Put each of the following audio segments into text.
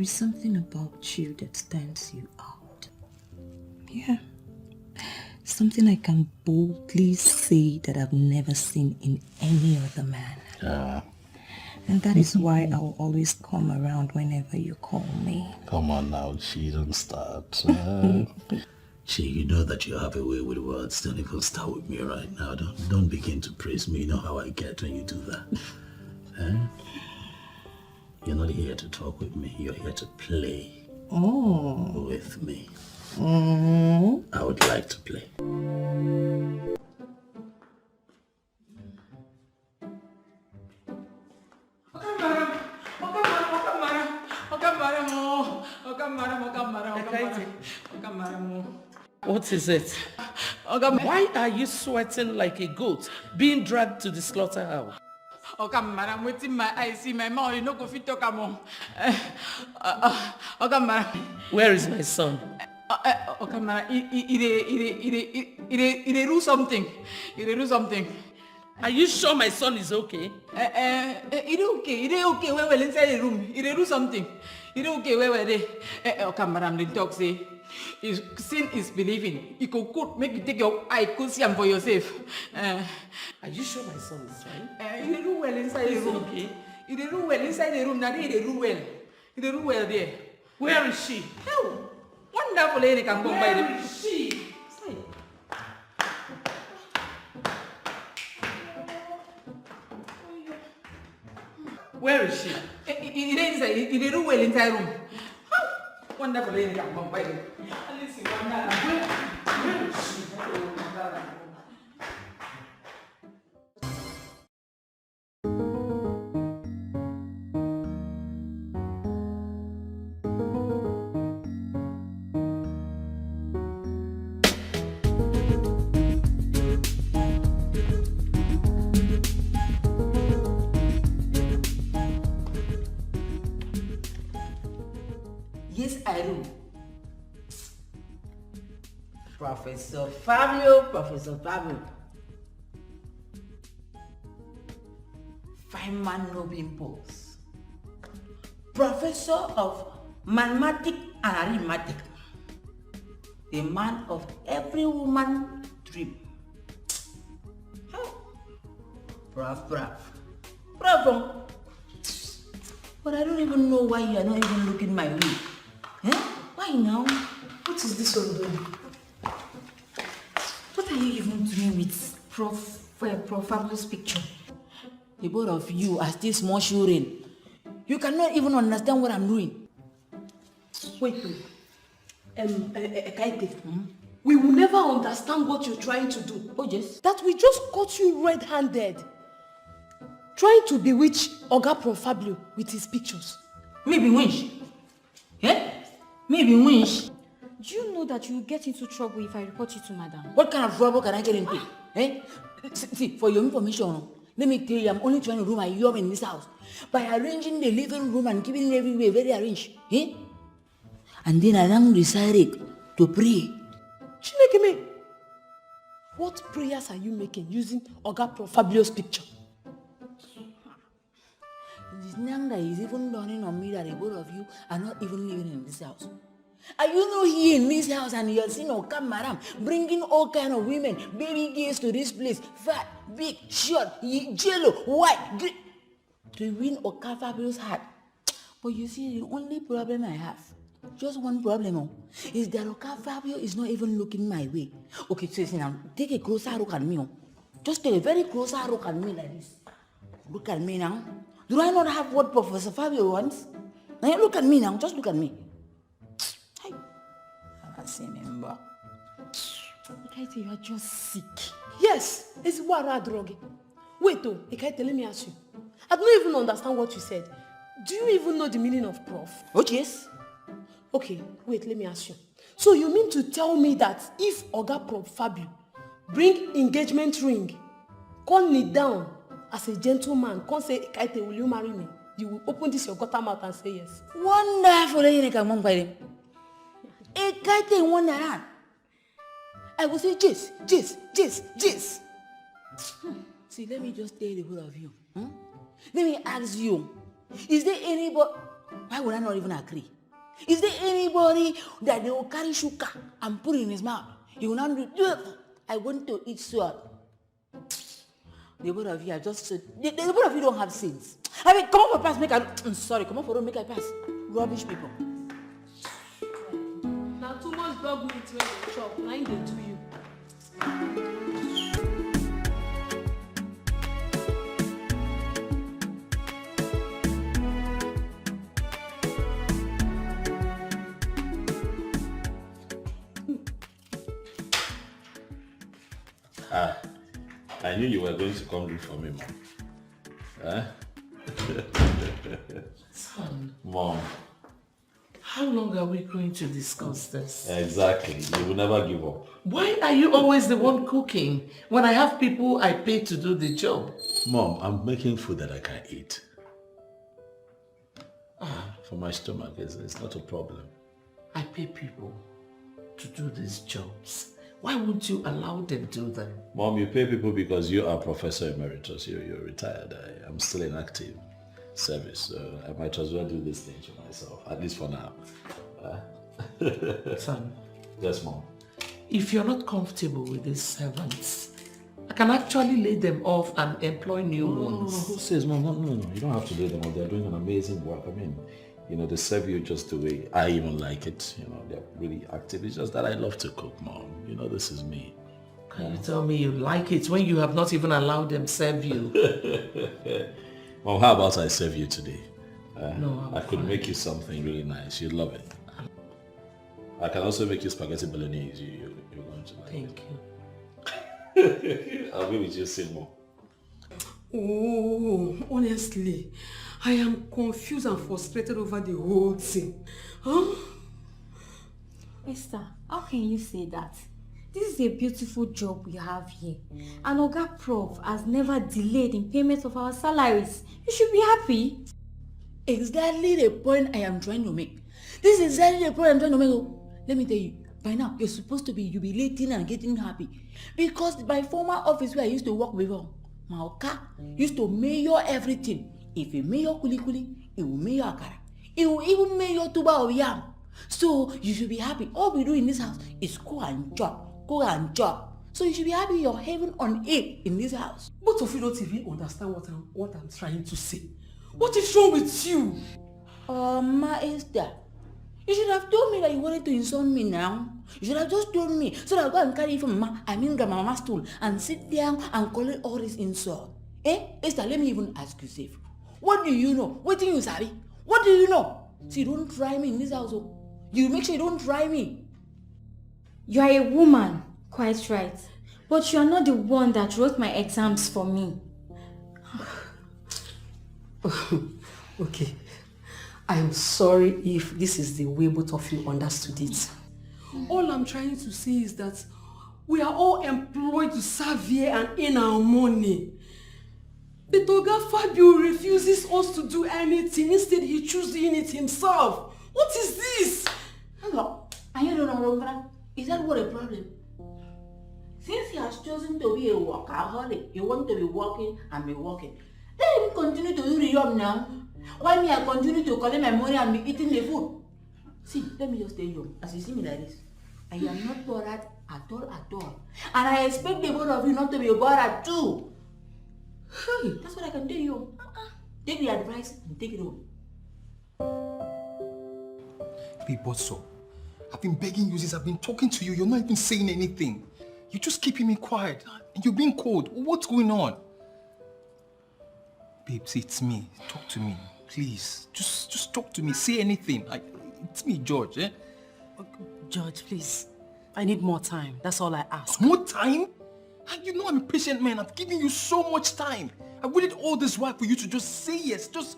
is something about you that stands you out. Yeah. Something I can boldly say that I've never seen in any other man. And that is why I will always come around whenever you call me. Come on now, Chi, don't start. Chi, you know that you have a way with words. Don't even start with me right now. Don't begin to praise me. You know how I get when you do that. You're not here to talk with me. You're here to play with me. I would like to play. What is it? Why are you sweating like a goat being dragged to the slaughterhouse? Madam, waiting my eyes, see my mouth, you know, go fit talk among. Where is my son? Madam, he do something. He do something. Are you sure my son is okay? He okay. Well, inside the room. He do something. He okay. Where they? Madam, the talk say. Sin is believing. You could make you take your eye, could see him for yourself. Are you sure my son is fine? He do well inside the room. Okay. He do well inside the room. Now he do well. He do well there. Where is she? Oh, wonderful lady can come by. Where is she? Where is she? He do well inside room. Wonderful lady can come by. Where is she? Yes, I do. Professor Fabio. Fine man, no pimples. Professor of mathematics and arithmetic. The man of every woman dream. Bravo. But I don't even know why you are not even looking my way. Why now? What is this one doing? What are you even doing with Prof Fabio's picture? The both of you are still small children. You cannot even understand what I'm doing. Wait. Kaite. We will never understand what you're trying to do. Oh yes? That we just caught you red-handed. Trying to bewitch Oga Prof Fabio with his pictures. Maybe winch. Maybe winch. Do you know that you will get into trouble if I report you to madam? What kind of trouble can I get into? See, for your information, let me tell you, I'm only trying to do my job in this house by arranging the living room and keeping it everywhere very arranged. And then I now decided to pray. Chinekeme, what prayers are you making using Oga Prof Fabio's picture? This now that is even dawning on me that the both of you are not even living in this house. Are you not here in this house and you're seeing Oka Madam bringing all kind of women, baby girls to this place, fat, big, short, yellow, white, green, to win Oka Fabio's heart? But you see, the only problem I have, just one problem, is that Oka Fabio is not even looking my way. Okay, so now, take a closer look at me. Just take a very closer look at me like this. Look at me now. Do I not have what Professor Fabio wants? Now look at me now, just look at me. I can't remember. Ikaite, you are just sick. Yes, it's Wara Drogi. Wait, Ikaite, let me ask you. I don't even understand what you said. Do you even know the meaning of prof? Oh, yes. Okay, wait, let me ask you. So you mean to tell me that if Oga Prof Fabio bring engagement ring, call me down as a gentleman, can't say, Ikaite, will you marry me? You will open this your gutter mouth and say yes. Wonderful, Ikaite wonderland. I will say, Jis. See, let me just tell the whole of you. Let me ask you, is there anybody... Why would I not even agree? Is there anybody that they will carry sugar and put in his mouth? He will not do, I want to eat sword. The both of you are just so, the both of you don't have sense. I mean, come on for pass, make I'm sorry, come on for don't make a pass. Rubbish people. Now too much dog meat when they chop, now they do you. I knew you were going to come look for me, Mom. Huh? Son, Mom. how long are we going to discuss this? Exactly. You will never give up. Why are you always the one cooking when I have people I pay to do the job? Mom, I'm making food that I can eat. For my stomach, it's not a problem. I pay people to do these jobs. Why won't you allow them to do them? Mom, you pay people because you are Professor Emeritus. You're retired. I'm still in active service, so I might as well do this thing to myself, at least for now. Son, Yes, Mom. if you're not comfortable with these servants, I can actually lay them off and employ new ones. Who says, Mom? No. You don't have to lay them off. They're doing an amazing work. I mean, they serve you just the way I even like it. They're really active. It's just that I love to cook, Mom. This is me. Can you tell me you like it when you have not even allowed them serve you? Mom, how about I serve you today? No, I could make you something really nice. You'd love it. I can also make you spaghetti bolognese. You're going to like Thank you. I'll be with you soon, Mom. Oh, honestly, I am confused and frustrated over the whole thing. Huh? Esther, how can you say that? This is a beautiful job we have here. And Oga Prof has never delayed in payment of our salaries. You should be happy. Exactly the point I am trying to make. This is exactly the point I'm trying to make. Let me tell you, by now, you're supposed to be jubilating and getting happy. Because my former office where I used to work before, Maoka used to mayor everything. If he mayor kuli, he will mayor akara. He will even mayor tuba of yam. So you should be happy. All we do in this house is go and chop. So you should be happy you're heaven on earth in this house. Both of you don't even understand what I'm trying to say. What is wrong with you? Ma Esther, you should have told me that you wanted to insult me now. You should have just told me so that I'll go and carry it from grandmama's stool and sit down and collect all this insult. Esther, let me even ask you safe. What do you know? What do you say? What do you know? See, don't try me in this house. You make sure you don't try me. You are a woman, quite right. But you are not the one that wrote my exams for me. Okay. I am sorry if this is the way both of you understood it. All I'm trying to say is that we are all employed to serve here and earn our money. But Oga Fabio refuses us to do anything. Instead, he chooses doing it himself. What is this? Hello. And you don't know, is that what a problem? Since he has chosen to be a workaholic, you want to be working and be working. Let him continue to do the job now. Why me I continue to collect my money and be eating the food? See, let me just tell you, as you see me like this, I am not bothered at all. And I expect the both of you not to be bothered too. Hey, that's what I can tell you. Take the advice and take it home. Babe, what's up? I've been begging you since I've been talking to you. You're not even saying anything. You're just keeping me quiet. And you're being cold. What's going on? Babe, see, it's me. Talk to me. Please. Just talk to me. Say anything. It's me, George, eh? George, please. I need more time. That's all I ask. More time? And you know I'm a patient man. I've given you so much time. I waited all this while for you to just say yes. Just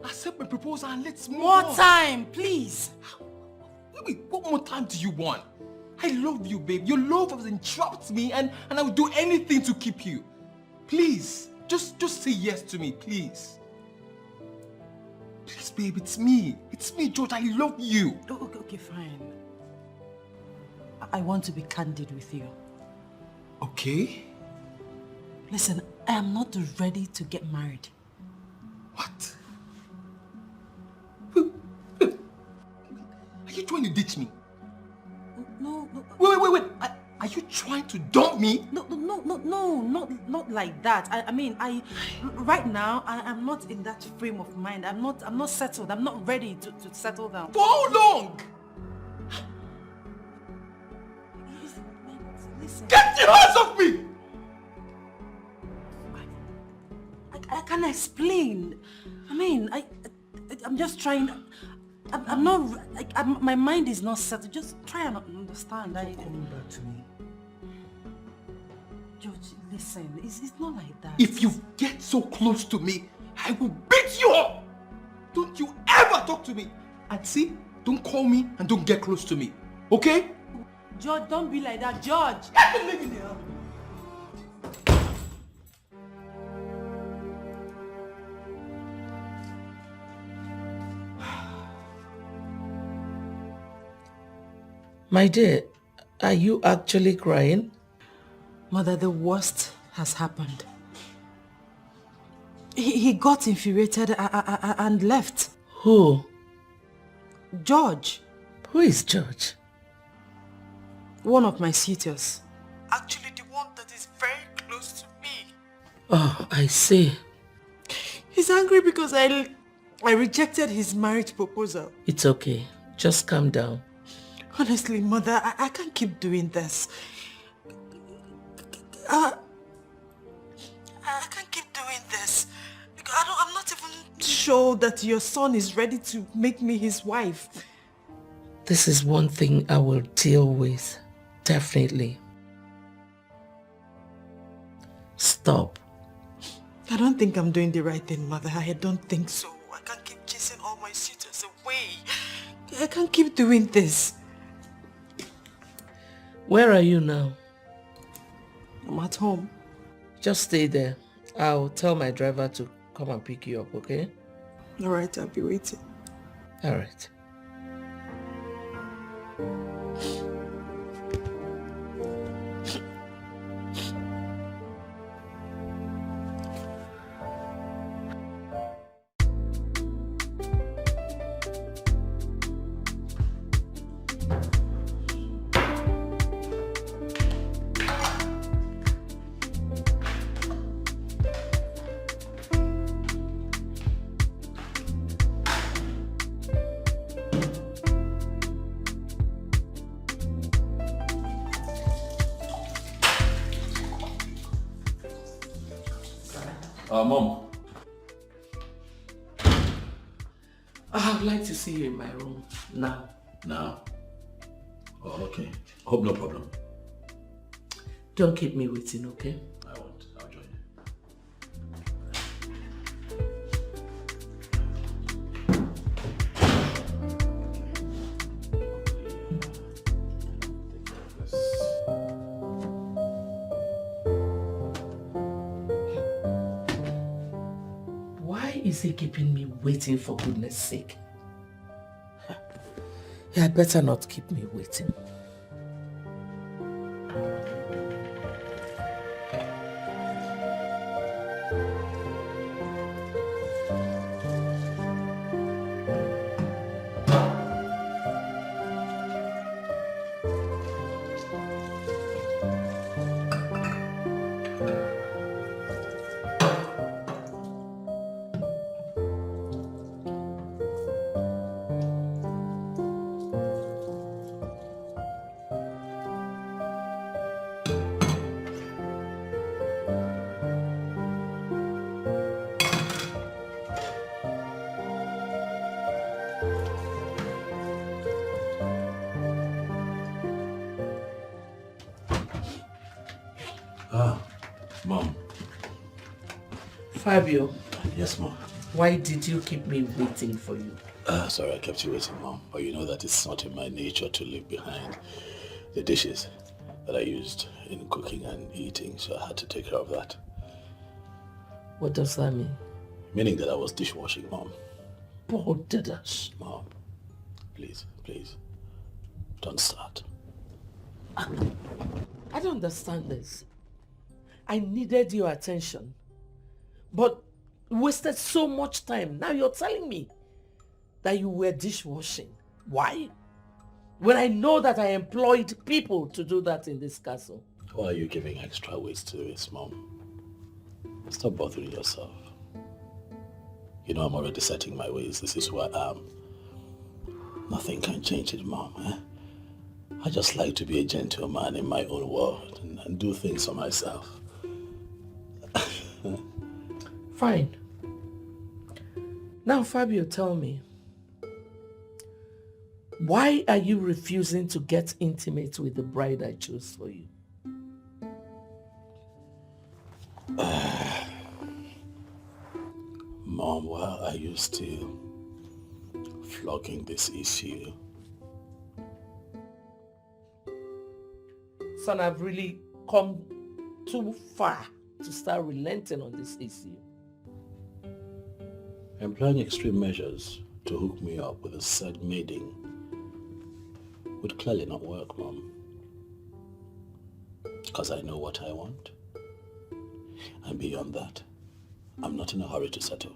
accept my proposal and let's move on. More time, please. Wait, what more time do you want? I love you, babe. Your love has entrapped me and I will do anything to keep you. Please, just say yes to me, please. Please, babe, it's me. It's me, George. I love you. Okay, fine. I want to be candid with you. Okay. Listen, I am not ready to get married. What? Wait, no. Wait. Are you trying to dump me? No, not like that. I mean, right now, I'm not in that frame of mind. I'm not settled. I'm not ready to settle down. For how long? Listen. Get your hands off me! I can't explain. I mean, I'm just trying. I'm not. My mind is not settled. Just try and understand. Coming back to me. George, listen. It's not like that. If you get so close to me, I will beat you up! Don't you ever talk to me! And see, don't call me and don't get close to me. Okay? George, don't be like that. George! Get the living here! My dear, are you actually crying? Mother, the worst has happened. He got infuriated and left. Who? George. Who is George? One of my suitors. Actually, the one that is very close to me. Oh, I see. He's angry because I rejected his marriage proposal. It's okay. Just calm down. Honestly, Mother, I can't keep doing this. I can't keep doing this. I'm not even sure that your son is ready to make me his wife. This is one thing I will deal with. Definitely. Stop. I don't think I'm doing the right thing, Mother. I don't think so. I can't keep chasing all my suitors away. I can't keep doing this. Where are you now? I'm at home. Just stay there. I'll tell my driver to come and pick you up, okay? Alright, I'll be waiting. Alright. Mom. I would like to see you in my room now. Now? Oh, okay. Hope no problem. Don't keep me waiting, okay? I won't. I'll join you. Why is he keeping me waiting, for goodness sake? He had better not keep me waiting. Mom. Fabio. Yes, Mom. Why did you keep me waiting for you? Sorry I kept you waiting, Mom. But you know that it's not in my nature to leave behind the dishes that I used in cooking and eating, so I had to take care of that. What does that mean? Meaning that I was dishwashing, Mom. Bodedas. Mom, please, don't start. I don't understand this. I needed your attention, but wasted so much time. Now you're telling me that you were dishwashing. Why? when I know that I employed people to do that in this castle? Why are you giving extra weight to this, Mom? Stop bothering yourself. You know I'm already setting my ways. This is who I am. Nothing can change it, Mom. I just like to be a gentleman in my own world and do things for myself. Fine. Now, Fabio, tell me, why are you refusing to get intimate with the bride I chose for you? Mom, why are you still flogging this issue? Son, I've really come too far to start relenting on this issue. Employing extreme measures to hook me up with a said maiding would clearly not work, Mom. Because I know what I want. And beyond that, I'm not in a hurry to settle.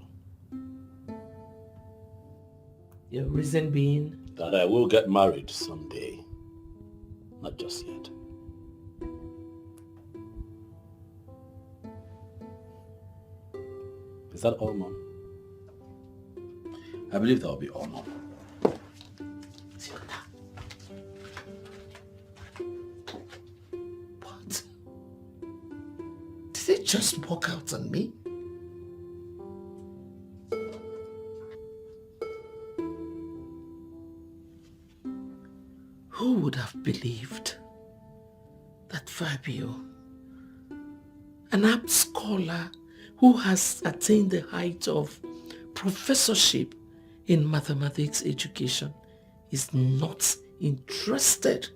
Your reason being? That I will get married someday. Not just yet. Is that all, Mom? I believe that will be all, Mom. What? Did it just walk out on me? Who would have believed that Fabio, an apt scholar who has attained the height of professorship in mathematics education, is not interested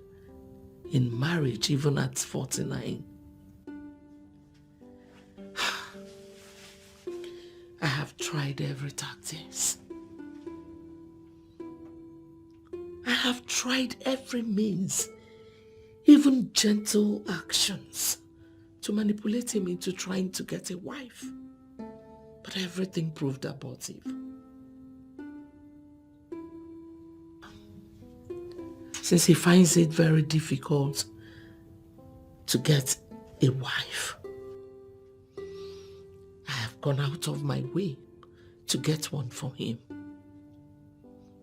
in marriage even at 49? I have tried every tactics. I have tried every means, even gentle actions, to manipulate him into trying to get a wife. But everything proved abortive. Since he finds it very difficult to get a wife, I have gone out of my way to get one for him.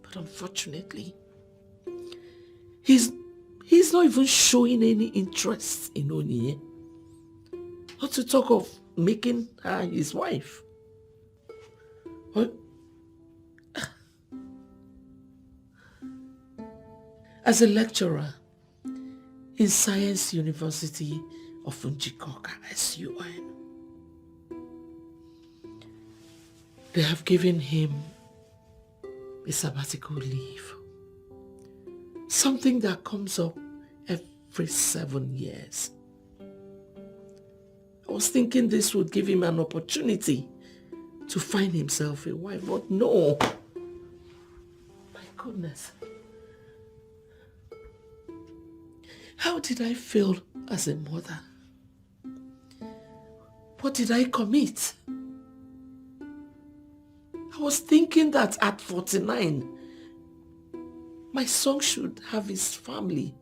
But unfortunately, he's not even showing any interest in Onye. Not to talk of making her his wife. What? As a lecturer in Science University of Njikoka, SUN, they have given him a sabbatical leave. Something that comes up every 7 years. I was thinking this would give him an opportunity to find himself a wife, but no. My goodness. How did I fail as a mother? What did I commit? I was thinking that at 49, my son should have his family.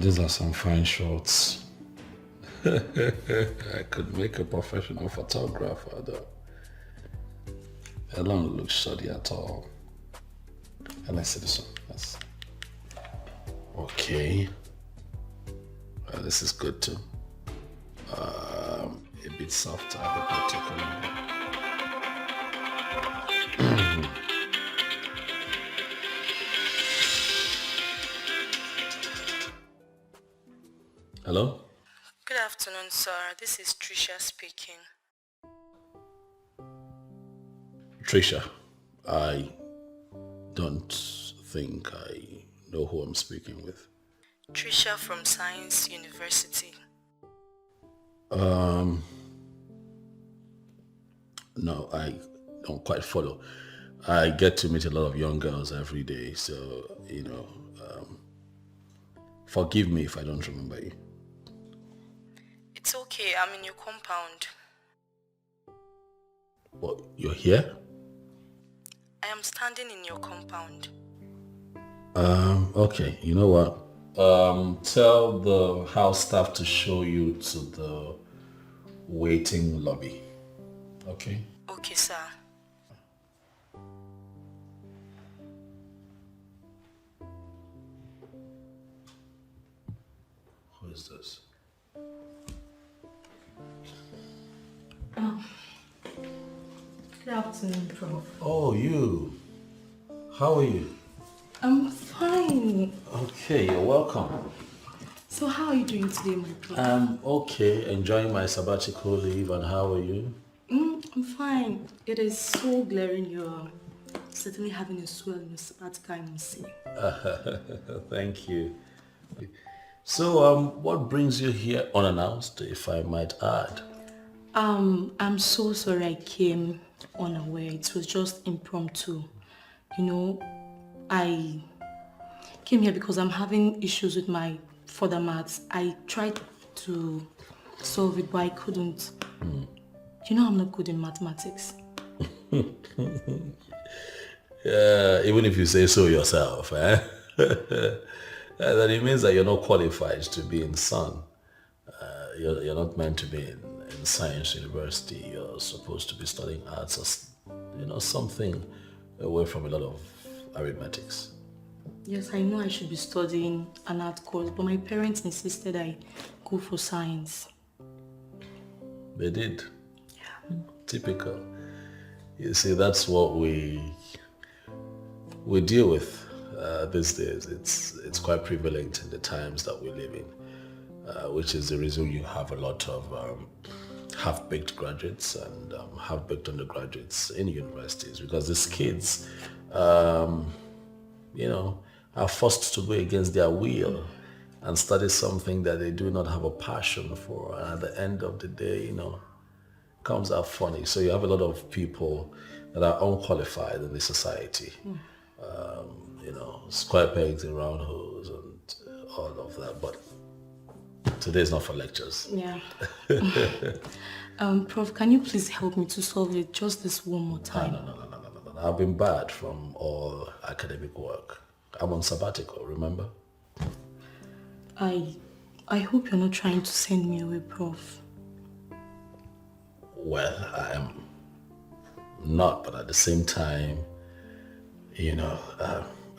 These are some fine shots. I could make a professional photographer though. I don't look shoddy at all. And let's see this one. That's okay. This is good too. A bit softer, a bit particular. Hello? Good afternoon, sir. This is Trisha speaking. Trisha, I don't think I know who I'm speaking with. Trisha from Science University. No, I don't quite follow. I get to meet a lot of young girls every day, so, forgive me if I don't remember you. It's okay, I'm in your compound. What, you're here? I am standing in your compound. Okay, you know what? Tell the house staff to show you to the waiting lobby. Okay? Okay, sir. Who is this? Good afternoon, Prof. Oh, you. How are you? I'm fine. Okay, you're welcome. So how are you doing today, my Prof? I'm okay, enjoying my sabbatical leave, and how are you? I'm fine. It is so glaring you're certainly having a swell in your sabbatical, I must say. Thank you. So, what brings you here unannounced, if I might add? I'm so sorry I came unaware. It was just impromptu. I came here because I'm having issues with my further maths. I tried to solve it, but I couldn't. I'm not good in mathematics. Even if you say so yourself, eh? Then it means that you're not qualified to be in SUN. You're not meant to be in science university. You're supposed to be studying arts or, something away from a lot of arithmetics. Yes, I know I should be studying an art course, but my parents insisted I go for science. They did. Yeah. Typical. You see, that's what we deal with these days. It's quite prevalent in the times that we live in, which is the reason you have a lot of half-baked graduates and half-baked undergraduates in universities, because these kids, are forced to go against their will and study something that they do not have a passion for. And at the end of the day, comes out funny. So you have a lot of people that are unqualified in the society. Square pegs in round holes and all of that. But today's not for lectures. Yeah. Prof, can you please help me to solve it just this one more time? No. I've been barred from all academic work. I'm on sabbatical, remember? I hope you're not trying to send me away, Prof. Well, I am not, but at the same time,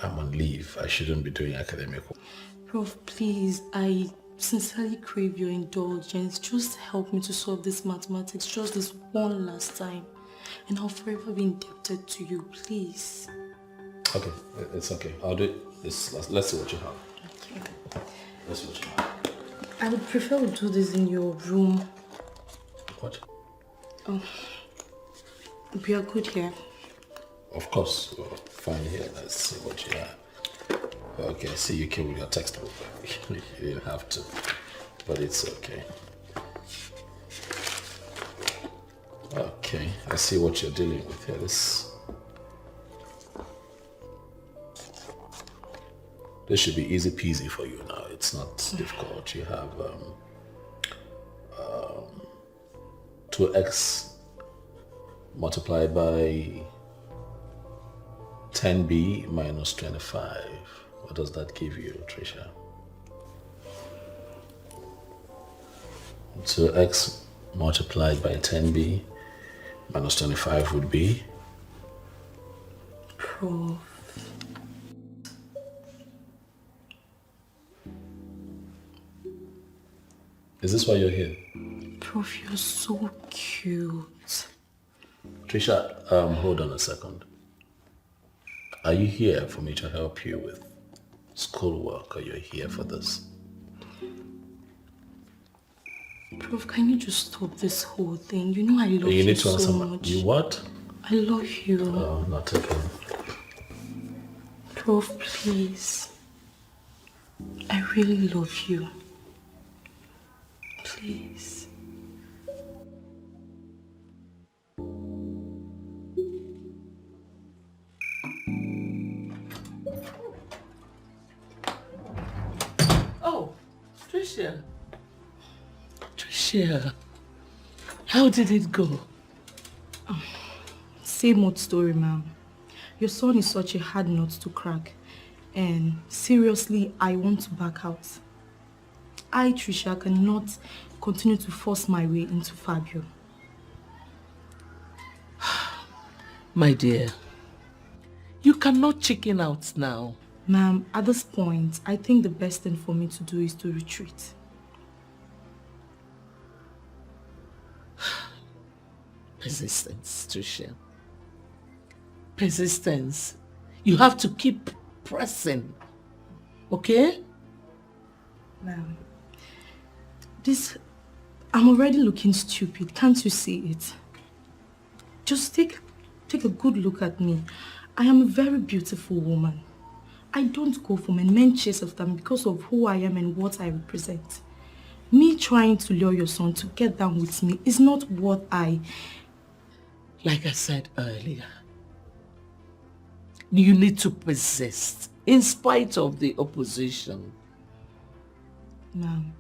I'm on leave. I shouldn't be doing academic work. Prof, please, I sincerely crave your indulgence. Just help me to solve this mathematics just this one last time. And I'll forever be indebted to you, please. Okay, it's okay. I'll do it. Let's see what you have. Okay. Let's see what you have. I would prefer we do this in your room. What? Oh, we are good here. Of course, we're fine here. Let's see what you have. Okay, I see you came with your textbook. You didn't have to, but it's okay. Okay, I see what you're dealing with here. This should be easy peasy for you now. It's not difficult. You have 2x multiplied by 10b minus 25. What does that give you, Trisha? 2x multiplied by 10b minus 25 would be? Prof. Is this why you're here? Prof, you're so cute. Trisha, hold on a second. Are you here for me to help you with schoolwork, or you're here for this? Prof, can you just stop this whole thing? You know I love you You need to so answer much. You what? I love you. Oh, not again. Prof, please. I really love you. Please. Tricia. Tricia, how did it go? Same old story, ma'am. Your son is such a hard nut to crack. And seriously, I want to back out. I, Tricia, cannot continue to force my way into Fabio. My dear, you cannot chicken out now. Ma'am, at this point, I think the best thing for me to do is to retreat. Persistence, Tricia. Persistence. You have to keep pressing. Okay? Ma'am, I'm already looking stupid. Can't you see it? Just take a good look at me. I am a very beautiful woman. I don't go for men chase after me because of who I am and what I represent. Me trying to lure your son to get down with me is not what Like I said earlier, you need to persist in spite of the opposition. Ma'am,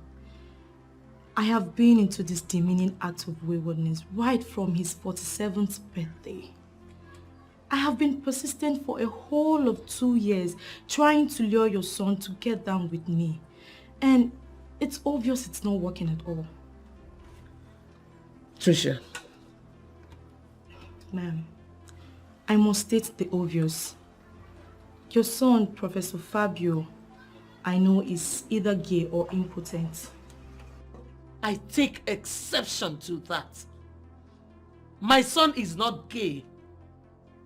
I have been into this demeaning act of waywardness right from his 47th birthday. I have been persistent for a whole of 2 years trying to lure your son to get down with me. And it's obvious it's not working at all. Tricia. Ma'am, I must state the obvious. Your son, Professor Fabio, I know is either gay or impotent. I take exception to that. My son is not gay.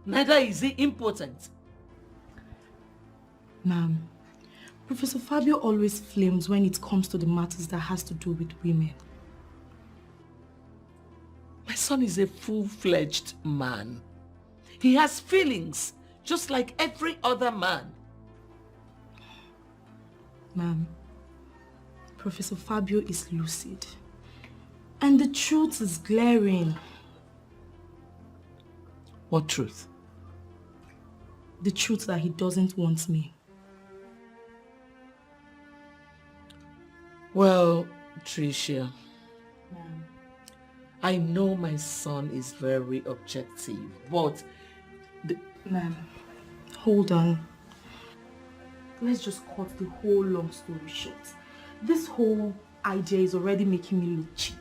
Neither is he impotent. Ma'am, Professor Fabio always flames when it comes to the matters that has to do with women. My son is a full-fledged man. He has feelings, just like every other man. Ma'am, Professor Fabio is lucid. And the truth is glaring. What truth? The truth that he doesn't want me. Well, Tricia, I know my son is very objective, but... Ma'am, hold on. Let's just cut the whole long story short. This whole idea is already making me look cheap.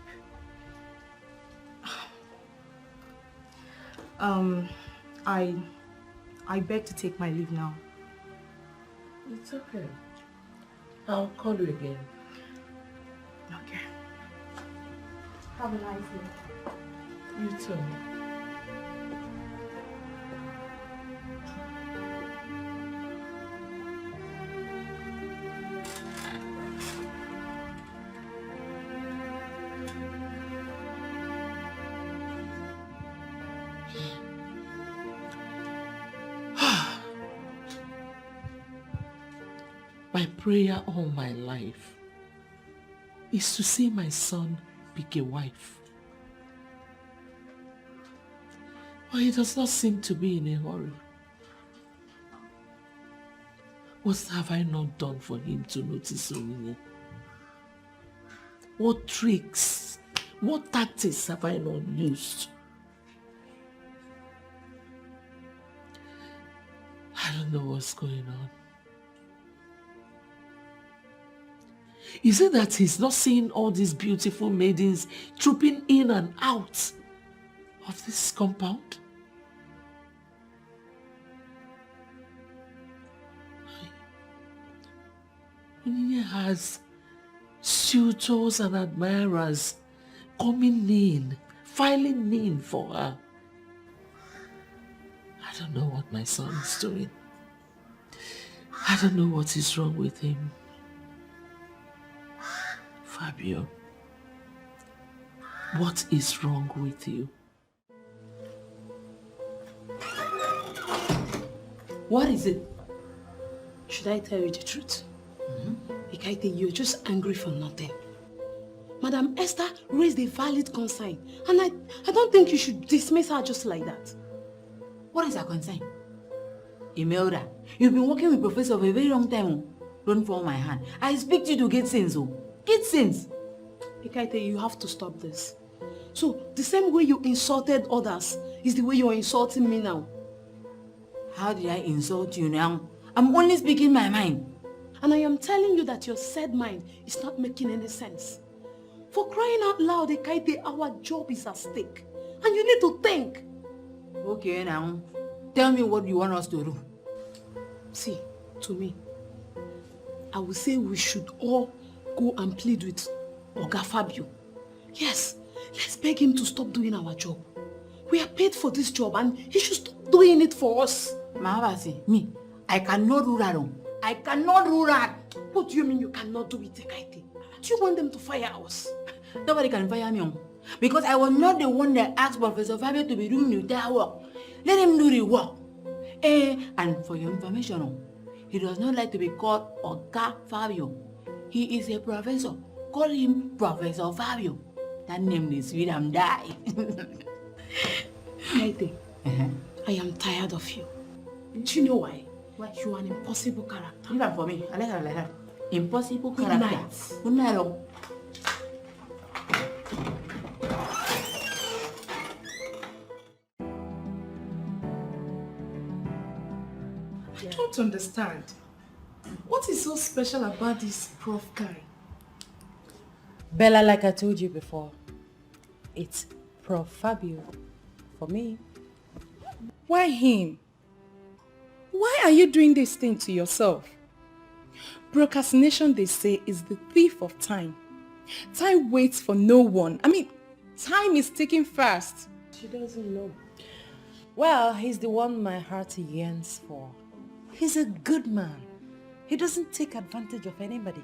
I beg to take my leave now. It's okay. I'll call you again. Okay. Have a nice day. You too. My prayer all my life is to see my son pick a wife. But he does not seem to be in a hurry. What have I not done for him to notice me? What tricks, what tactics have I not used? I don't know what's going on. Is it that he's not seeing all these beautiful maidens trooping in and out of this compound? He has suitors and admirers coming in, filing in for her. I don't know what my son is doing. I don't know what is wrong with him. Fabio, what is wrong with you? What is it? Should I tell you the truth? Ikaite, you're just angry for nothing. Madam Esther raised a valid concern, and I don't think you should dismiss her just like that. What is her concern? Imelda, you've been working with Professor for a very long time. Don't fall my hand. I expect you to get sense. Get sense. Ikaite, you have to stop this. So, the same way you insulted others is the way you're insulting me now. How did I insult you now? I'm only speaking my mind. And I am telling you that your said mind is not making any sense. For crying out loud, Ikaite, our job is at stake. And you need to think. Okay now. Tell me what you want us to do. See, to me, I would say we should all go and plead with Oga Fabio. Yes, let's beg him to stop doing our job. We are paid for this job and he should stop doing it for us. Mahabasi, me, I cannot do that. I cannot do that. What do you mean you cannot do it, Ekaite? Do you want them to fire us? Nobody can fire me. Because I was not the one that asked Professor Fabio to be doing the entire work. Let him do the work. And for your information, he does not like to be called Oga Fabio. He is a professor. Call him Professor Fabio. That name is sweet and die. Ekaite, I am tired of you. Do you know why? Why? You are an impossible character. Leave that for me. I like her like that. Impossible Good character. night. Good night. I don't understand. What is so special about this Prof guy? Bella, like I told you before, it's Prof Fabio for me. Why him? Why are you doing this thing to yourself? Procrastination, they say, is the thief of time. Time waits for no one. I mean, time is ticking fast. She doesn't know. Well, he's the one my heart yearns for. He's a good man. He doesn't take advantage of anybody.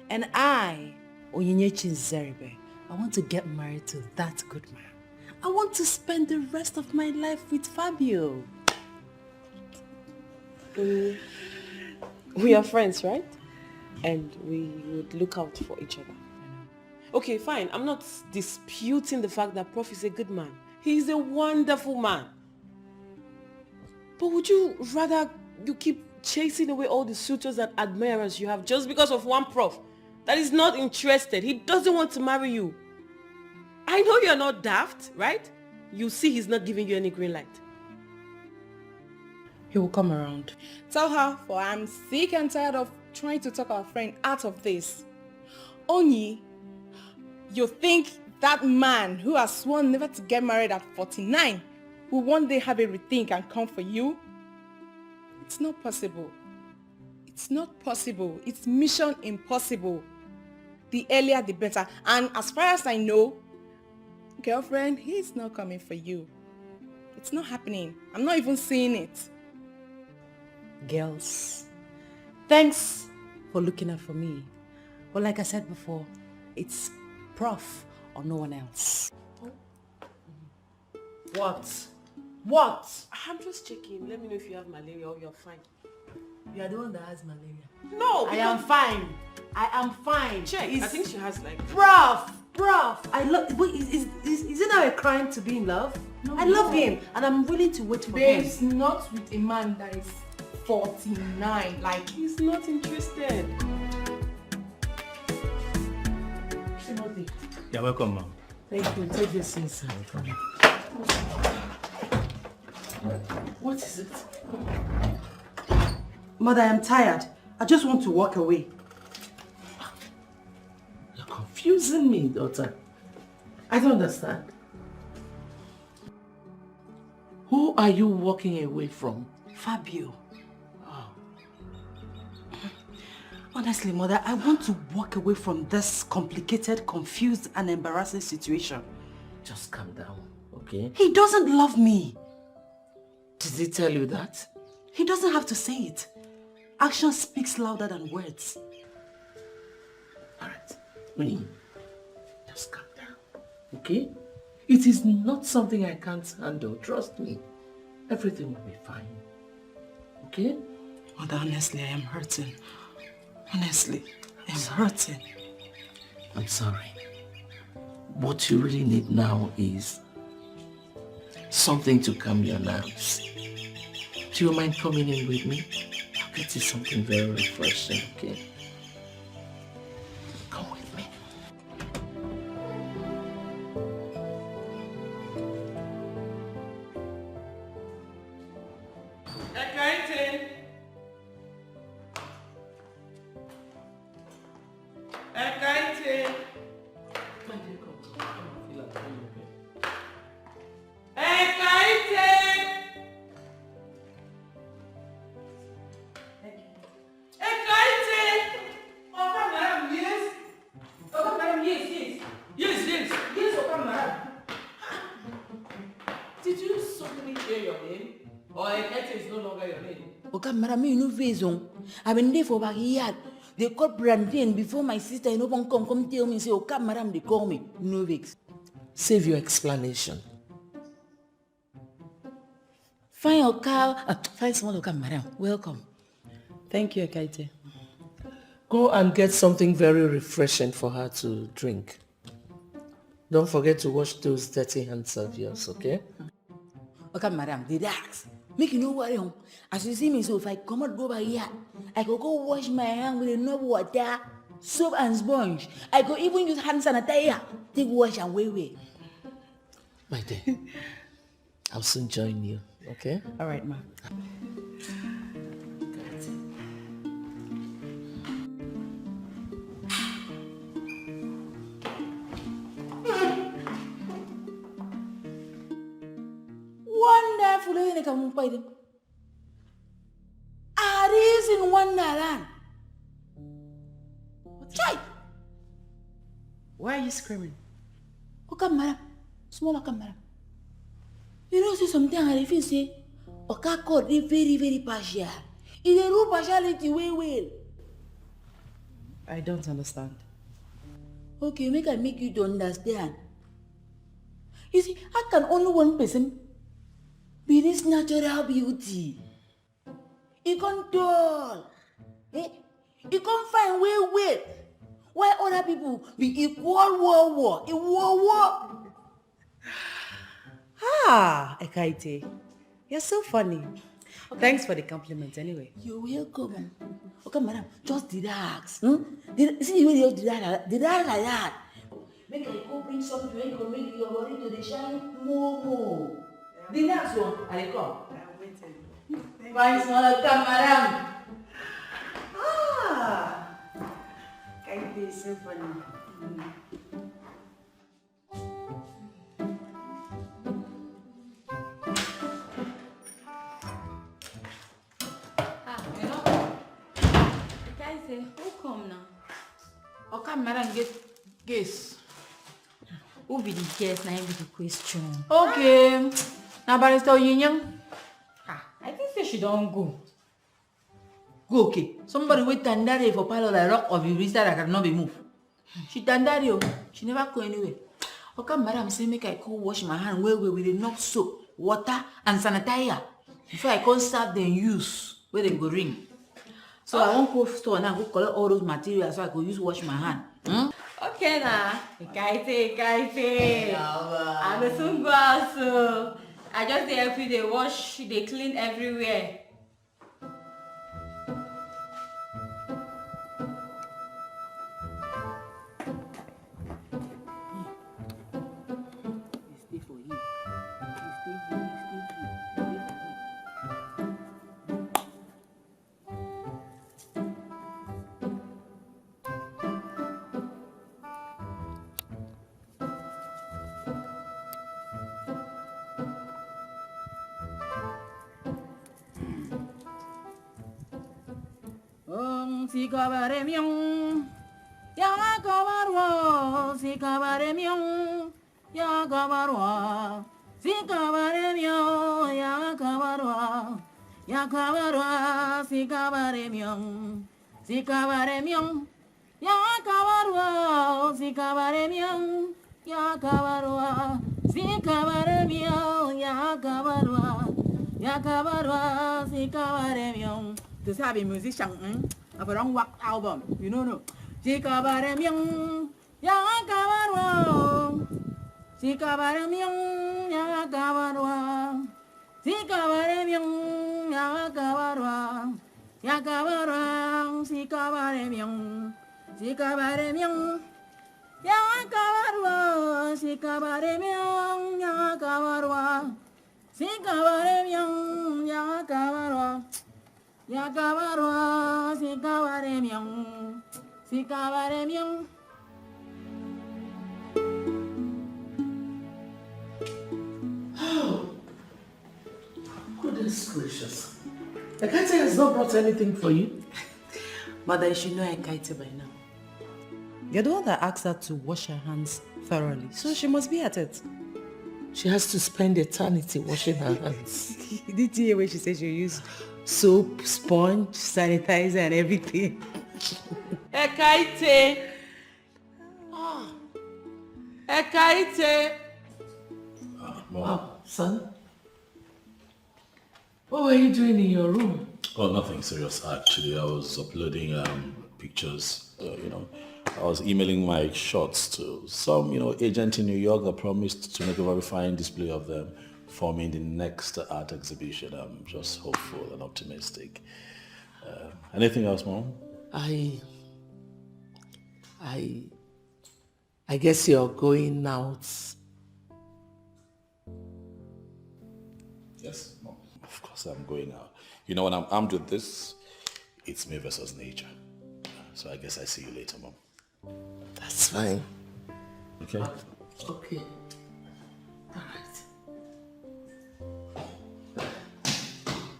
And I, Onyinyechi Zeribe, I want to get married to that good man. I want to spend the rest of my life with Fabio. We are friends, right? And we would look out for each other. Okay, fine. I'm not disputing the fact that Prof is a good man. He's a wonderful man. But would you rather you keep chasing away all the suitors and admirers you have just because of one Prof that is not interested? He doesn't want to marry you. I know you're not daft, right? You see he's not giving you any green light. He will come around. Tell her, for I'm sick and tired of trying to talk our friend out of this. Onyi, you think that man who has sworn never to get married at 49 will one day have a rethink and come for you? It's not possible. It's not possible. It's mission impossible. The earlier the better. And as far as I know, girlfriend, he's not coming for you. It's not happening. I'm not even seeing it. Girls, thanks for looking out for me. But like I said before, it's Prof or no one else. What? What? I'm just checking. Let me know if you have malaria or you're fine. You are the one that has malaria. No, I am fine. I am fine. Check. I think she has like... Prof! I love... Wait, is it now a crime to be in love? No, I love him and I'm willing to wait for him. Babes, not with a man that is 49. Like, He's not interested. Timothy, You're welcome, Mom. thank you. Take this inside. What is it? Mother, I'm tired. I just want to walk away. You're confusing me, daughter. I don't understand. Who are you walking away from? Fabio. Honestly, Mother, I want to walk away from this complicated, confused, and embarrassing situation. Just calm down, okay? He doesn't love me. Did he tell you that? He doesn't have to say it. Action speaks louder than words. Alright, Winnie, just calm down, okay? It is not something I can't handle, trust me. Everything will be fine, okay? Mother, honestly, I am hurting. Honestly, I'm hurting. I'm sorry. What you really need now is something to calm your nerves. Do you mind coming in with me? I'll get you something very refreshing, okay? Come with change your name? Or Ekete is no longer your name? Okay, madam, you know face on. I've been there for backyard. They call Brandon before my sister, you know, come tell me, say, okay, madam, they call me. No vex. Save your explanation. Fine, your cow. Fine, small, okay, madam. Welcome. Thank you, Ekaite. Go and get something very refreshing for her to drink. Don't forget to wash those dirty hands of yours, okay? Okay, madam, relax. Make you know worry. As you see me, so if I come out go by here, I could go wash my hand with enough water, soap and sponge. I could even use hand sanitizer. Take wash and wait. My dear, I'll soon join you, okay? All right, ma. Wonderful, you come by them. Aris in Wonderland. Try. Why are you screaming? Okay, madam. Small, okay, madam. You know, see something I feel say, okay, called they very, very partial. It's a real partiality, well. I don't understand. Okay, I make you to understand. You see, I can only one person be this natural beauty. You can't tall. You can't find way. Why other people be equal war. Ah, Ekaite. You're so funny. Okay. Thanks for the compliment anyway. You're welcome. Okay, madam, just relax. See the way you relax like that. Make I go bring something where you can make your body to the shine more. The next one, I come. I'm waiting. Bye, small, come, madam. Ah, Ekaite is so funny. Who come now? Okay, madam, get guess. Who be the guest? Now be the question. Okay. Now, Barrister Yinyang. I think say she don't go. Go, okay. Somebody wait tandari for pile like rock of you that I cannot be moved. She tandari, she never go anywhere. Okay, madam, say make I go wash my hand with enough soap, water, and sanitizer before I can't start then use where they go ring. So I won't go store now, go collect all those materials so I could use wash my hand. Okay now. Ekaite. I will soon go out, so I just dey help you, they wash, they clean everywhere. Si kabare miong, ya kabarwa. Si kabare miong, ya kabarwa. Si kabare miong, ya kabarwa. Ya kabarwa. Si kabare miong, si kabare miong, ya kabarwa. Si kabare miong, ya kabarwa. Si kabare miong, ya kabarwa. Ya kabarwa. Si kabare miong. To say I'm a musician, I've a long work album, you know. Sikabare myong, ya kabarwa. Sikabare myong, ya kabarwa. Sikabare myong, ya kabarwa. Ya kabarwa. Sikabare myong, sikabare myong, ya kabarwa. Sikabare myong, ya kabarwa. Sikabare myong, ya kabarwa. Ya kabarwa, si kabare myong, si kabare myong. Goodness gracious. Ekaite has not brought anything for you. Mother, you should know Ekaite by now. You're the one that asked her to wash her hands thoroughly, so she must be at it. She has to spend eternity washing her hands. Did you hear when she said she used soap, sponge, sanitizer and everything? Ekaite! Ekaite! Mom. Son? What were you doing in your room? Oh, nothing serious actually. I was uploading pictures, I was emailing my shots to some, agent in New York that promised to make a very fine display of them for me in the next art exhibition. I'm just hopeful and optimistic. Anything else, Mom? I guess you're going out. Yes, Mom. Of course I'm going out. When I'm armed with this, it's me versus nature. So I guess I see you later, Mom. That's fine. Okay? Okay. All right.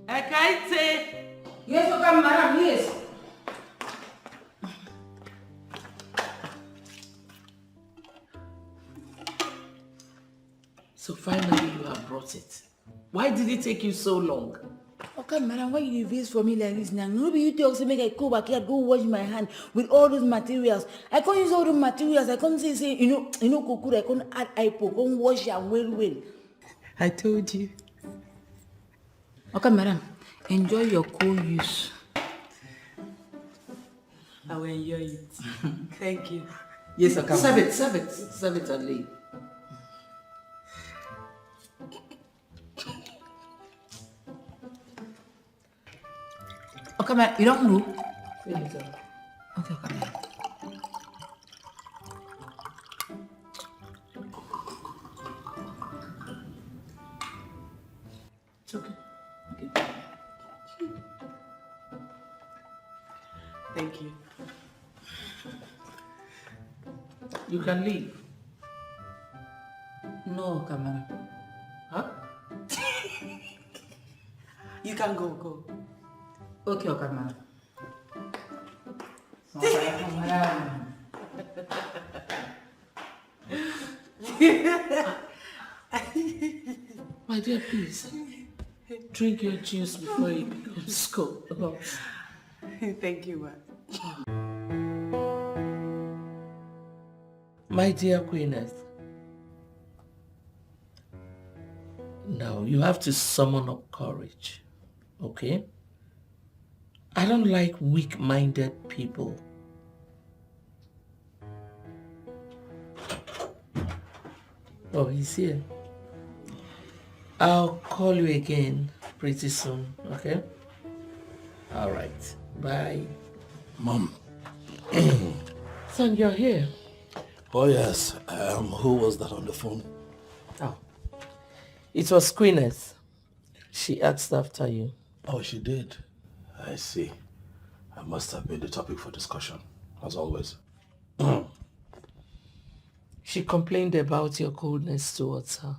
Ekaite! Yes, okay, madam, yes. So finally you have brought it. Why did it take you so long? Okay, madam, why you vex for me like this now? No be you talk say make I go back here, go wash my hand with all those materials. I can't use all the materials. I can't say, cocoa, I can't add ipo, can't wash and well. I told you. Okay, madam, enjoy your co-use. I will enjoy it. Thank you. Yes, okay. Serve it and leave. Okay, madam, you don't move. Finish it. Okay, madam. It's okay. Thank you. You can leave. No, okay, madam. Huh? You can go. Okay, madam. Okay, madam. My dear, please. Drink your juice before you go. Thank you, ma. My dear Queeness, now you have to summon up courage, okay? I don't like weak-minded people. Oh, he's here. I'll call you again pretty soon, okay? All right, bye. Mom. Son, you're here. Oh, yes. Who was that on the phone? Oh, it was Queeness. She asked after you. Oh, she did. I see. I must have been the topic for discussion, as always. She complained about your coldness towards her.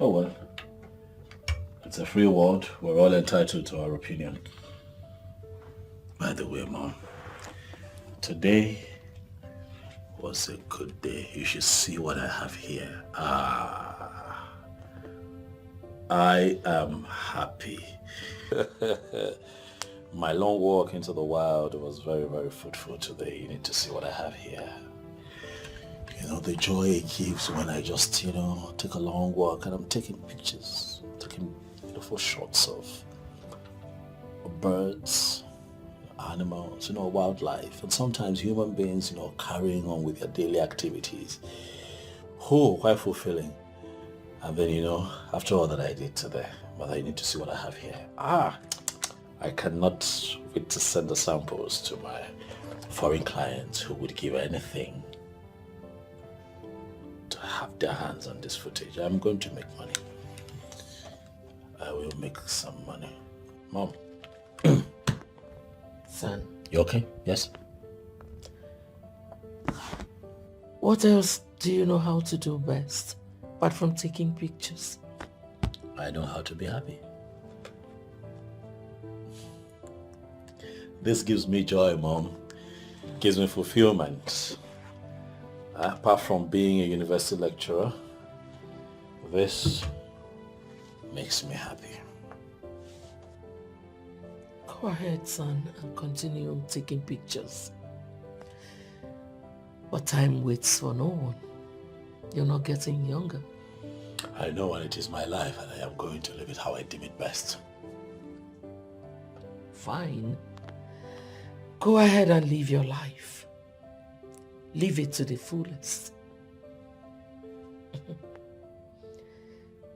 Oh, well. It's a free world. We're all entitled to our opinion. By the way, Mom, today was a good day. You should see what I have here. I am happy. My long walk into the wild was very, very fruitful today. You need to see what I have here. The joy it gives when I just, take a long walk and I'm taking pictures, taking beautiful shots of birds, animals, wildlife, and sometimes human beings, carrying on with their daily activities. Oh, quite fulfilling. And then, after all that I did today, Mother, you need to see what I have here. I cannot wait to send the samples to my foreign clients who would give anything to have their hands on this footage. I'm going to make money. I will make some money. Mom. Son. You okay? Yes? What else do you know how to do best, apart from taking pictures? I know how to be happy. This gives me joy, Mom. Gives me fulfillment. Apart from being a university lecturer, this makes me happy. Go ahead, son, and continue taking pictures. But time waits for no one. You're not getting younger. I know, and it is my life, and I am going to live it how I deem it best. Fine. Go ahead and live your life. Live it to the fullest.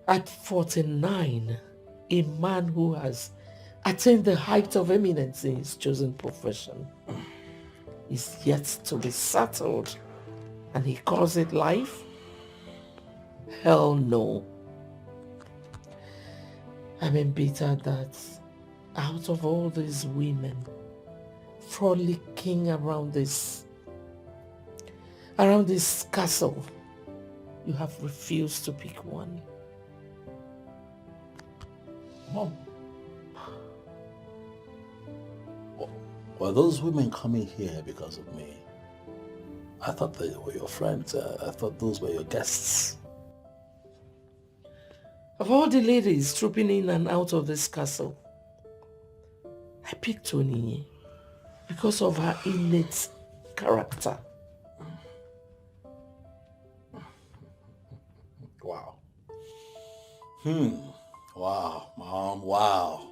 At 49, a man who has attained the height of eminence in his chosen profession is yet to be settled, and he calls it life? Hell no. I'm embittered that out of all these women frolicking around this castle, you have refused to pick one. Mom, were those women coming here because of me? I thought they were your friends. I thought those were your guests. Of all the ladies trooping in and out of this castle, I picked Onyinye because of her innate character. Wow. Wow, Mom, wow.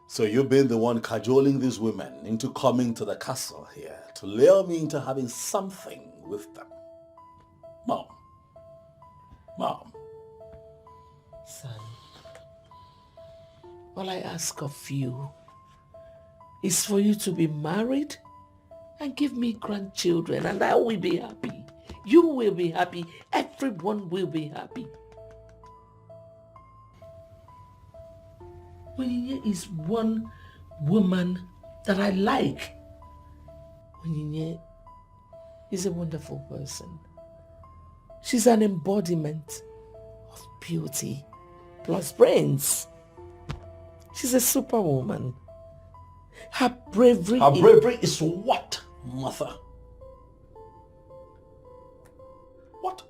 So you've been the one cajoling these women into coming to the castle here to lure me into having something with them. Mom. Son, all I ask of you is for you to be married and give me grandchildren, and I will be happy. You will be happy. Everyone will be happy. Onyinye is one woman that I like. Onyinye is a wonderful person. She's an embodiment of beauty plus brains. She's a superwoman. Her bravery is what, mother? What?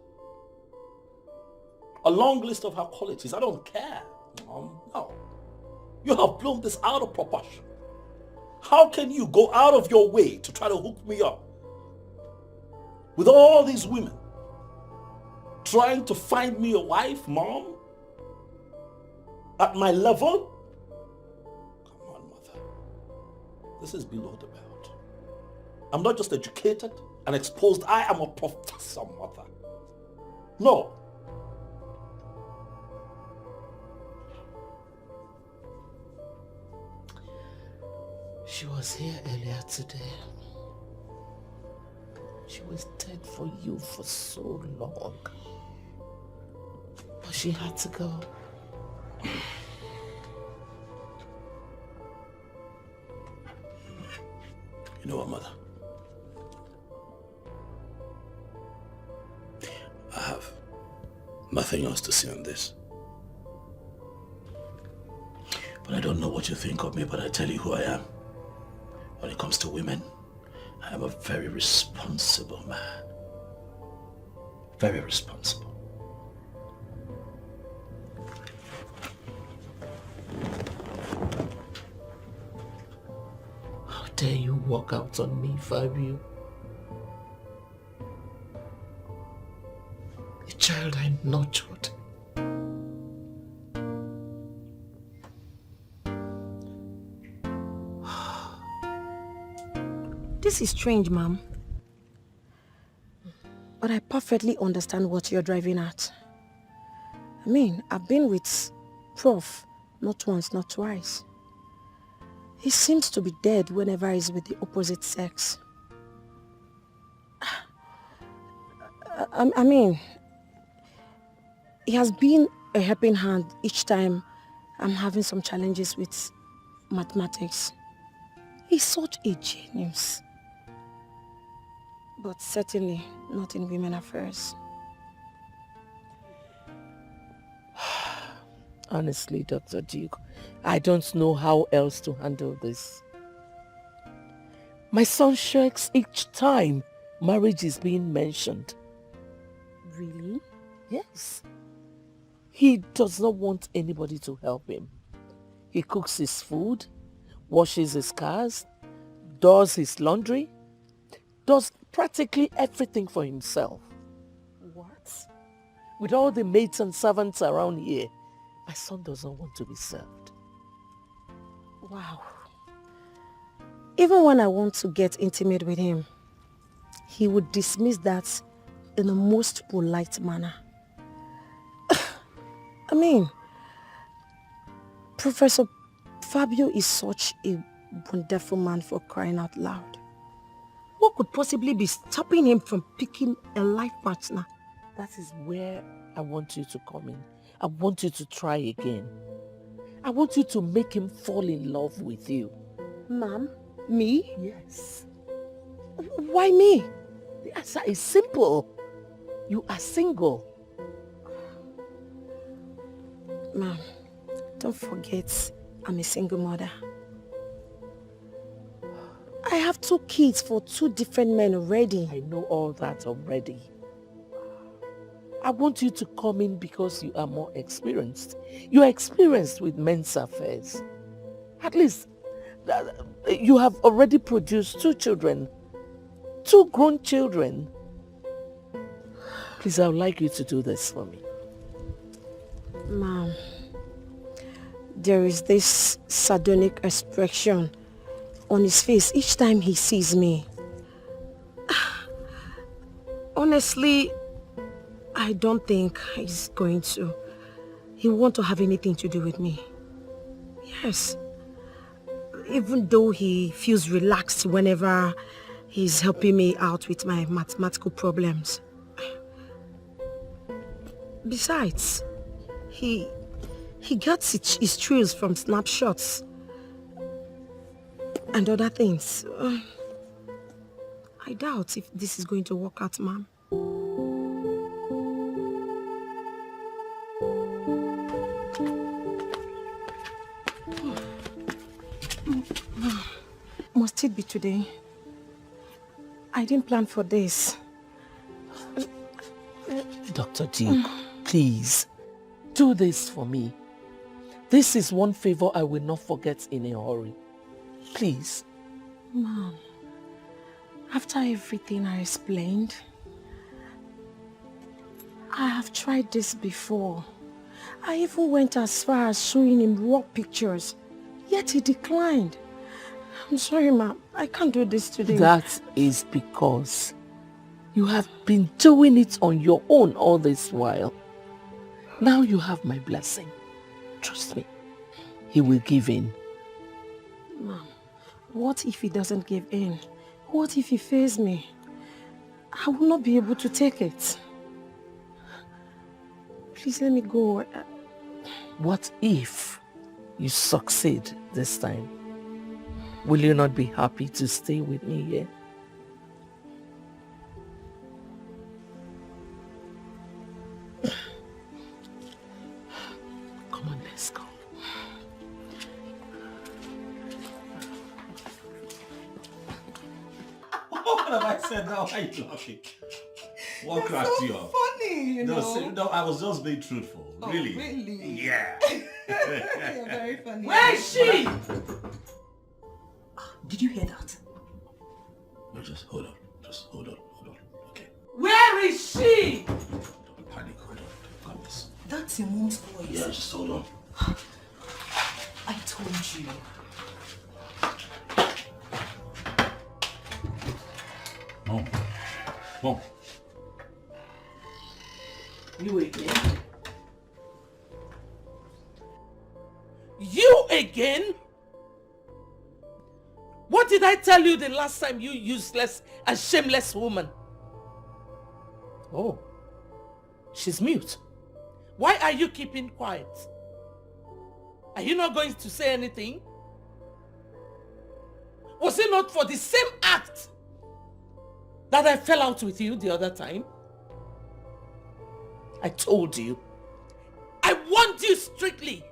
A long list of her qualities. I don't care, Mom. No. You have blown this out of proportion. How can you go out of your way to try to hook me up with all these women trying to find me a wife, Mom? At my level? Come on, Mother. This is below the belt. I'm not just educated and exposed. I am a professor, Mother. No. She was here earlier today. She was dead for you for so long. But she had to go. You know what, Mother? I have nothing else to say on this. But I don't know what you think of me, but I tell you who I am. When it comes to women, I am a very responsible man. Very responsible. How dare you walk out on me, Fabio? A child I nurtured. This is strange, Mom. But I perfectly understand what you're driving at. I mean, I've been with Prof not once, not twice. He seems to be dead whenever he's with the opposite sex. I mean, he has been a helping hand each time I'm having some challenges with mathematics. He's such a genius. But certainly not in women affairs. Honestly, Dr. Duke, I don't know how else to handle this. My son shirks each time marriage is being mentioned. Really? Yes. He does not want anybody to help him. He cooks his food, washes his cars, does his laundry, does practically everything for himself. What? With all the maids and servants around here, my son does not want to be served. Wow. Even when I want to get intimate with him, he would dismiss that in the most polite manner. I mean, Professor Fabio is such a wonderful man, for crying out loud. What could possibly be stopping him from picking a life partner? That is where I want you to come in. I want you to try again. I want you to make him fall in love with you. Ma'am? Me? Yes. Why me? The answer is simple. You are single. Ma'am, don't forget I'm a single mother. I have 2 kids for 2 different men already. I know all that already. I want you to come in because you are more experienced. You are experienced with men's affairs. At least, you have already produced 2 children. 2 grown children. Please, I would like you to do this for me. Ma'am, there is this sardonic expression on his face each time he sees me. Honestly, I don't think he's going to. He won't to have anything to do with me. Yes. Even though he feels relaxed whenever he's helping me out with my mathematical problems. Besides, he gets his thrills from snapshots and other things. I doubt if this is going to work out, ma'am. Must it be today? I didn't plan for this. Dr. Duke, please, do this for me. This is one favor I will not forget in a hurry. Please. Mom, after everything I explained, I have tried this before. I even went as far as showing him raw pictures, yet he declined. I'm sorry, ma'am. I can't do this today. That is because you have been doing it on your own all this while. Now you have my blessing. Trust me. He will give in. Mom, what if he doesn't give in? What if he fails me? I will not be able to take it. Please let me go. What if you succeed this time? Will you not be happy to stay with me here? Come on, let's go. What have I said now? Why are you laughing? What cracked you up? Funny, you know. No, I was just being truthful. Oh, really? really? Yeah. You're very funny. Where is she? Did you hear that? No, just hold on. Okay. Where is she? Don't panic. Hold on. Got this. That's your mom's voice. Yeah, just hold on. I told you. Mom. You again? You again? What did I tell you the last time, you useless and shameless woman? Oh, she's mute. Why are you keeping quiet? Are you not going to say anything? Was it not for the same act that I fell out with you the other time? I told you. I warned you strictly.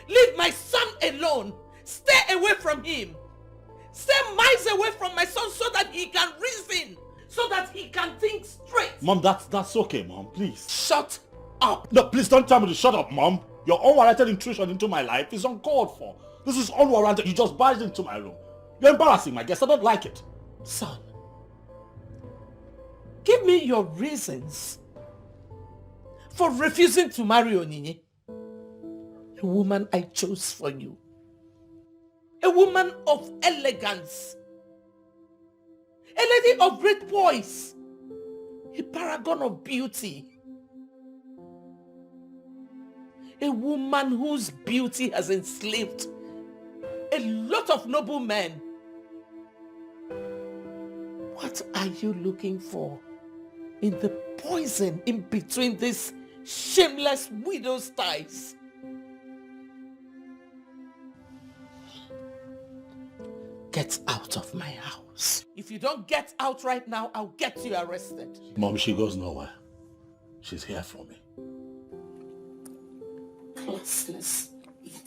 Leave my son alone. Stay away from him. Stay miles away from my son so that he can reason so that he can think straight. Mom, that's okay, Mom, please. Shut up. No, please don't tell me to shut up, Mom. Your unwarranted intrusion into my life is uncalled for. This is unwarranted. You just barged into my room. You're embarrassing my guest. I don't like it. Son, give me your reasons for refusing to marry Onyinye, a woman I chose for you, a woman of elegance, a lady of great poise, a paragon of beauty, a woman whose beauty has enslaved a lot of noble men. What are you looking for in the poison in between these shameless widow's ties? Get out of my house. If you don't get out right now, I'll get you arrested. Mom, she goes nowhere. She's here for me. Classless idiot.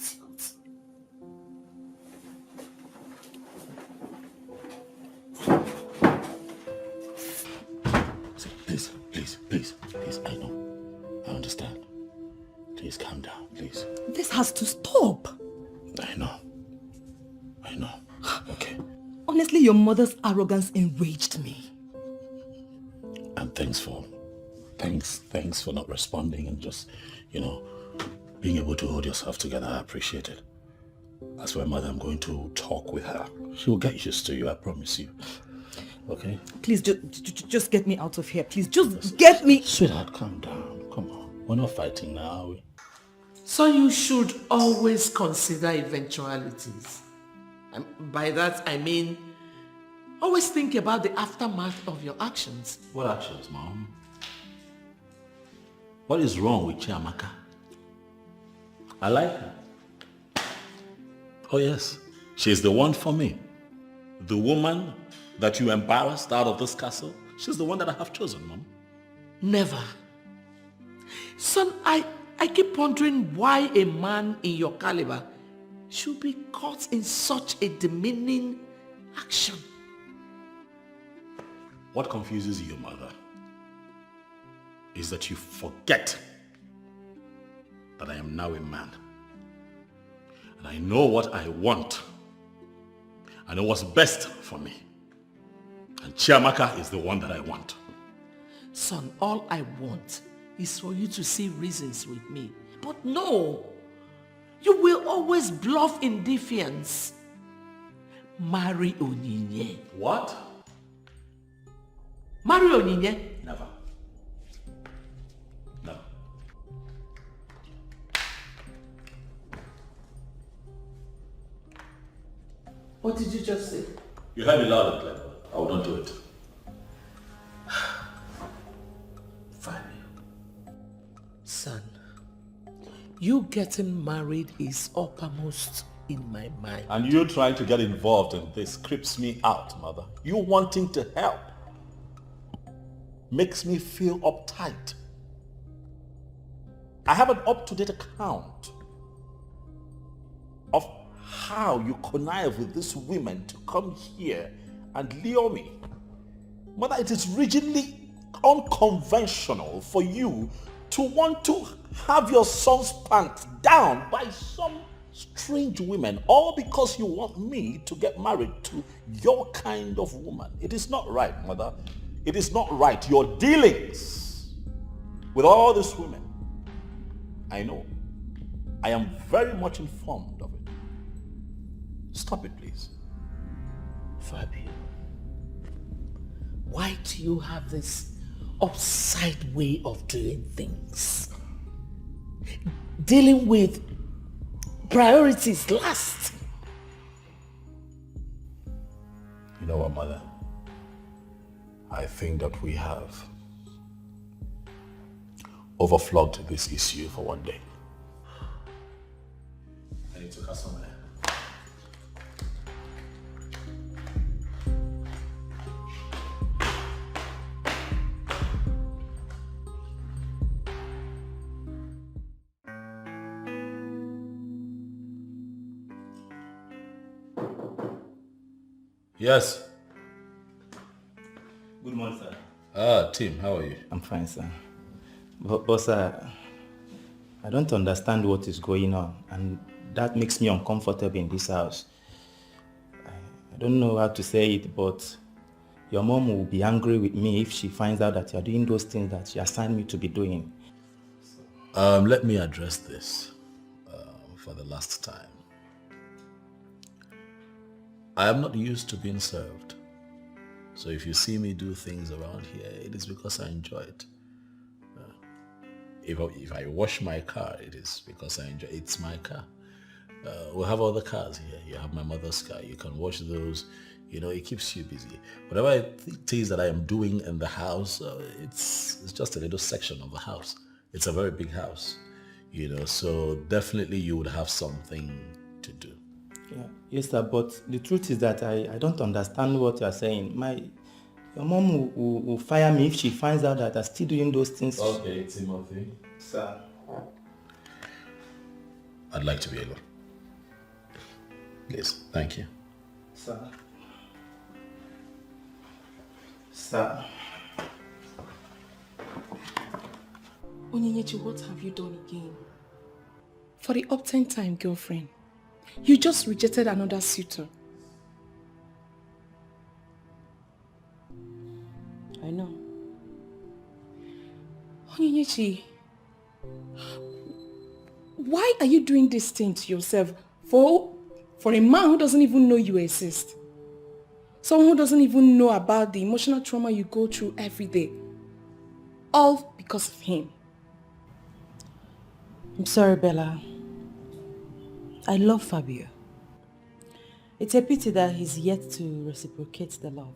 Please, I know. I understand. Please calm down, please. This has to stop. I know. Okay. Honestly, your mother's arrogance enraged me. And thanks for not responding and just, being able to hold yourself together. I appreciate it. That's why, Mother, I'm going to talk with her. She will get used to you, I promise you. Okay? Please, just get me out of here. Please, just get me... Sweetheart, calm down. Come on. We're not fighting now, are we? So you should always consider eventualities. And by that, I mean, always think about the aftermath of your actions. What actions, Mom? What is wrong with Chiamaka? I like her. Oh yes, she's the one for me. The woman that you embarrassed out of this castle, she's the one that I have chosen, Mom. Never. Son, I keep wondering why a man in your caliber should be caught in such a demeaning action. What confuses you, Mother, is that you forget that I am now a man. And I know what I want. I know what's best for me. And Chiamaka is the one that I want. Son, all I want is for you to see reasons with me. But no, you will always bluff in defiance. Marry Onyinye. What? Marry Onyinye? Never. No. What did you just say? You heard me loud and clear. I will not do it. Fabio. Son, you getting married is uppermost in my mind. And you trying to get involved in this creeps me out, Mother. You wanting to help makes me feel uptight. I have an up-to-date account of how you connive with these women to come here and lure me. Mother, it is rigidly unconventional for you to want to have your son's pants down by some strange women, all because you want me to get married to your kind of woman. It is not right, Mother. It is not right. Your dealings with all these women, I know. I am very much informed of it. Stop it, please. Fabio, why do you have this upside way of doing things? Dealing with priorities last. You know what, Mother? I think that we have overflogged this issue for one day. I need to cut somewhere. Yes. Good morning, sir. Tim, how are you? I'm fine, sir. But sir, I don't understand what is going on, and that makes me uncomfortable in this house. I don't know how to say it, but your mom will be angry with me if she finds out that you're doing those things that she assigned me to be doing. Let me address this for the last time. I am not used to being served. So if you see me do things around here, it is because I enjoy it. If I wash my car, it is because I enjoy it. It's my car. We have other cars here. You have my mother's car. You can wash those. You know, it keeps you busy. Whatever it is that I am doing in the house, it's just a little section of the house. It's a very big house, you know, so definitely you would have something to do. Yeah. Yes, sir, but the truth is that I don't understand what you're saying. Your mom will fire me if she finds out that I'm still doing those things. Okay, Timothy. Sir. I'd like to be alone. Please, thank you. Sir. Sir. Onyenyechi, what have you done again? For the uptime time, girlfriend, you just rejected another suitor. I know. Onyenyechi, why are you doing this thing to yourself for a man who doesn't even know you exist? Someone who doesn't even know about the emotional trauma you go through every day. All because of him. I'm sorry, Bella. I love Fabio. It's a pity that he's yet to reciprocate the love.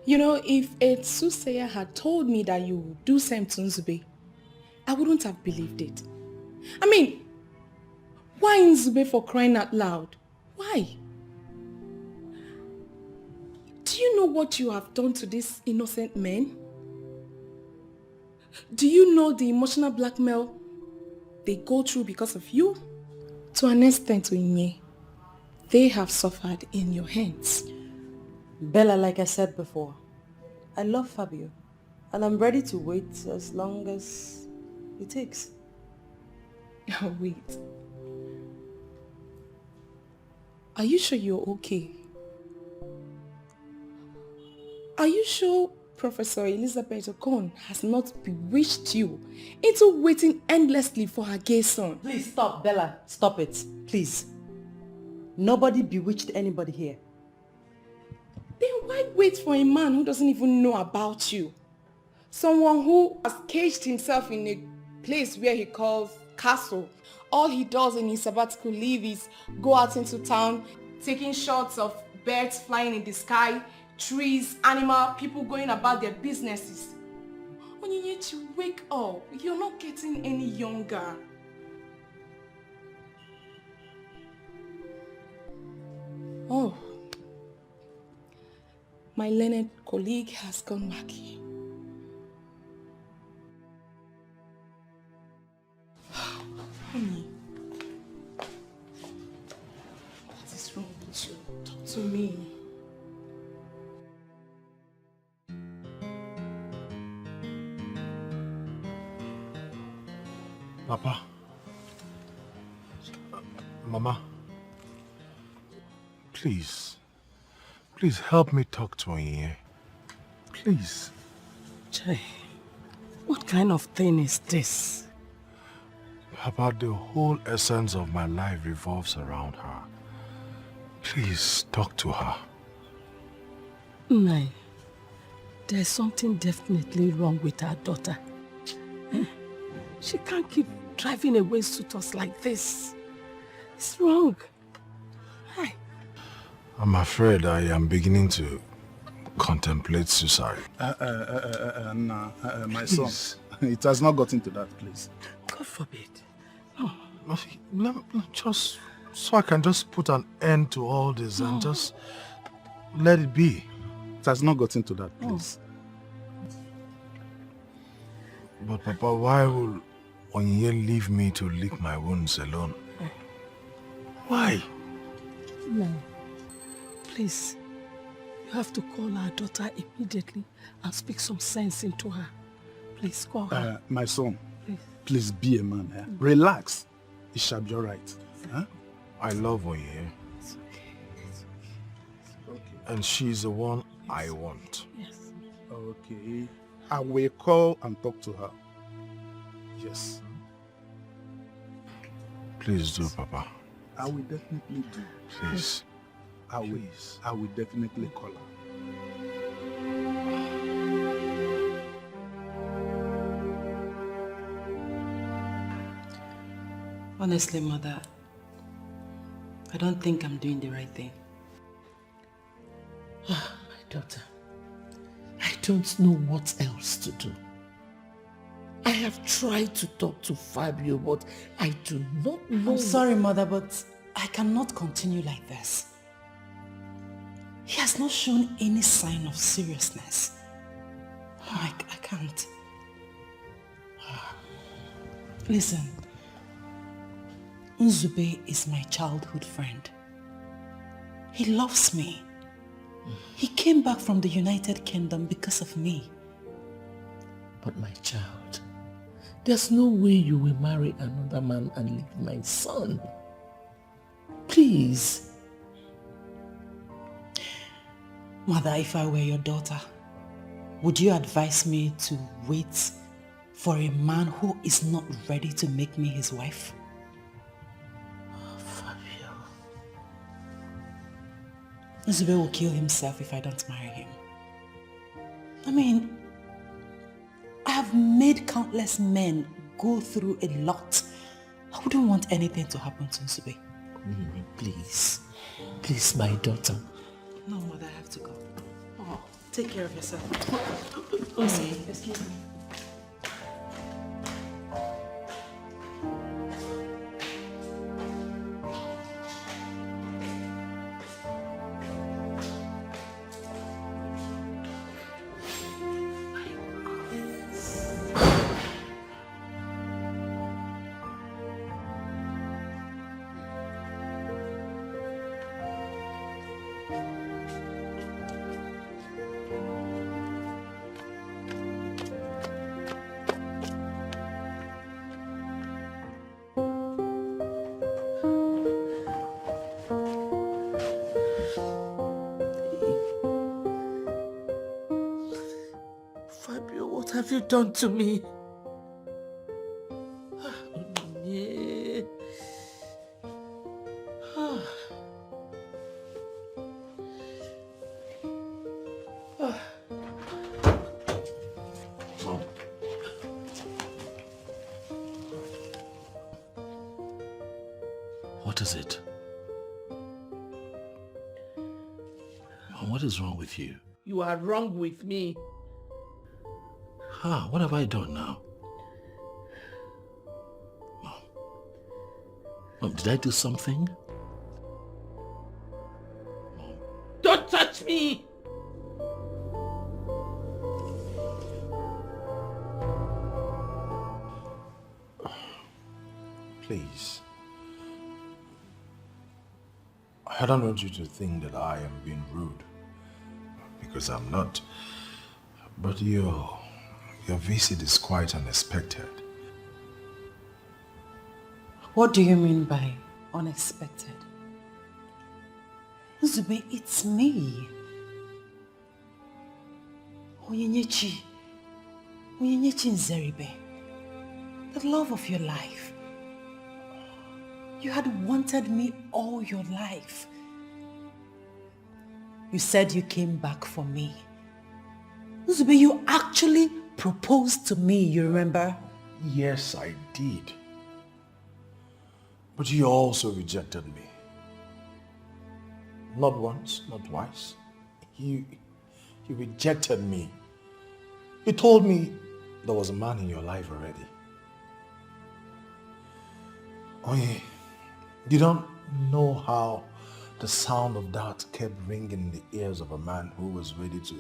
You know, if a soothsayer had told me that you would do same to Nzube, I wouldn't have believed it. I mean, why Nzube, for crying out loud? Why? Do you know what you have done to these innocent men? Do you know the emotional blackmail they go through because of you? To an extent, Inye, they have suffered in your hands. Bella, like I said before, I love Fabio, and I'm ready to wait as long as it takes. Wait. Are you sure you're okay? Are you sure Professor Elizabeth Okon has not bewitched you into waiting endlessly for her gay son? Please stop, Bella. Stop it, please. Nobody bewitched anybody here. Then why wait for a man who doesn't even know about you? Someone who has caged himself in a place where he calls castle. All he does in his sabbatical leave is go out into town, taking shots of birds flying in the sky, trees, animal, people going about their businesses. Onyenyechi, wake up. You're not getting any younger. Oh. My Leonard colleague has gone back here. Honey. What is wrong with you? Talk to me. Papa. Mama. Please. Please help me talk to Onye. Please. Jay, what kind of thing is this? Papa, the whole essence of my life revolves around her. Please talk to her. Nai, there's something definitely wrong with our daughter. She can't keep driving away suitors like this. It's wrong. Hi. I'm afraid I am beginning to contemplate suicide. My son, it has not gotten to that place. God forbid. No. Just so I can just put an end to all this and just let it be. It has not gotten to that place. But Papa, why will Onye leave me to lick my wounds alone? Why? No. Please. have to call our daughter immediately and speak some sense into her. Please call her. My son, Please be a man. Relax. It shall be all right. Huh? I love Oye. And she's the one I want. Yes. Okay. I will call and talk to her. Yes. Please do, Papa. I will definitely do. Please. I will definitely call her. Honestly, Mother, I don't think I'm doing the right thing. Ah, my daughter, I don't know what else to do. I have tried to talk to Fabio, but I do not know... I'm sorry, Mother, but I cannot continue like this. He has not shown any sign of seriousness. I can't. Listen, Nzube is my childhood friend. He loves me. He came back from the United Kingdom because of me. But my child, there's no way you will marry another man and leave my son. Please. Mother, if I were your daughter, would you advise me to wait for a man who is not ready to make me his wife? Oh, Fabio. Nzube will kill himself if I don't marry him. I mean, I have made countless men go through a lot. I wouldn't want anything to happen to Nzube. Please. Please, my daughter. No, Mother, I have to go. Oh, take care of yourself. Excuse me. Fabio, what have you done to me? What is it? What is wrong with you? You are wrong with me. What have I done now? Mom, did I do something? Don't touch me! Please. I don't want you to think that I am being rude, because I'm not. But your visit is quite unexpected. What do you mean by unexpected? Nzube, it's me. Onyenyechi Nzeribe, the love of your life. You had wanted me all your life. You said you came back for me. Nzube, you actually proposed to me, you remember? Yes, I did. But you also rejected me. Not once, not twice. You rejected me. You told me there was a man in your life already. Oye, you don't know how the sound of that kept ringing in the ears of a man who was ready to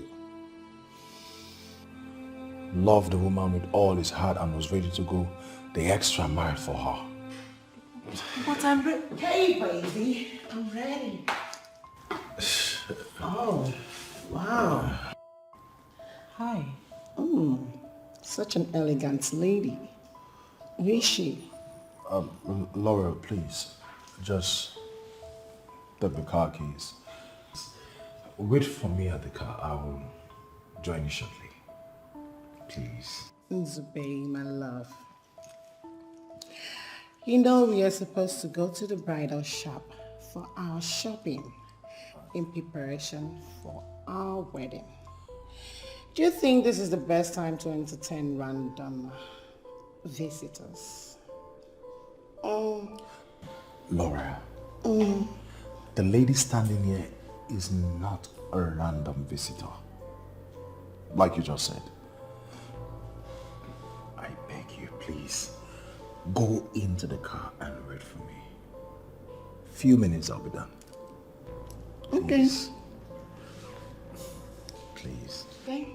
love the woman with all his heart and was ready to go the extra mile for her. But I'm ready. Hey, baby, I'm ready. Oh. Wow. Hi. Such an elegant lady. Who is she? Laura, please, just take the car keys. Wait for me at the car. I will join you shortly. Please. Zubei, my love. You know we are supposed to go to the bridal shop for our shopping in preparation for our wedding. Do you think this is the best time to entertain random visitors? Laura, the lady standing here is not a random visitor. Like you just said. I beg you, please, go into the car and wait for me. Few minutes, I'll be done. Okay. Please. Okay.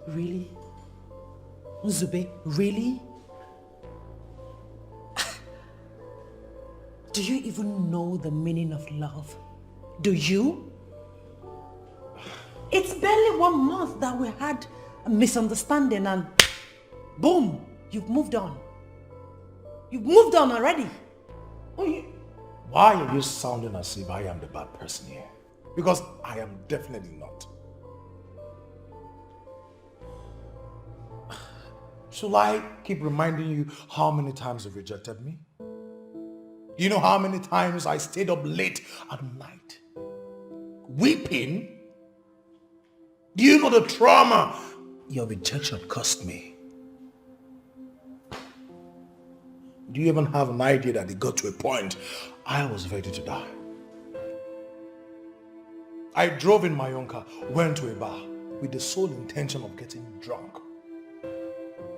Really? Nzube, really? Do you even know the meaning of love? Do you? It's barely 1 month that we had a misunderstanding and boom, you've moved on. You've moved on already. Why are you sounding as if I am the bad person here? Because I am definitely not. Should I keep reminding you how many times you've rejected me? You know how many times I stayed up late at night, weeping? Do you know the trauma your rejection cost me? Do you even have an idea that it got to a point I was ready to die? I drove in my own car, went to a bar with the sole intention of getting drunk,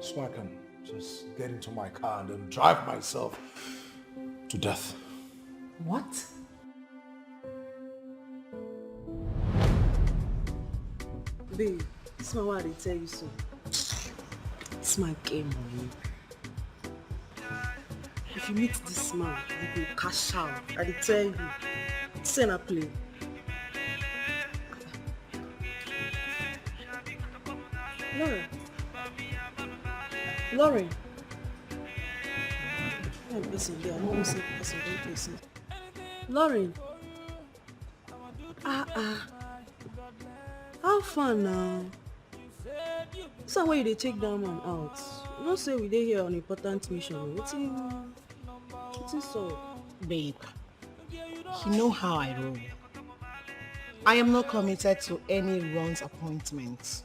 so I can just get into my car and then drive myself to death. What? Babe, this is what I tell you so. It's my game on you. If you meet this man, you go cash out. I tell you. Send a play. Lauren. Lauren. Lauren. How far now? So why you take that man out? You don't say we dey here on important mission. What's so? Babe, you know how I roll. I am not committed to any wrong appointments.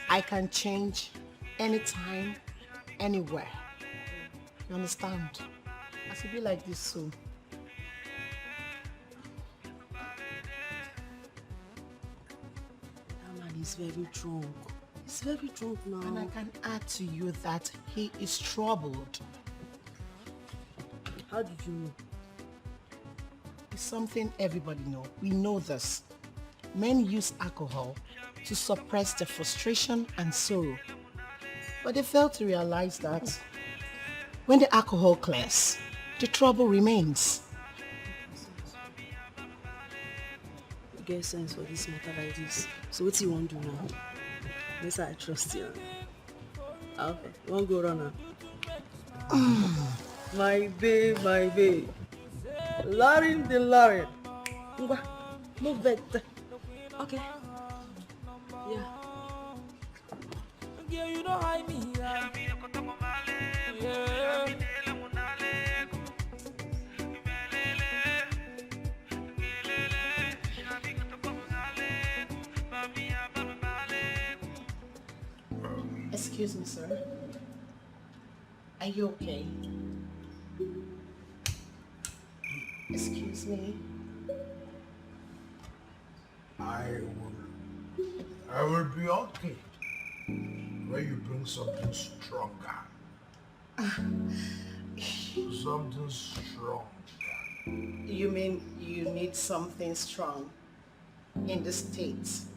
I can change anytime, anywhere. You understand? I should be like this soon. That man is very drunk. He's very drunk now. And I can add to you that he is troubled. How did you know? It's something everybody knows. We know this. Men use alcohol to suppress their frustration and sorrow. But they fail to realize that when the alcohol clears, the trouble remains. You get sense for this matter like this. So what do you want to do now? Yes, I trust you. Okay, you want to go run now? My babe. Lauren the Lauren. Move back. Okay. Yeah. Yeah, you don't hide me. Yeah. Excuse me, sir. Are you okay? Excuse me. I will be okay when you bring something stronger. Something strong. You mean you need something strong in the States?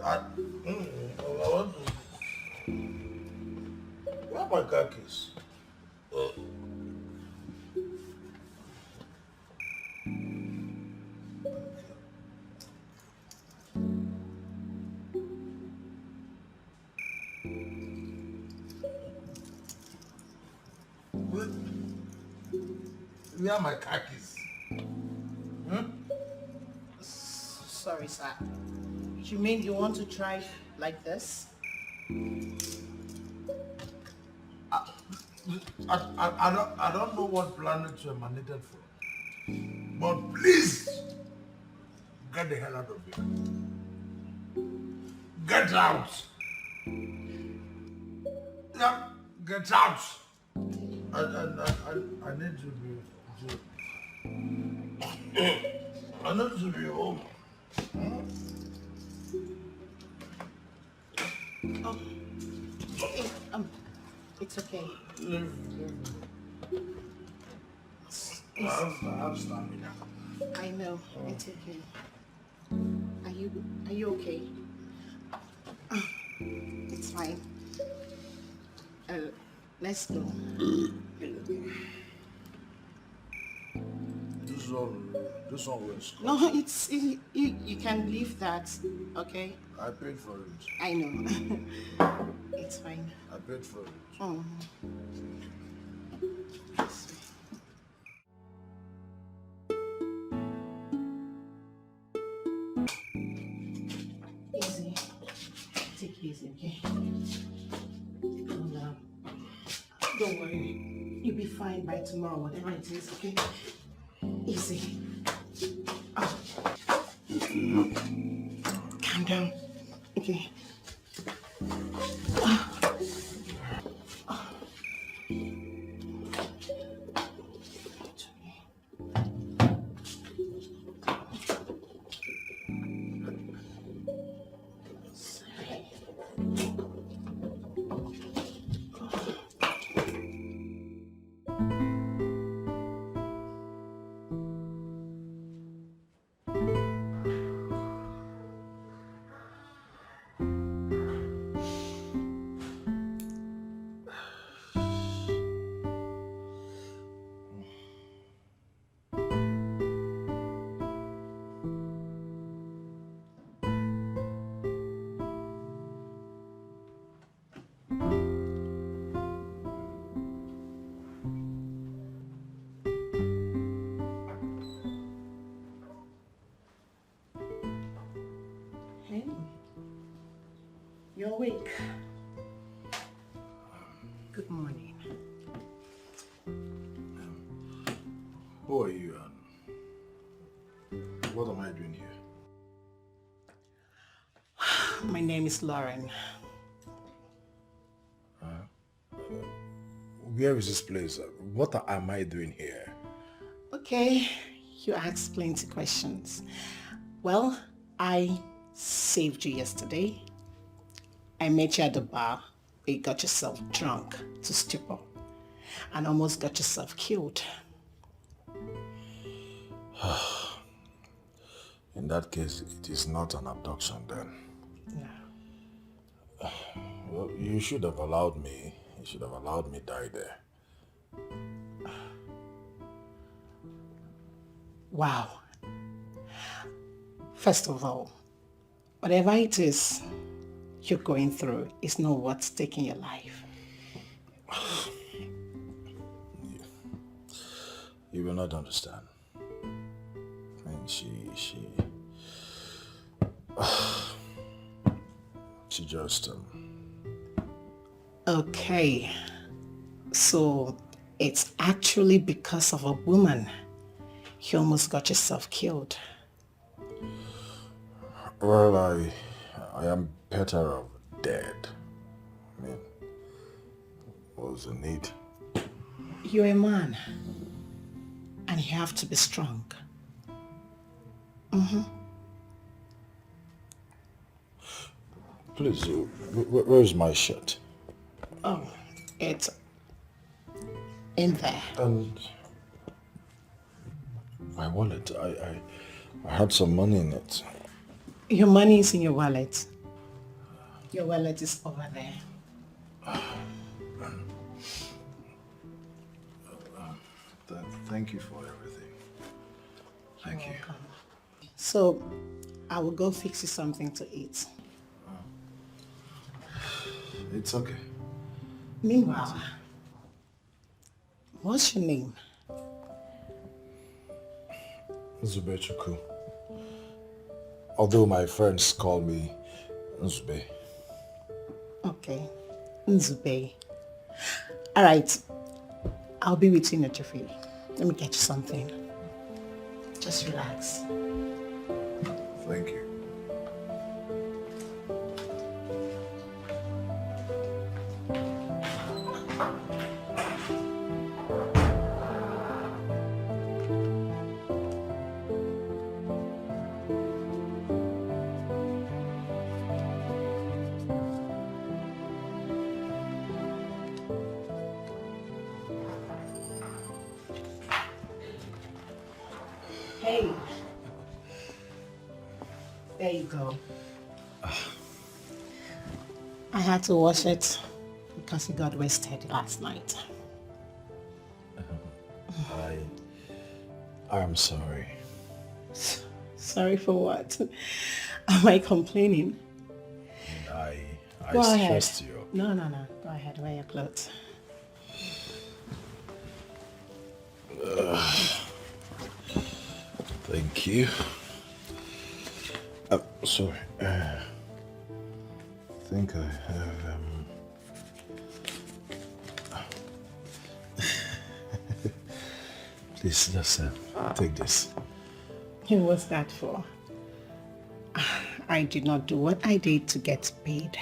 want to... Where are my car keys? Where are my car keys? Sorry, sir. You mean you want to drive like this? I don't know what planet you emanated from. But please, get the hell out of here. Get out. Yeah, get out. I need to be... I need to be home. Oh, it's okay. I have stamina. I know, it's okay. Are you okay? It's fine. Let's go. This one was... No, you can leave that, okay? I paid for it. I know. It's fine. I paid for it. Oh. Easy. Take it easy, okay? Don't worry. You'll be fine by tomorrow, whatever it is, okay? Easy. Oh. Calm down. Okay. Hey, you're awake. Good morning. Who are you and what am I doing here? My name is Lauren. Where is this place? What am I doing here? Okay, you asked plenty questions. Well, I saved you yesterday. I met you at the bar where you got yourself drunk to stupor and almost got yourself killed. In that case, it is not an abduction then. Yeah. Well, you should have allowed me. You should have allowed me die there. Wow. First of all, whatever it is you're going through is not what's taking your life. You will not understand. And she just... Okay, so it's actually because of a woman you almost got yourself killed. Well, I am better off dead. I mean, what's the need? You're a man, and you have to be strong. Please, where's my shirt? Oh, it's in there. And my wallet, I had some money in it. Your money is in your wallet. Your wallet is over there. Thank you for everything. Thank you. So, I will go fix you something to eat. It's okay. Meanwhile, what's your name? Zubechuku. Although my friends call me Nzube. Okay, Nzube. All right, I'll be with you, Neltv. Let me get you something. Just relax. Thank you. Hey. There you go. I had to wash it because it got wasted last night. I'm sorry. Sorry for what? Am I complaining? I Go ahead. stressed you. No. Go ahead, wear your clothes. Thank you. Sorry. I think I have Please, just take this. What's that for? I did not do what I did to get paid.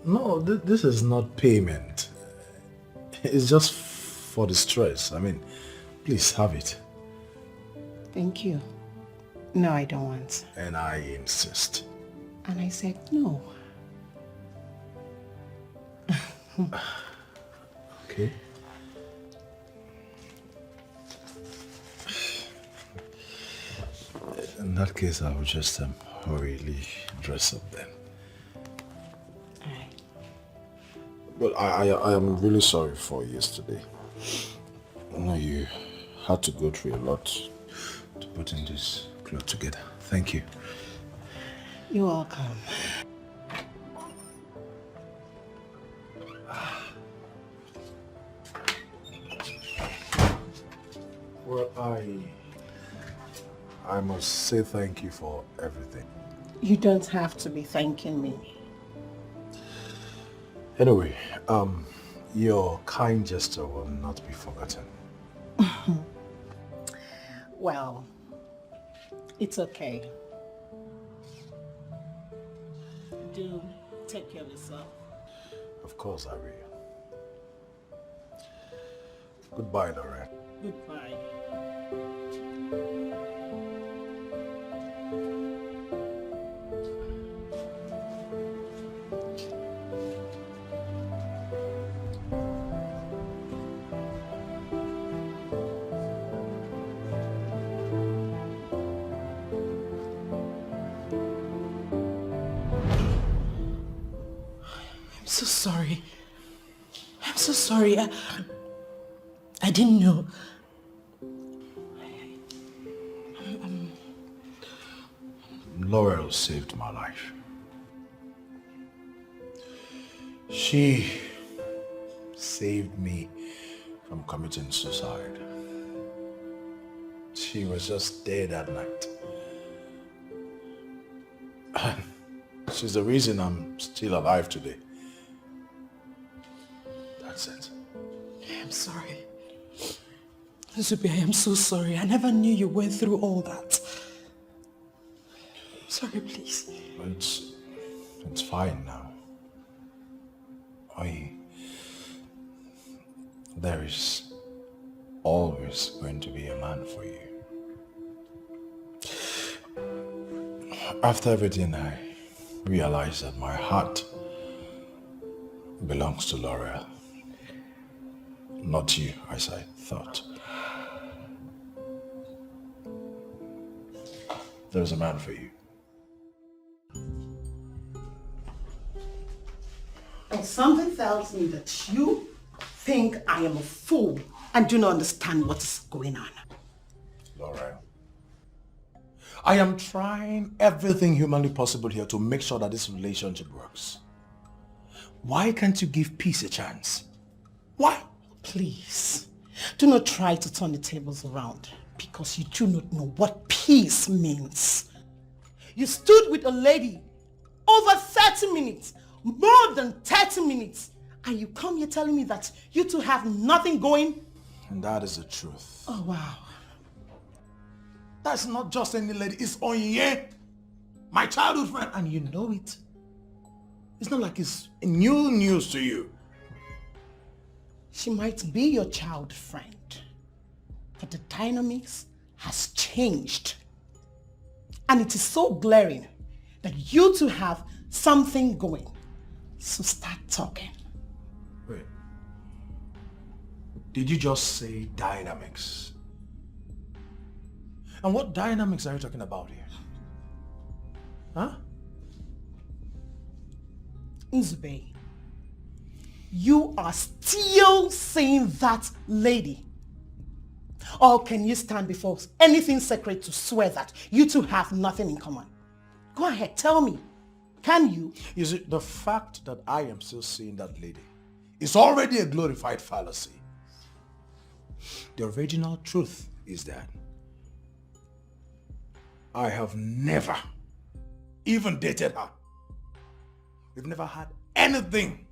No, this is not payment. It's just for the stress. I mean, please have it. Thank you. No, I don't want. And I insist. And I said no. Okay. In that case, I will just hurriedly dress up then. Alright. But I am really sorry for yesterday. You know, you had to go through a lot to put in this cloth together. Thank you. You're welcome. Well, I must say thank you for everything. You don't have to be thanking me. Anyway, your kind gesture will not be forgotten. Well, it's okay. Do take care of yourself. Of course I will. Goodbye, Lorraine. Goodbye. I'm so sorry. I'm so sorry. I didn't know. Laurel saved my life. She saved me from committing suicide. She was just dead that night. And she's the reason I'm still alive today. That's it. I'm sorry. Zubi, I am so sorry. I never knew you went through all that. I'm sorry, please. It's fine now. There is always going to be a man for you. After everything, I realized that my heart belongs to Laurel. Not you, as I thought. There's a man for you. And something tells me that you think I am a fool and do not understand what is going on. Laurel, I am trying everything humanly possible here to make sure that this relationship works. Why can't you give peace a chance? Why? Please, do not try to turn the tables around because you do not know what peace means. You stood with a lady over 30 minutes, more than 30 minutes, and you come here telling me that you two have nothing going? And that is the truth. Oh, wow. That's not just any lady, it's Onyinye, my childhood friend, and you know it. It's not like it's new news to you. She might be your child friend, but the dynamics has changed. And it is so glaring that you two have something going. So start talking. Wait. Did you just say dynamics? And what dynamics are you talking about here? Huh? Nzube, you are still saying that lady. Or can you stand before anything sacred to swear that you two have nothing in common? Go ahead, tell me. Can you? You see, the fact that I am still seeing that lady is already a glorified fallacy. The original truth is that I have never even dated her. We've never had anything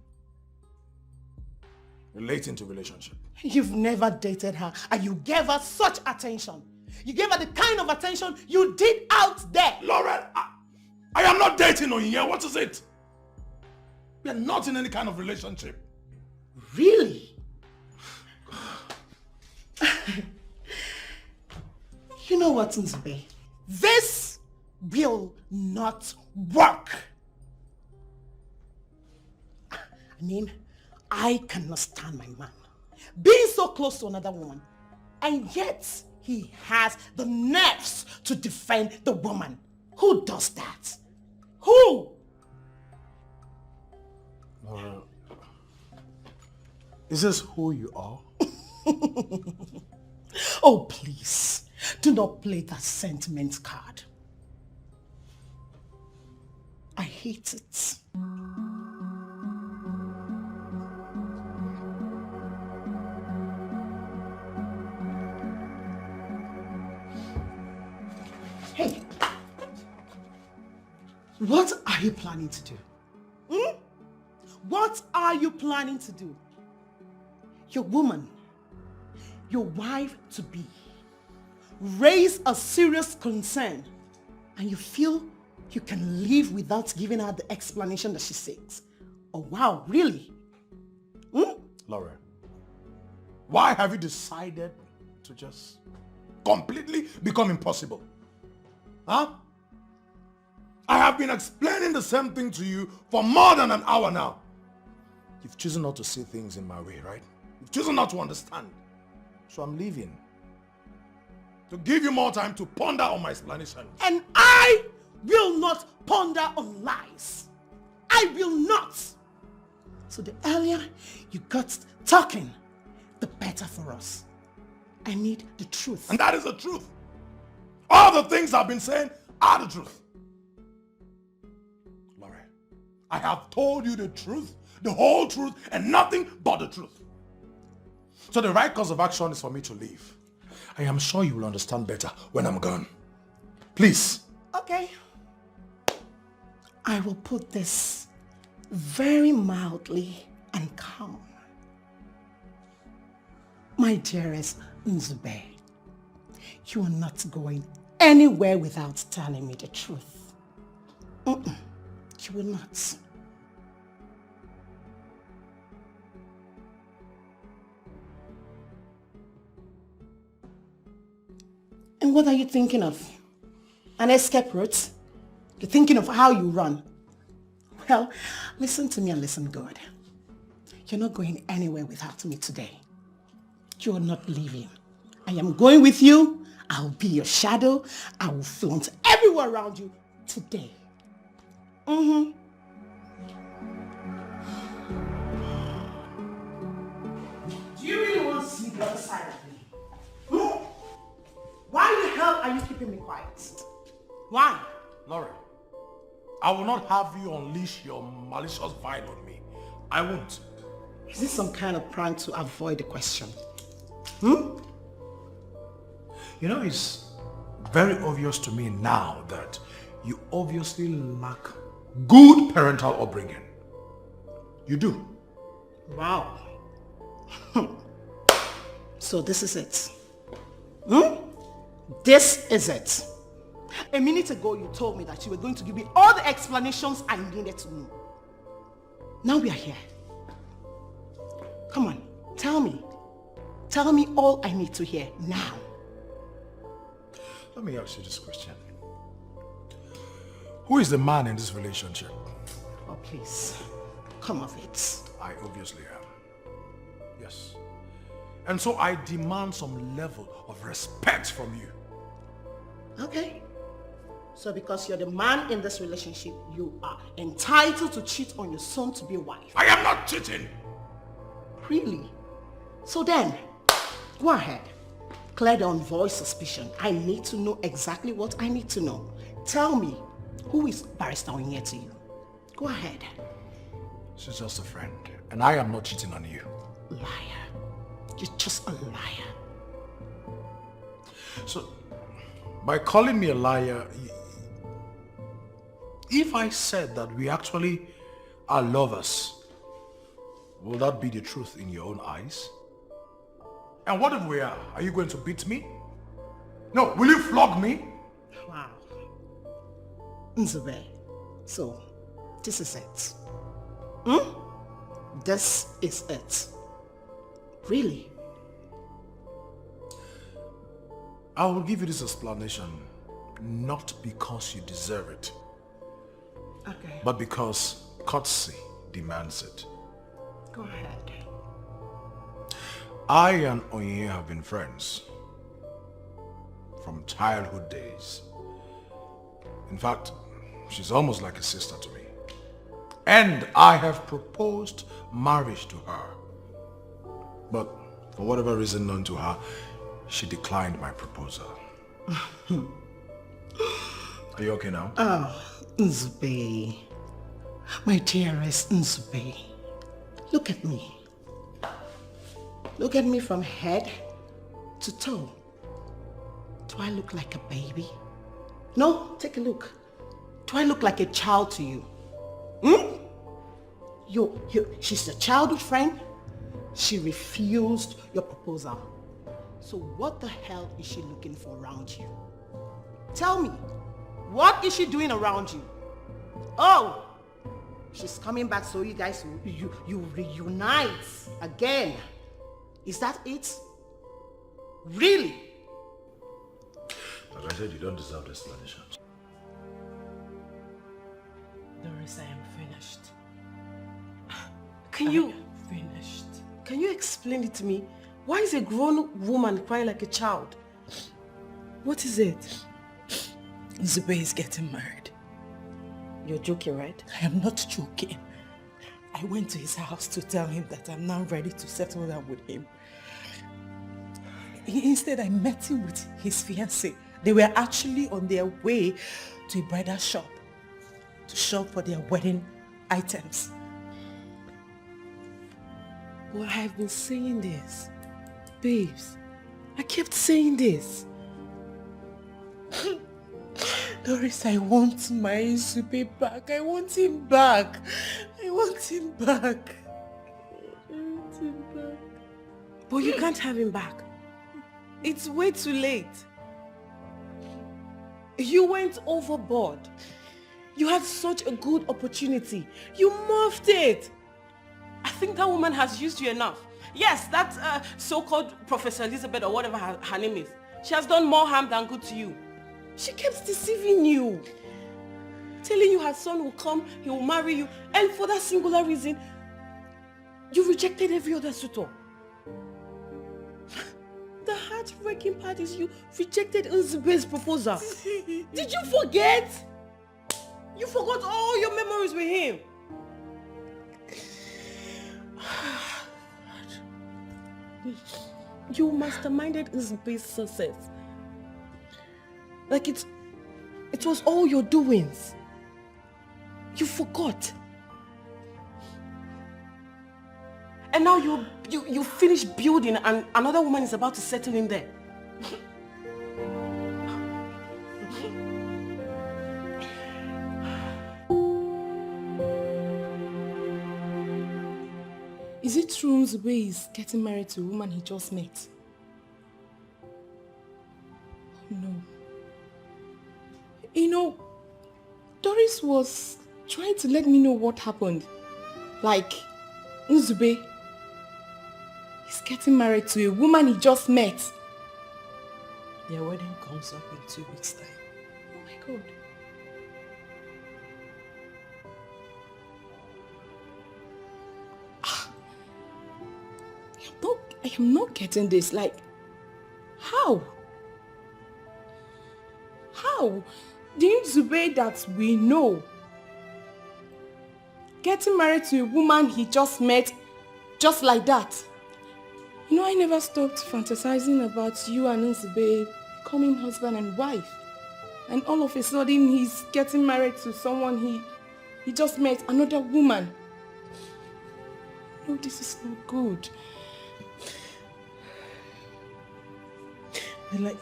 relating to relationship. You've never dated her and you gave her such attention. You gave her the kind of attention you did out there. Lauren, I am not dating Onyinye. What is it? We are not in any kind of relationship. Really? You know what, Nzube? This will not work. I mean, I cannot stand my man being so close to another woman, and yet he has the nerves to defend the woman. Who does that? Who? Is this who you are? Oh, please, do not play that sentiment card. I hate it. Hey, what are you planning to do? What are you planning to do? Your woman, your wife-to-be, raise a serious concern and you feel you can live without giving her the explanation that she seeks. Oh wow, really? Laura, why have you decided to just completely become impossible? Huh? I have been explaining the same thing to you for more than an hour now. You've chosen not to see things in my way, right? You've chosen not to understand. So I'm leaving. To give you more time to ponder on my explanation. And I will not ponder on lies. I will not. So the earlier you got talking, the better for us. I need the truth. And that is the truth. All the things I've been saying are the truth. Laura, I have told you the truth, the whole truth, and nothing but the truth. So the right course of action is for me to leave. I am sure you will understand better when I'm gone. Please. Okay. I will put this very mildly and calm. My dearest Nzube, you are not going anywhere without telling me the truth. You will not. And what are you thinking of? An escape route? You're thinking of how you run? Well, listen to me and listen good. You're not going anywhere without me today. You are not leaving. I am going with you. I'll be your shadow. I will flaunt everywhere around you today. the other side of me. Hmm? Why the hell are you keeping me quiet? Why? Lauren, I will not have you unleash your malicious vine on me. I won't. Is this some kind of prank to avoid the question? Hmm? You know, it's very obvious to me now that you obviously lack good parental upbringing. You do. Wow. So this is it. Hmm? This is it. A minute ago you told me that you were going to give me all the explanations I needed to know. Now we are here. Come on, tell me. Tell me all I need to hear now. Let me ask you this question. Who is the man in this relationship? Oh, please. Come off it. I obviously am. Yes. And so I demand some level of respect from you. Okay. So because you're the man in this relationship, you are entitled to cheat on your soon-to-be wife. I am not cheating. Really? So then, go ahead. Clear the unvoiced suspicion. I need to know exactly what I need to know. Tell me, who is Barrister Onyinye to you? Go ahead. She's just a friend, and I am not cheating on you. Liar. You're just a liar. So, by calling me a liar, if I said that we actually are lovers, will that be the truth in your own eyes? And what if we are? Are you going to beat me? No, will you flog me? Wow. Nzube, so this is it. Hmm? This is it. Really? I will give you this explanation not because you deserve it, Okay. but because courtesy demands it. Go ahead. I and Onyinye have been friends from childhood days. In fact, she's almost like a sister to me. And I have proposed marriage to her. But for whatever reason known to her, she declined my proposal. Are you okay now? Oh, Nzube. My dearest Nzube. Look at me. Look at me from head to toe. Do I look like a baby? No, take a look. Do I look like a child to you? Hmm? She's a childhood friend. She refused your proposal. So what the hell is she looking for around you? Tell me, what is she doing around you? Oh, she's coming back so you guys, you reunite again. Is that it? Really? As I said, you don't deserve the explanation. Doris, I am finished. Can you... Finished. Can you explain it to me? Why is a grown woman crying like a child? What is it? Zube is getting married. You're joking, right? I am not joking. I went to his house to tell him that I'm now ready to settle down with him. Instead, I met him with his fiancée. They were actually on their way to a bridal shop to shop for their wedding items. Well, I have been saying this. Babes, I kept saying this. Doris, I want my Zube back. I want him back. I want him back. I want him back. But you can't have him back. It's way too late. You went overboard. You had such a good opportunity. You muffed it. I think that woman has used you enough. Yes, that so-called Professor Elizabeth or whatever her name is. She has done more harm than good to you. She keeps deceiving you. Telling you her son will come, he will marry you. And for that singular reason, you rejected every other suitor. The heartbreaking part is you rejected Nzube's proposal. Did you forget? You forgot all your memories with him. you masterminded Nzube's success. Like it was all your doings. You forgot. And now you finish building and another woman is about to settle in there. Is it true Nzube is getting married to a woman he just met? No. You know, Doris was trying to let me know what happened. Like, Nzube is getting married to a woman he just met. Their wedding comes up in 2 weeks' time. Oh my God. I am not getting this. Like, how? How? The Nzube that we know getting married to a woman he just met just like that. You know, I never stopped fantasizing about you and Nzube becoming husband and wife. And all of a sudden he's getting married to someone he just met, another woman. No, this is not good. Like,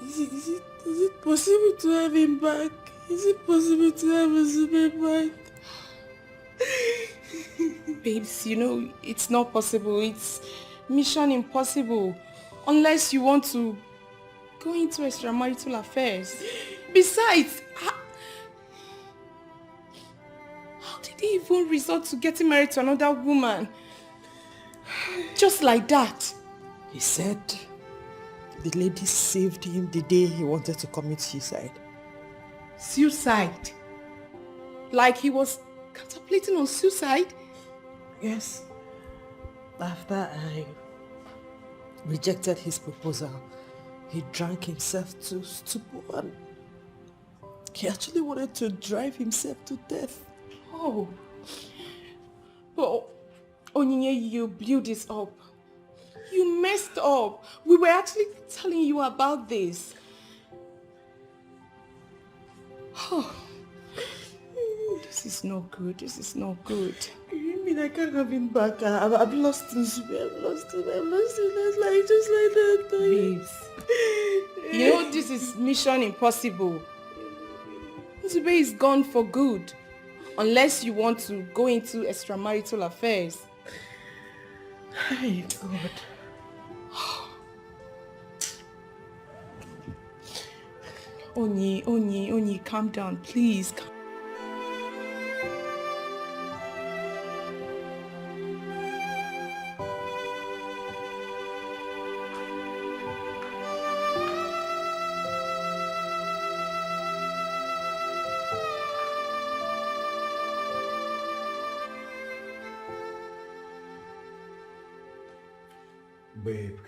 is it possible to have him back? Is it possible to have Nzube back? Babes, you know, it's not possible. It's mission impossible. Unless you want to go into extramarital affairs. Besides, how did he even resort to getting married to another woman? Just like that. He said the lady saved him the day he wanted to commit suicide. Suicide? Like he was contemplating on suicide? Yes. After I rejected his proposal, he drank himself to stupor and he actually wanted to drive himself to death. Oh. Well, Onyinye, you blew this up. You messed up. We were actually telling you about this. Oh. This is not good. This is not good. You mean I can't have him back? I've lost Nzube. I've lost him. Just like that. Babes. You know this is mission impossible. Nzube is gone for good. Unless you want to go into extramarital affairs. Hey, God. Onyi, calm down, please. Babe,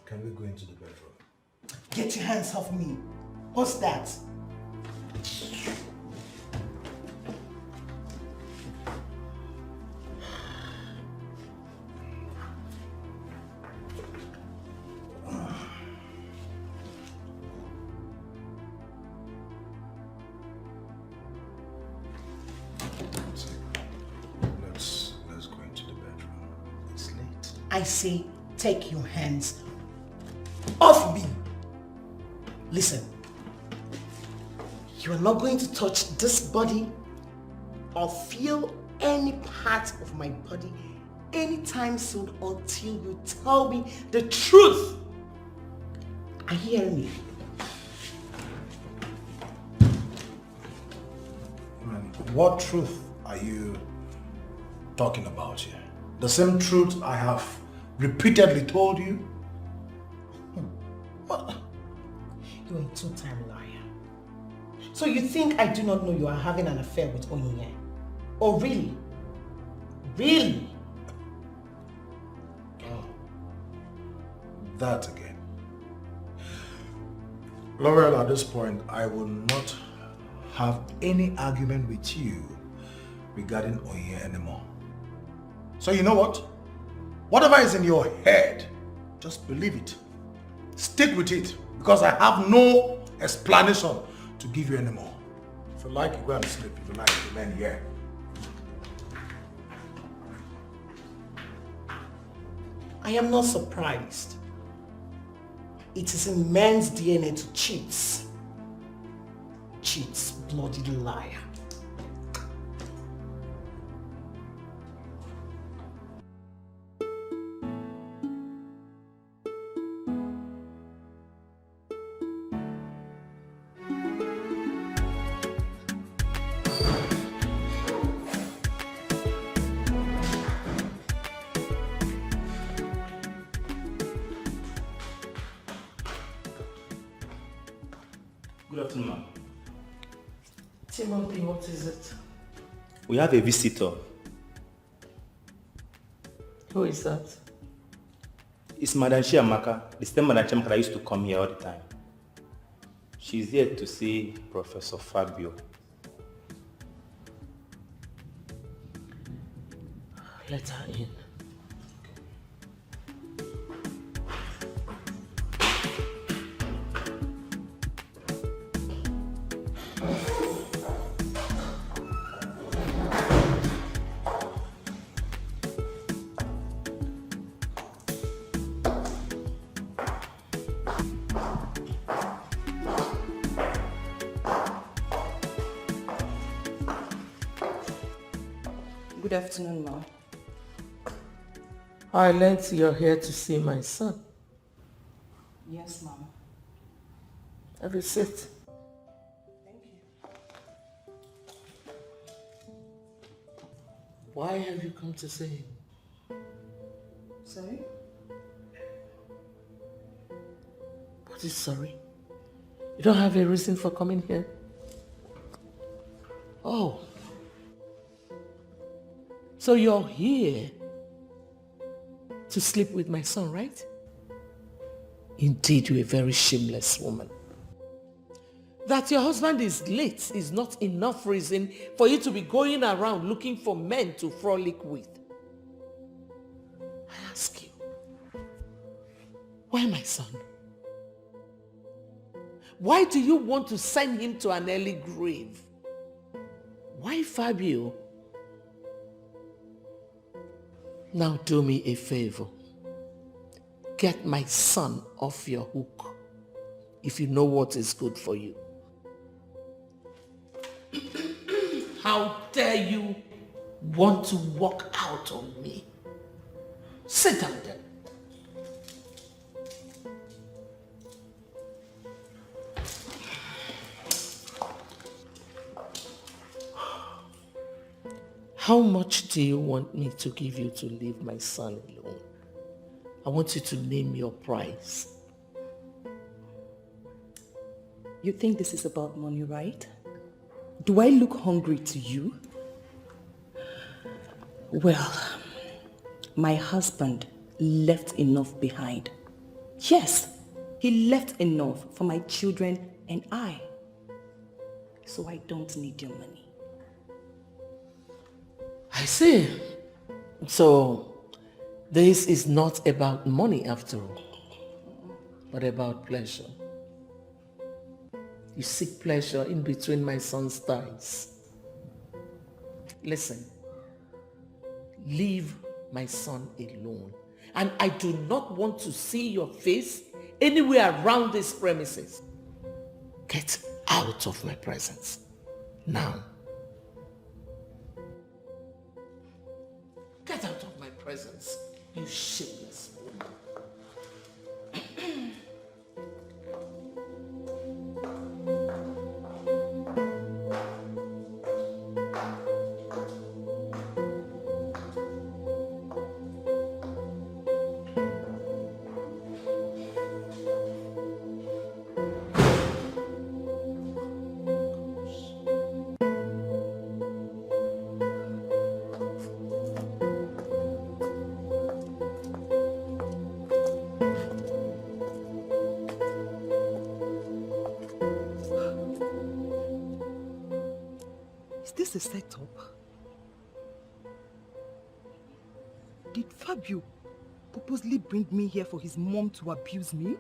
can we go into the bedroom? Get your hands off me. What's that? Let's go into the bedroom. It's late. I say, take your hands off me. Listen, you are not going to touch this body or feel any part of my body anytime soon until you tell me the truth. Are you hearing me? What truth are you talking about here? The same truth I have repeatedly told you? What? You're a two-time liar. So you think I do not know you are having an affair with Onyinye? Oh, really? Really? Oh. That again. Laurel, at this point, I will not have any argument with you regarding Onyinye anymore. So you know what? Whatever is in your head, Just believe it. Stick with it, because I have no explanation to give you anymore. If you like, you go and sleep. If you like, you remain here. I am not surprised. It is in man's DNA to cheat. Cheats, bloody liar. Good afternoon, ma'am. Timothy, what is it? We have a visitor. Who is that? It's Madam Chiamaka, the same Madam Chiamaka that used to come here all the time. She's here to see Professor Fabio. Let her in. Good afternoon, ma'am. I learned you're here to see my son. Yes, ma'am. Have a seat. Why have you come to see him? Sorry? What is sorry? You don't have a reason for coming here? Oh. So you're here to sleep with my son, right? Indeed, you're a very shameless woman. That your husband is late is not enough reason for you to be going around looking for men to frolic with. I ask you, why my son? Why do you want to send him to an early grave? Why Fabio? Now do me a favor. Get my son off your hook if you know what is good for you. How dare you want to walk out on me? Sit down then. How much do you want me to give you to leave my son alone? I want you to name your price. You think this is about money, right? Do I look hungry to you? Well, my husband left enough behind. Yes, he left enough for my children and I. So I don't need your money. I see. So, this is not about money after all, but about pleasure. You seek pleasure in between my son's thighs. Listen, leave my son alone. And I do not want to see your face anywhere around these premises. Get out of my presence. Now. Get out of my presence, you shameless woman. Is this a setup? Did Fabio purposely bring me here for his mom to abuse me?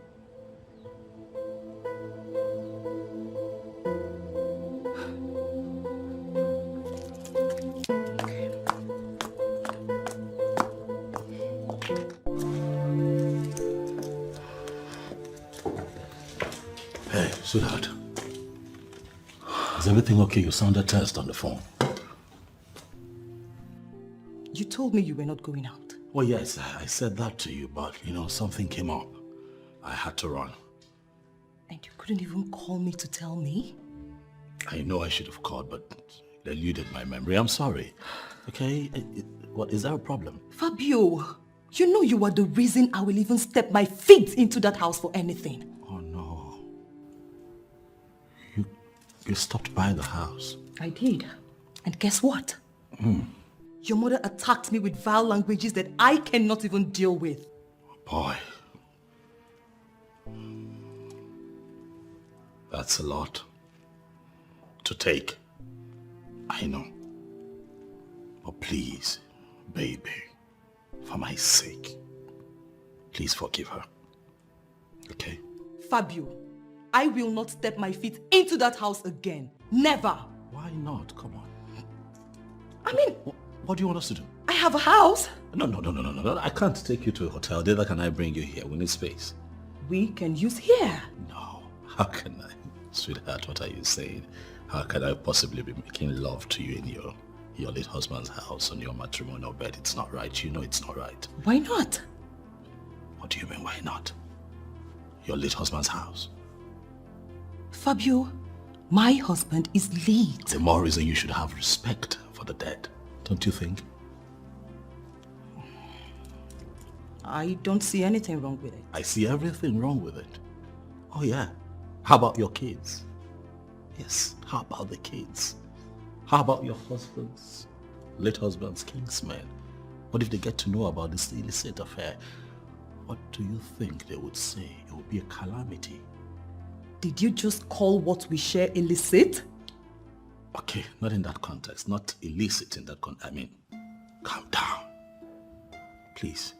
Hey, sweetheart. Is everything okay? You sounded tense on the phone. You told me you were not going out. Well, yes, I said that to you, but, something came up. I had to run. And you couldn't even call me to tell me? I know I should have called, but it eluded my memory. I'm sorry. Okay? What, is there a problem? Fabio, you know you are the reason I will even step my feet into that house for anything. Oh, no. You stopped by the house. I did. And guess what? Your mother attacked me with vile languages that I cannot even deal with. Boy. That's a lot to take. I know. But please, baby, for my sake, please forgive her. Okay? Fabio, I will not step my feet into that house again. Never. Why not? Come on. I mean... What do you want us to do? I have a house. No. I can't take you to a hotel. Neither can I bring you here. We need space. We can use here. No. How can I? Sweetheart, what are you saying? How can I possibly be making love to you in your late husband's house on your matrimonial bed? It's not right. You know it's not right. Why not? What do you mean, why not? Your late husband's house. Fabio, my husband is late. The more reason you should have respect for the dead. Don't you think? I don't see anything wrong with it. I see everything wrong with it. Oh yeah. How about your kids? Yes, how about the kids? How about your late husband's kingsmen? What if they get to know about this illicit affair? What do you think they would say? It would be a calamity. Did you just call what we share illicit? Okay, not in that context. Not illicit in that context. I mean, calm down. Please.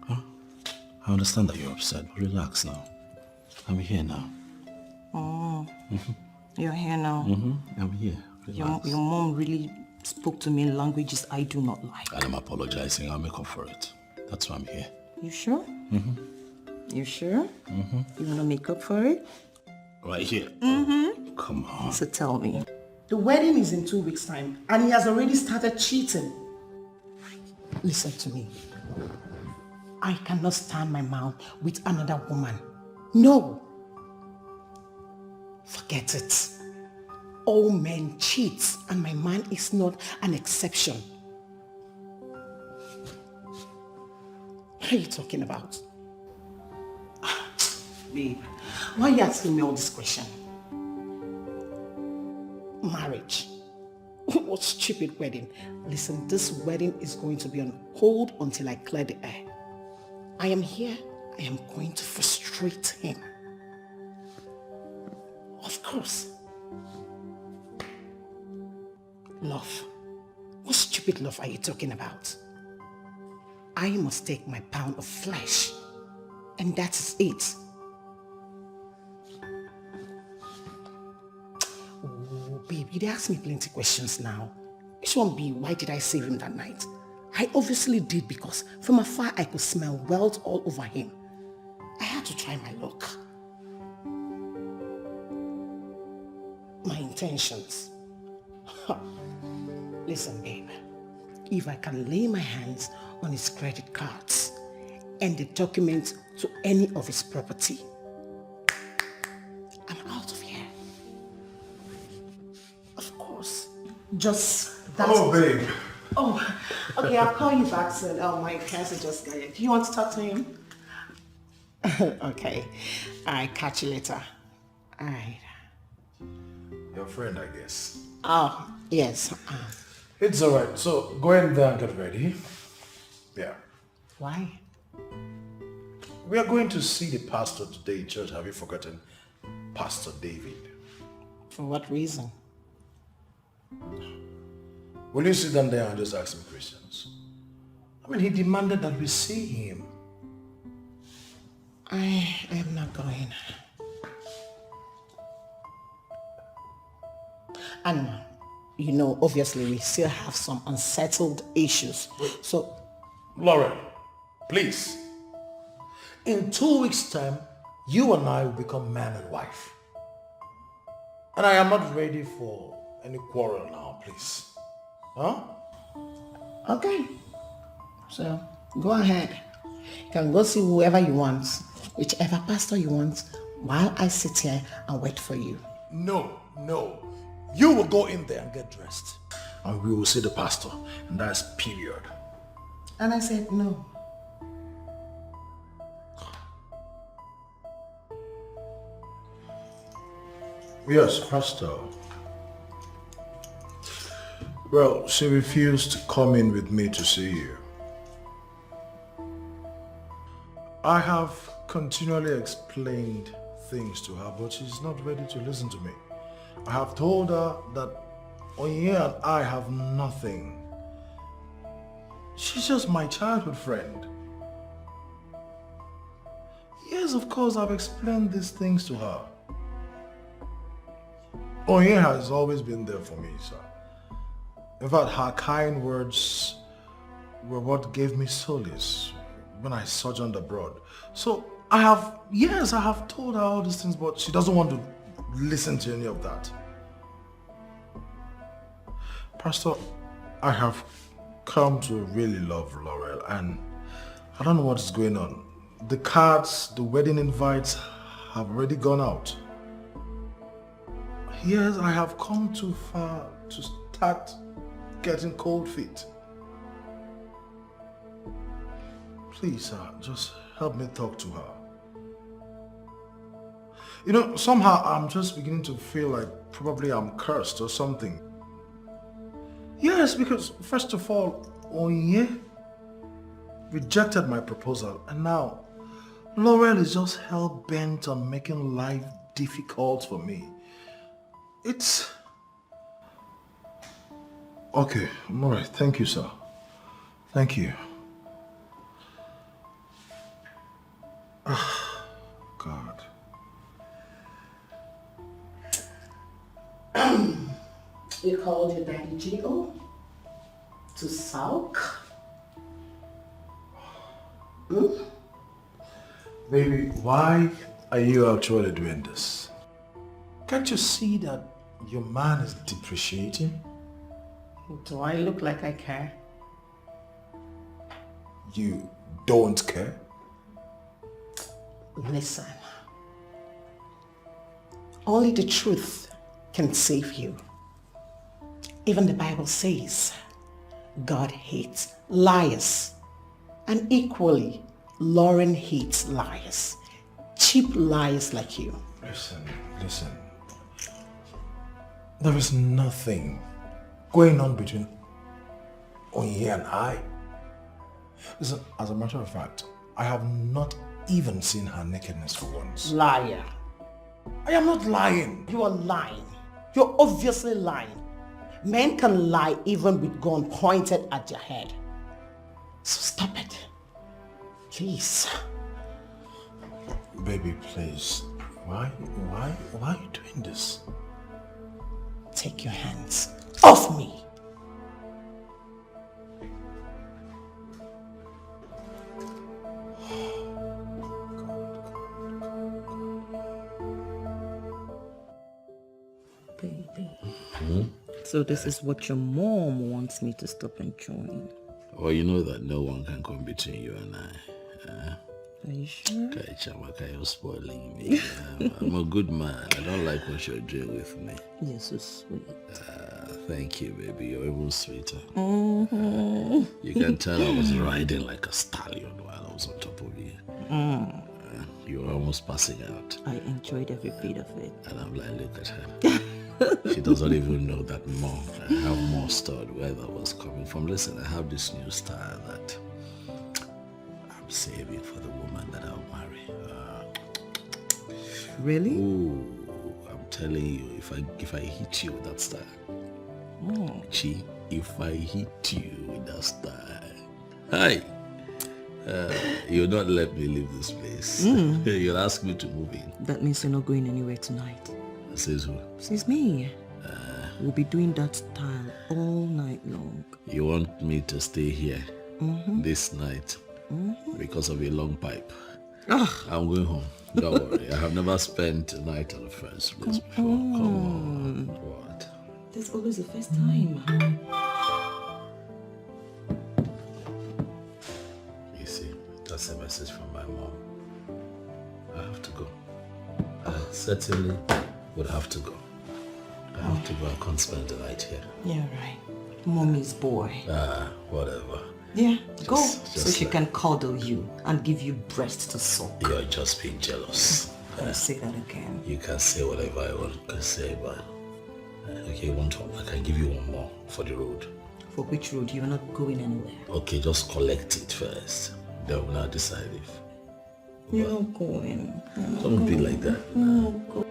Huh? I understand that you're upset, but relax now. I'm here now. Oh, you're here now. I'm here. Your mom really spoke to me in languages I do not like. And I'm apologizing. I'll make up for it. That's why I'm here. You sure? You sure? You want to make up for it? Right here. Come on. So tell me. The wedding is in 2 weeks' time, and he has already started cheating. Listen to me. I cannot stand my mouth with another woman. No. Forget it. All men cheat, and my man is not an exception. What are you talking about? Babe, why are you asking me all this question? Marriage. What stupid wedding? Listen, this wedding is going to be on hold until I clear the air. I am here. I am going to frustrate him. Of course. Love. What stupid love are you talking about? I must take my pound of flesh. And that is it. Oh, babe, you asked me plenty questions now. Which one be, why did I save him that night? I obviously did because from afar I could smell wealth all over him. I had to try my luck. My intentions. Listen, babe. If I can lay my hands on his credit cards and the documents to any of his property, I'm out of here. Of course. Just that. Oh, babe. Oh, okay, I'll call you back soon. Oh, my counsel just got it. Do you want to talk to him? Okay. All right, catch you later. All right. Your friend, I guess. Oh, yes. It's all right. So go in there and get ready. Yeah. Why? We are going to see the pastor today in church. Have you forgotten Pastor David? For what reason? Will you sit down there and just ask him questions? I mean, he demanded that we see him. I am not going. And, you know, obviously we still have some unsettled issues. So, Laurel, please. In 2 weeks' time, you and I will become man and wife. And I am not ready for any quarrel now, please. Huh? okay. So, go ahead. You can go see whoever you want, whichever pastor you want, while I sit here and wait for you. No. You will go in there and get dressed. And we will see the pastor. And that's period. And I said no. Yes, pastor. Well, she refused to come in with me to see you. I have continually explained things to her, but she's not ready to listen to me. I have told her that Onye and I have nothing. She's just my childhood friend. Yes, of course, I've explained these things to her. Onye has always been there for me, sir. In fact, her kind words were what gave me solace when I sojourned abroad. So I have told her all these things, but she doesn't want to listen to any of that. Pastor, I have come to really love Laurel, and I don't know what's going on. The cards, the wedding invites have already gone out. Yes, I have come too far to start getting cold feet. Please, sir, just help me talk to her. You know, somehow I'm just beginning to feel like probably I'm cursed or something. Yes, because first of all, Onye rejected my proposal, and now Laurel is just hell-bent on making life difficult for me. It's... Okay, I'm alright. Thank you, sir. Thank you. God. You called your daddy Jigo to sulk? Baby, why are you actually doing this? Can't you see that your man is depreciating? Do I look like I care? You don't care? Listen. Only the truth can save you. Even the Bible says God hates liars. And equally, Lauren hates liars. Cheap liars like you. Listen. There is nothing going on between Onye and I. Listen, as a matter of fact, I have not even seen her nakedness for once. Liar. I am not lying. You are lying. You're obviously lying. Men can lie even with gun pointed at your head. So stop it. Please. Baby, please. Why are you doing this? Take your hands off me. Baby. So this is what your mom wants me to stop enjoying. Well, you know that no one can come between you and I. Are you sure? Chamaka, you're spoiling me. I'm a good man. I don't like what you're doing with me. You're so sweet. Thank you, baby. You're even sweeter. Mm-hmm. You can tell I was riding like a stallion while I was on top of you. You were almost passing out. I enjoyed every bit of it. And I'm like, look at her. She doesn't even know that more. I have more stored where that was coming from. Listen, I have this new style that I'm saving for the woman that I'll marry. Really? Ooh, I'm telling you, if I hit you with that style, Chi, if I hit you with that style, Hi. You'll not let me leave this place. You'll ask me to move in. That means you're not going anywhere tonight. Says who? Says me. We'll be doing that style all night long. You want me to stay here this night because of a long pipe? I'm going home. Don't worry. I have never spent a night on the first place before. Come on. What? There's always a first time. You see, that's a message from my mom. I have to go. I certainly would have to go. I have to go. I can't spend the night here. Yeah, right. Mommy's boy. Whatever. Yeah, go so she can cuddle you and give you breast to suck. You're just being jealous. I'll say that again. You can say whatever I want to say, but okay, one time I can give you one more for the road. For which road? You're not going anywhere. Okay, just collect it first. Then we'll now decide if you're not going. Don't be like that. No, go.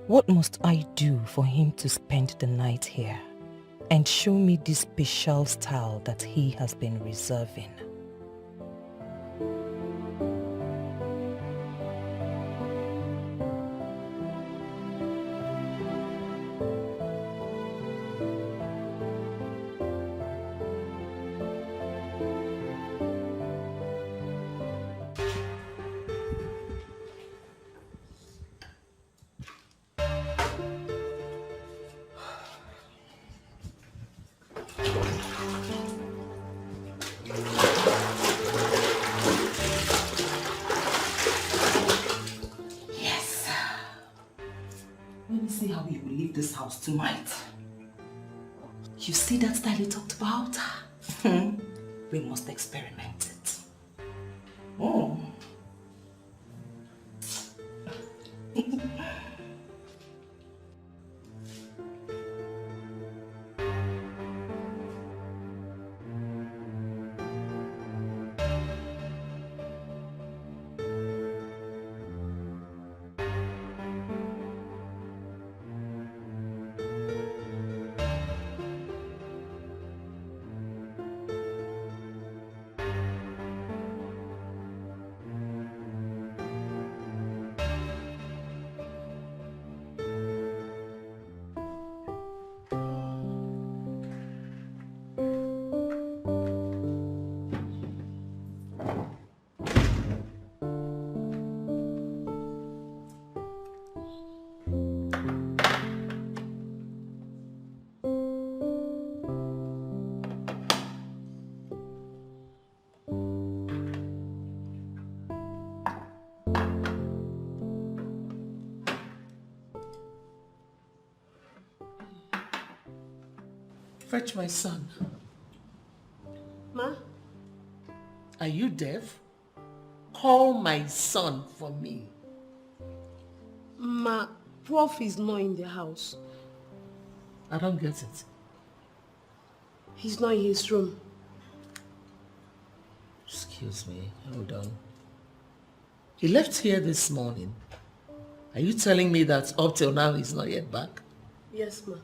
What must I do for him to spend the night here and show me this special style that he has been reserving? Tonight. You see that style you talked about? We must experiment it. Oh. Fetch my son. Ma? Are you deaf? Call my son for me. Ma, Prof is not in the house. I don't get it. He's not in his room. Excuse me, hold on. He left here this morning. Are you telling me that up till now he's not yet back? Yes, ma.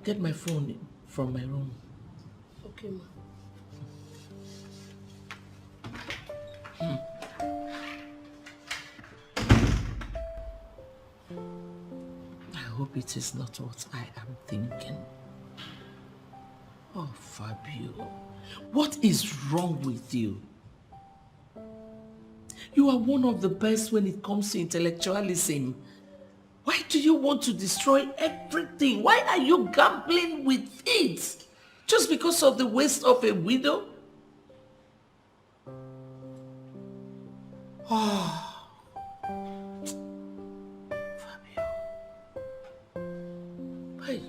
Get my phone from my room. Okay, ma. I hope it is not what I am thinking. Oh, Fabio, what is wrong with you? You are one of the best when it comes to intellectualism. Why do you want to destroy everything? Why are you gambling with it? Just because of the waste of a widow? Oh, Fabio. Hey.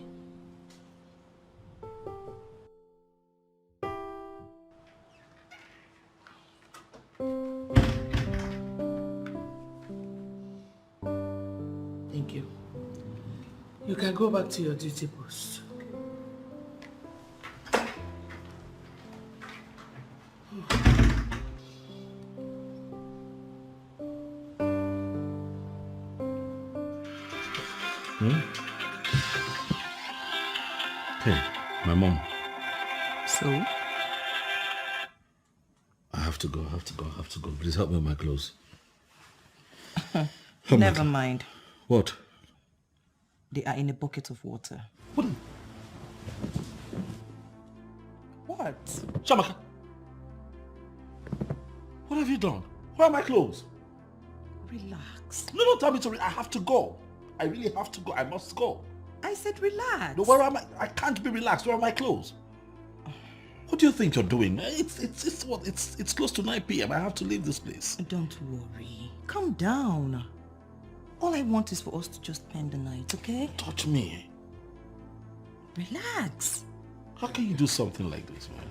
Thank you. You can go back to your duty post. Hey, my mom. So? I have to go. Please help me with my clothes. Never mind. What? They are in a bucket of water. What? Shamaka. What have you done? Where are my clothes? Relax. No, don't tell me to. I have to go. I really have to go. I must go. I said relax. No, where am I? I can't be relaxed. Where are my clothes? What do you think you're doing? It's close to 9 p.m. I have to leave this place. Don't worry. Calm down. All I want is for us to just spend the night, okay? Touch me. Relax. How can you do something like this, man?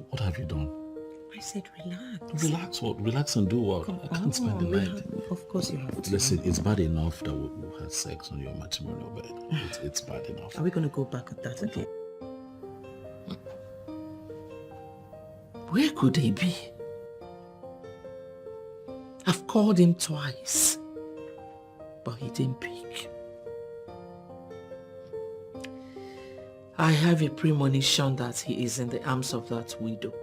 What have you done? I said relax. Relax what? Relax and do what? I can't spend the night. Of course you have to. Listen, it's bad enough that we had sex on your matrimonial bed. It's bad enough. Are we going to go back at that again? Where could he be? I've called him twice, but he didn't pick. I have a premonition that he is in the arms of that widow.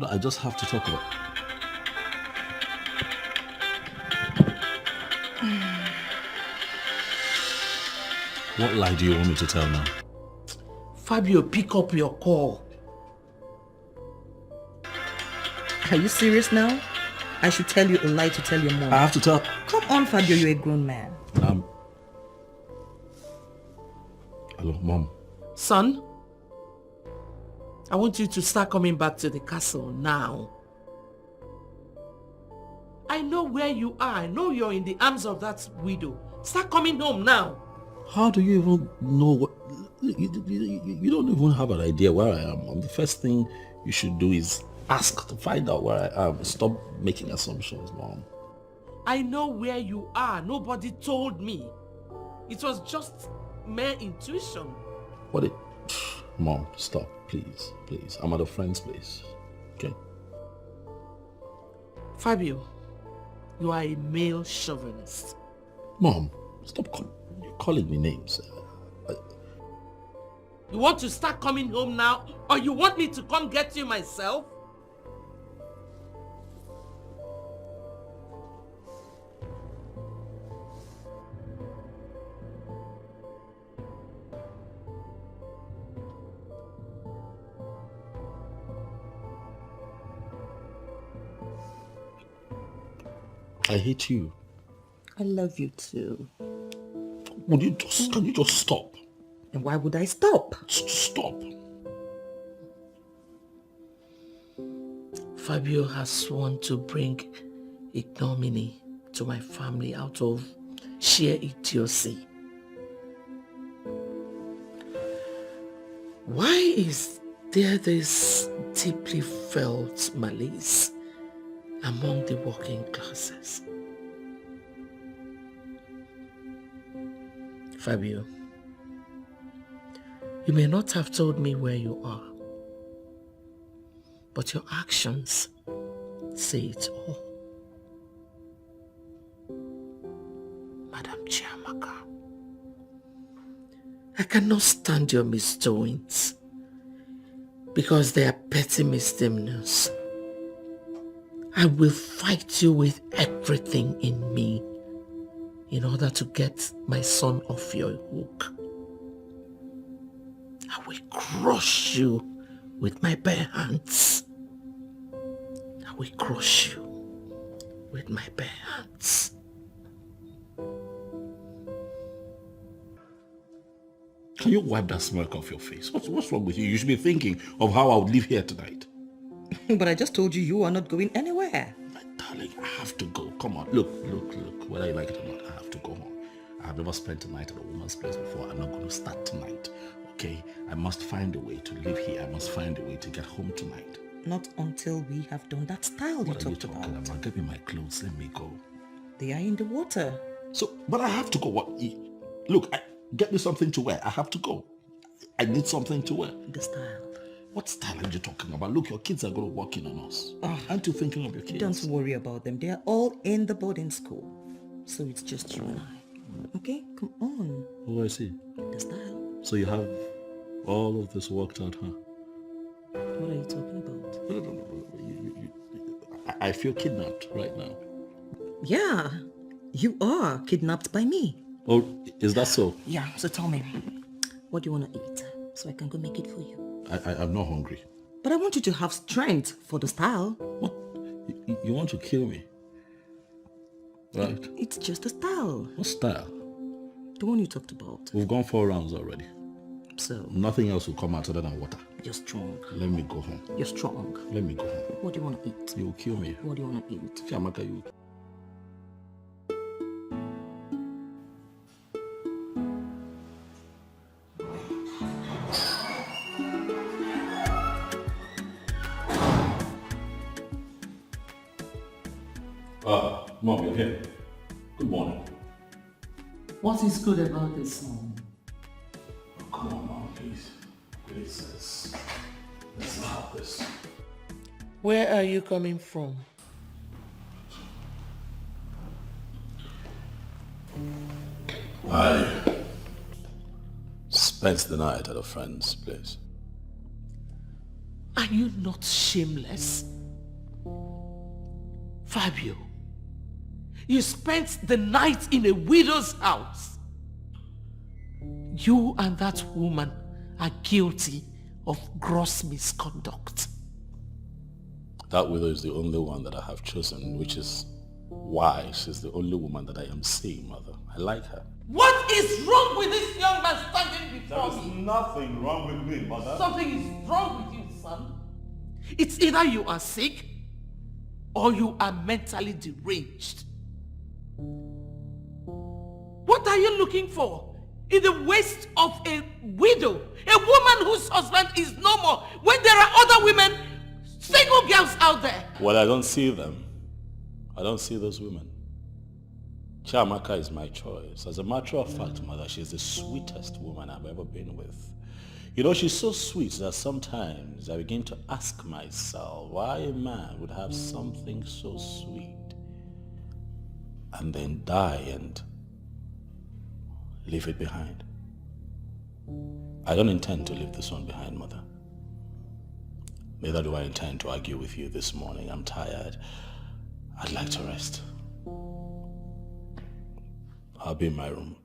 I just have to talk about. What lie do you want me to tell now? Fabio, pick up your call. Are you serious now? I should tell you a lie to tell your mom. I have to tell. Come on, Fabio, you're a grown man. Hello, Mom. Son, I want you to start coming back to the castle now. I know where you are. I know you're in the arms of that widow. Start coming home now. How do you even know what... You don't even have an idea where I am. And the first thing you should do is ask to find out where I am. Stop making assumptions, Mom. I know where you are. Nobody told me. It was just mere intuition. What it... Mom, stop. Please, please. I'm at a friend's place. Okay? Fabio, you are a male chauvinist. Mom, stop calling me names. You want to start coming home now, or you want me to come get you myself? I hate you. I love you too. Can you just stop? And why would I stop? Stop. Fabio has sworn to bring ignominy to my family out of sheer idiocy. Why is there this deeply felt malice among the working classes? Fabio, you may not have told me where you are, but your actions say it all. Madam Chiamaka, I cannot stand your misdoings because they are petty misdemeanors. I will fight you with everything in me in order to get my son off your hook. I will crush you with my bare hands. I will crush you with my bare hands. Can you wipe that smirk off your face? What's wrong with you? You should be thinking of how I would live here tonight. But I just told you you are not going anywhere. Darling, I have to go. Come on. Look. Whether you like it or not, I have to go home. I have never spent a night at a woman's place before. I'm not going to start tonight. Okay? I must find a way to live here. I must find a way to get home tonight. Not until we have done that style you talked about. Get me my clothes. Let me go. They are in the water. So, but I have to go. What? Look, get me something to wear. I have to go. I need something to wear. The style. What style are you talking about? Look, your kids are going to walk in on us. Aren't you thinking of your kids? Don't worry about them. They are all in the boarding school. So it's just you and I. Okay? Come on. Oh, I see. The style. So you have all of this worked out, huh? What are you talking about? No. I feel kidnapped right now. Yeah. You are kidnapped by me. Oh, is that so? Yeah. So tell me, what do you want to eat? So I can go make it for you. I'm not hungry. But I want you to have strength for the style. What? You want to kill me? Right? It's just a style. What style? The one you talked about. We've gone 4 rounds already. So? Nothing else will come out other than water. You're strong. Let me go home. You're strong. Let me go home. What do you want to eat? You'll kill me. What do you want to eat? Chiamaka, you... Mom, you're here. Good morning. What is good about this morning? Oh, come on, Mom, please. Please, let's not have this. Where are you coming from? I spent the night at a friend's place. Are you not shameless? Fabio, you spent the night in a widow's house. You and that woman are guilty of gross misconduct. That widow is the only one that I have chosen, which is why she's the only woman that I am seeing, Mother. I like her. What is wrong with this young man standing before me? There is nothing wrong with me, Mother. Something is wrong with you, son. It's either you are sick or you are mentally deranged. What are you looking for in the waist of a widow, a woman whose husband is no more, when there are other women, single girls out there? Well, I don't see them. I don't see those women. Chiamaka is my choice. As a matter of fact, Mother, she's the sweetest woman I've ever been with. You know, she's so sweet that sometimes I begin to ask myself why a man would have something so sweet and then die and leave it behind. I don't intend to leave this one behind, Mother. Neither do I intend to argue with you this morning. I'm tired. I'd like to rest. I'll be in my room.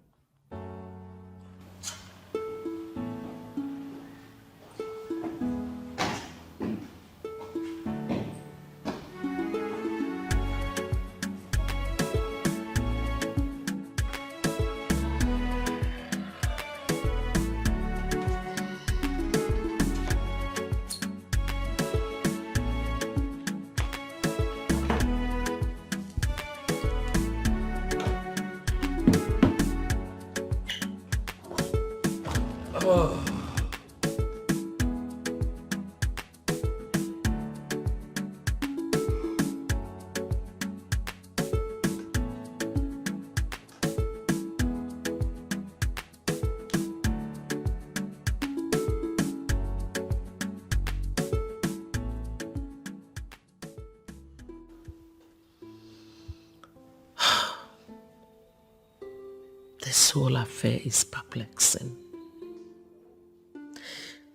This whole affair is perplexing.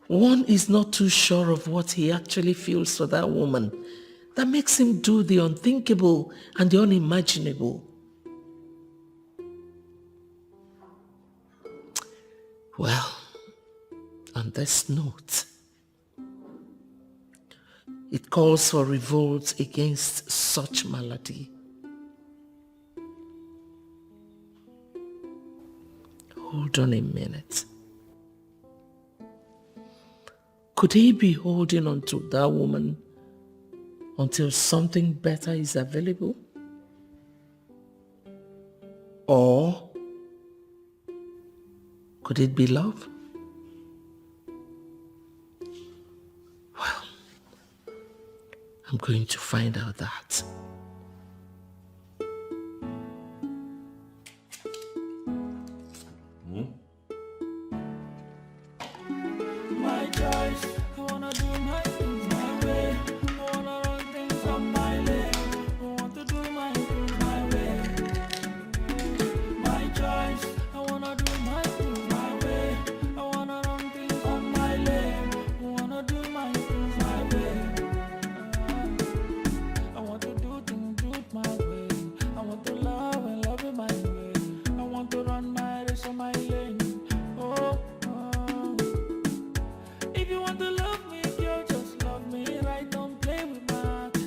One is not too sure of what he actually feels for that woman that makes him do the unthinkable and the unimaginable. Well, on this note, it calls for revolt against such malady. Hold on a minute. Could he be holding on to that woman until something better is available? Or could it be love? Well, I'm going to find out that. My choice, I wanna do my things my way. I wanna run things on my lane. I want to do my things my way. My choice, I wanna do my things my way. I wanna run things on my lane. I wanna do my things my way. I want to do things my way. I want to love and love it my way. I want to run my race on my lane. Oh. If you want to love me, girl, just love me right. Don't play with my heart.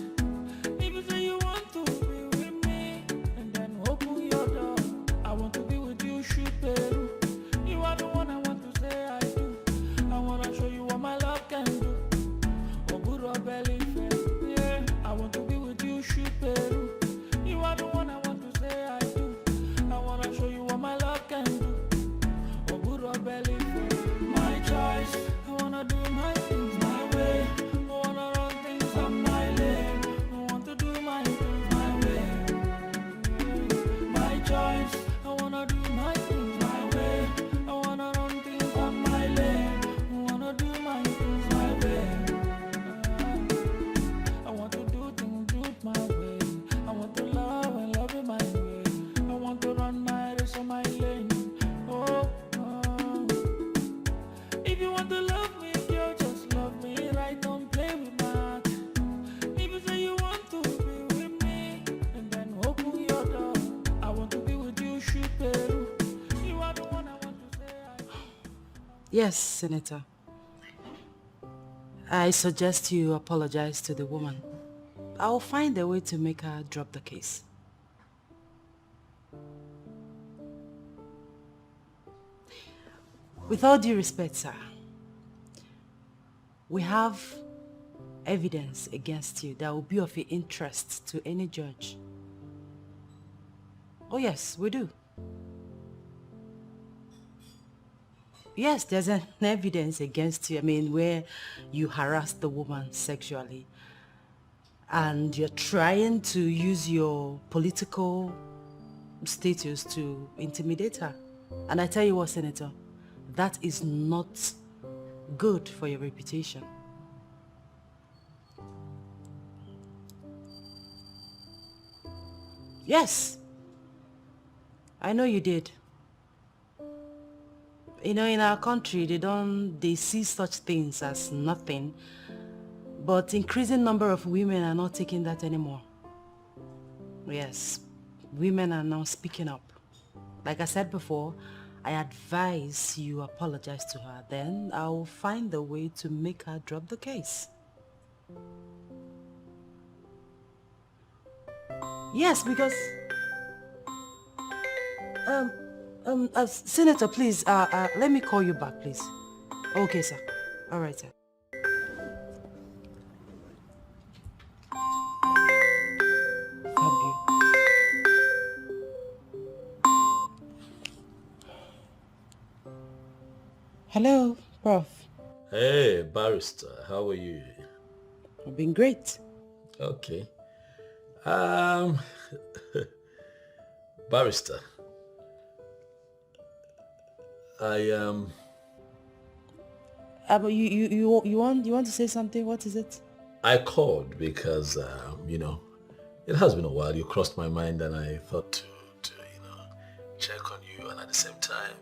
If you say you want to be with me, and then open your door. I want to be with you, shoot Peru. You are the one I want to say I do. I want to show you what my love can do. Oh, good or belly fat. Yeah, I want to be with you, shoot Peru. You are the one I want to say I do. I want to show you what my love can do. Oh, good or belly fat. My choice. I wanna do my things my way. I wanna run things on my lane. I want to do my things my way. My choice. I wanna do my things my way. I wanna run things on my lane. I wanna do my things my way. I want to do things my way. I want to love and love it my way. I want to run my race on my lane. Oh. If you want to love me, girl, just love me right. Don't play with my heart. If you say you want to be with me, and then open your door. I want to be with you, shoot Peru. You are the one I want to say I do. Yes, Senator. I suggest you apologize to the woman. I'll find a way to make her drop the case. With all due respect, sir, we have evidence against you that will be of interest to any judge. Oh yes, we do. Yes, there's an evidence against you. I mean, where you harassed the woman sexually and you're trying to use your political status to intimidate her. And I tell you what, Senator, that is not good for your reputation. Yes, I know you did. You know, in our country, they see such things as nothing, but increasing number of women are not taking that anymore. Yes, women are now speaking up. Like I said before, I advise you apologize to her, then I'll find a way to make her drop the case. Yes, because Senator, please, let me call you back, please. Okay, sir. All right, sir. Fabio. Hello, Prof. Hey, barrister, how are you? I've been great. Okay. Barrister, I You want to say something? What is it? I called because it has been a while. You crossed my mind, and I thought to check on you, and at the same time,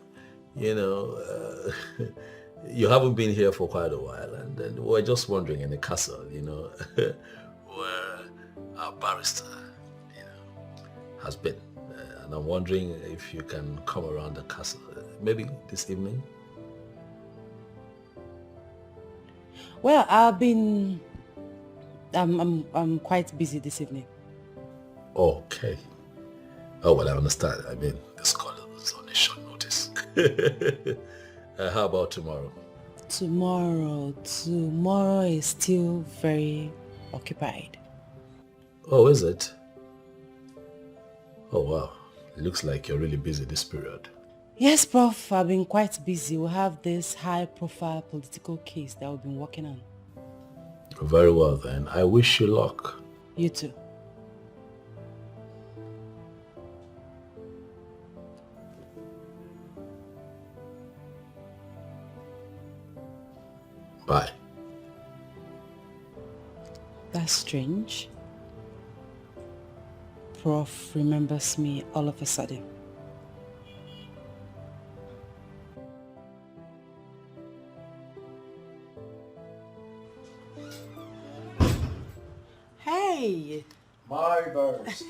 you haven't been here for quite a while, and then we're just wondering in the castle, where our barrister, has been, and I'm wondering if you can come around the castle, maybe this evening. Well, I'm quite busy this evening. Okay. Oh, well, I understand. I mean, this call is on a short notice. How about tomorrow? Tomorrow is still very occupied. Oh, is it? Oh, wow. It looks like you're really busy this period. Yes, Prof. I've been quite busy. We have this high-profile political case that we've been working on. Very well, then. I wish you luck. You too. Bye. That's strange. Prof remembers me all of a sudden. Hey! My birds.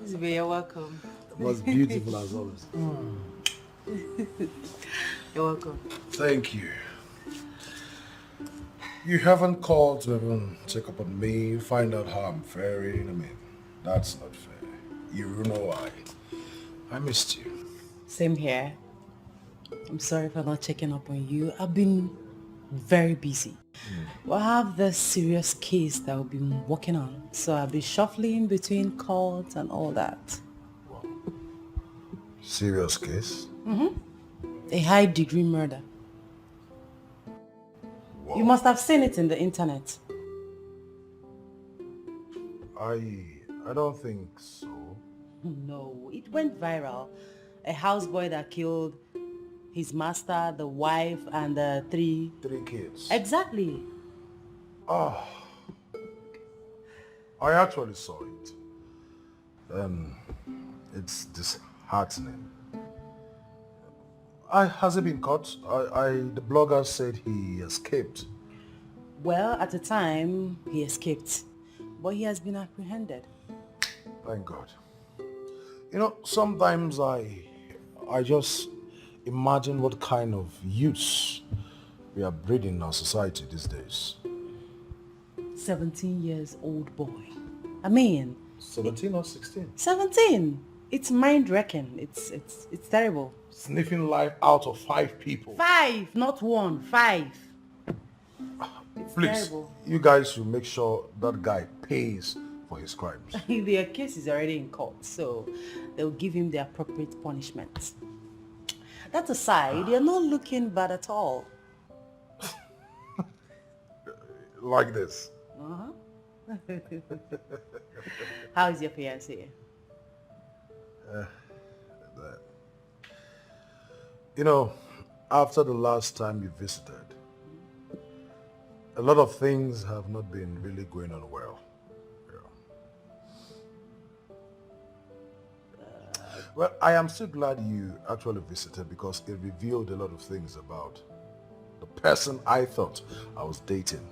You're welcome. It was beautiful as always. You're welcome. Thank you. You haven't called to even check up on me, find out how I'm faring. I mean, that's not fair. You know why. I missed you. Same here. I'm sorry for not checking up on you. I've been very busy. We'll have this serious case that we've been working on, so I'll be shuffling between calls and all that. Serious case? A high-degree murder. Whoa. You must have seen it in the internet. I don't think so. No, it went viral. A houseboy that killed his master, the wife, and the three kids. Exactly. Oh, I actually saw it. It's disheartening. Has he been caught? The blogger said he escaped. Well, at the time, he escaped, but he has been apprehended. Thank God. You know, sometimes I just imagine what kind of youths we are breeding in our society these days. 17 years old boy. I mean... 17 or 16? 17! It's mind-wrecking. It's terrible. Sniffing life out of 5 people. 5, not 1. 5. It's Please, terrible. you guys should make sure that guy pays for his crimes. Their case is already in court, so they'll give him the appropriate punishment. That aside, you're not looking bad at all. Like this. How is your fiancé? You know, after the last time you visited, a lot of things have not been really going on well. Well, I am so glad you actually visited because it revealed a lot of things about the person I thought I was dating.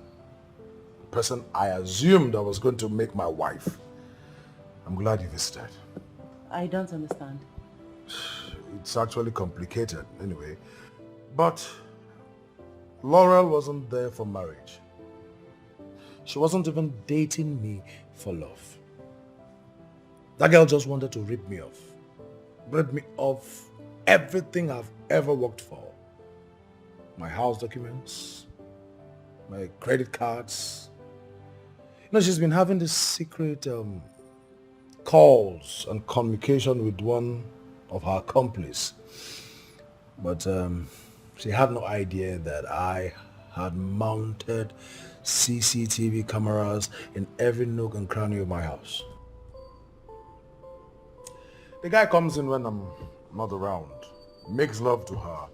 The person I assumed I was going to make my wife. I'm glad you visited. I don't understand. It's actually complicated anyway. But Laurel wasn't there for marriage. She wasn't even dating me for love. That girl just wanted to rip me off. Rip me off everything I've ever worked for. My house documents, my credit cards. You know, she's been having this secret calls and communication with one of her accomplices. But she had no idea that I had mounted CCTV cameras in every nook and cranny of my house. The guy comes in when I'm not around, makes love to her,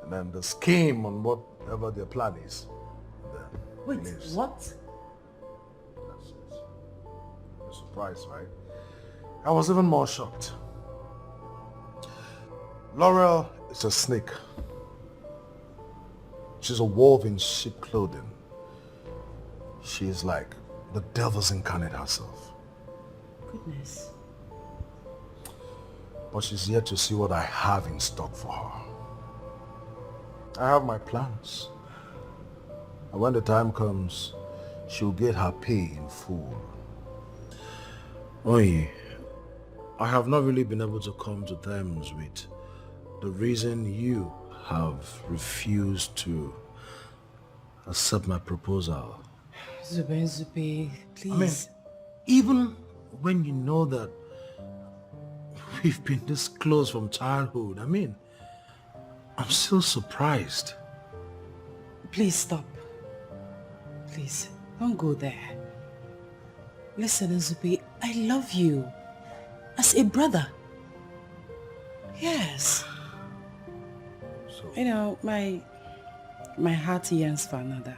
and then the scheme on whatever their plan is. Wait, what? That's it. You're surprised, right? I was even more shocked. Laurel is a snake. She's a wolf in sheep clothing. She's like the devil's incarnate herself. Goodness. But she's yet to see what I have in stock for her. I have my plans. And when the time comes, she'll get her pay in full. Oye, I have not really been able to come to terms with the reason you have refused to accept my proposal. Zube, please. I mean, Even when you know that we've been this close from childhood, I mean, I'm still surprised. Please stop. Please, don't go there. Listen, Nzubi, I love you. As a brother. Yes. So, you know, my heart yearns for another.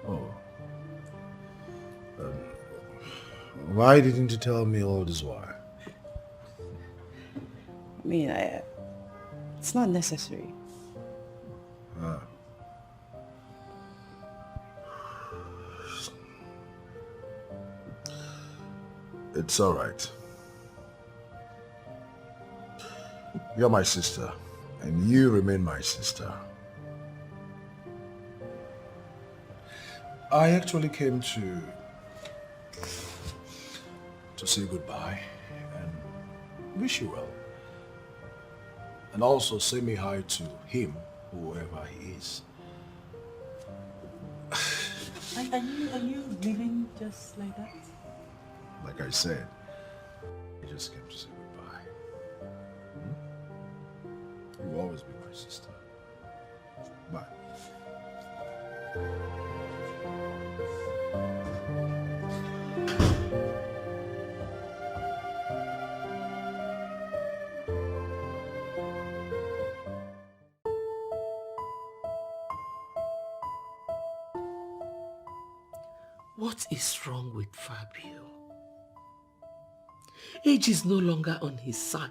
Oh. Why didn't you tell me all this while? I mean, it's not necessary. Ah. It's all right. You're my sister, and you remain my sister. I actually came to say goodbye and wish you well. And also say me hi to him, whoever he is. Are you leaving just like that? Like I said, I just came to say goodbye. You will always be my sister. Bye. What is wrong with Fabio? Age is no longer on his side.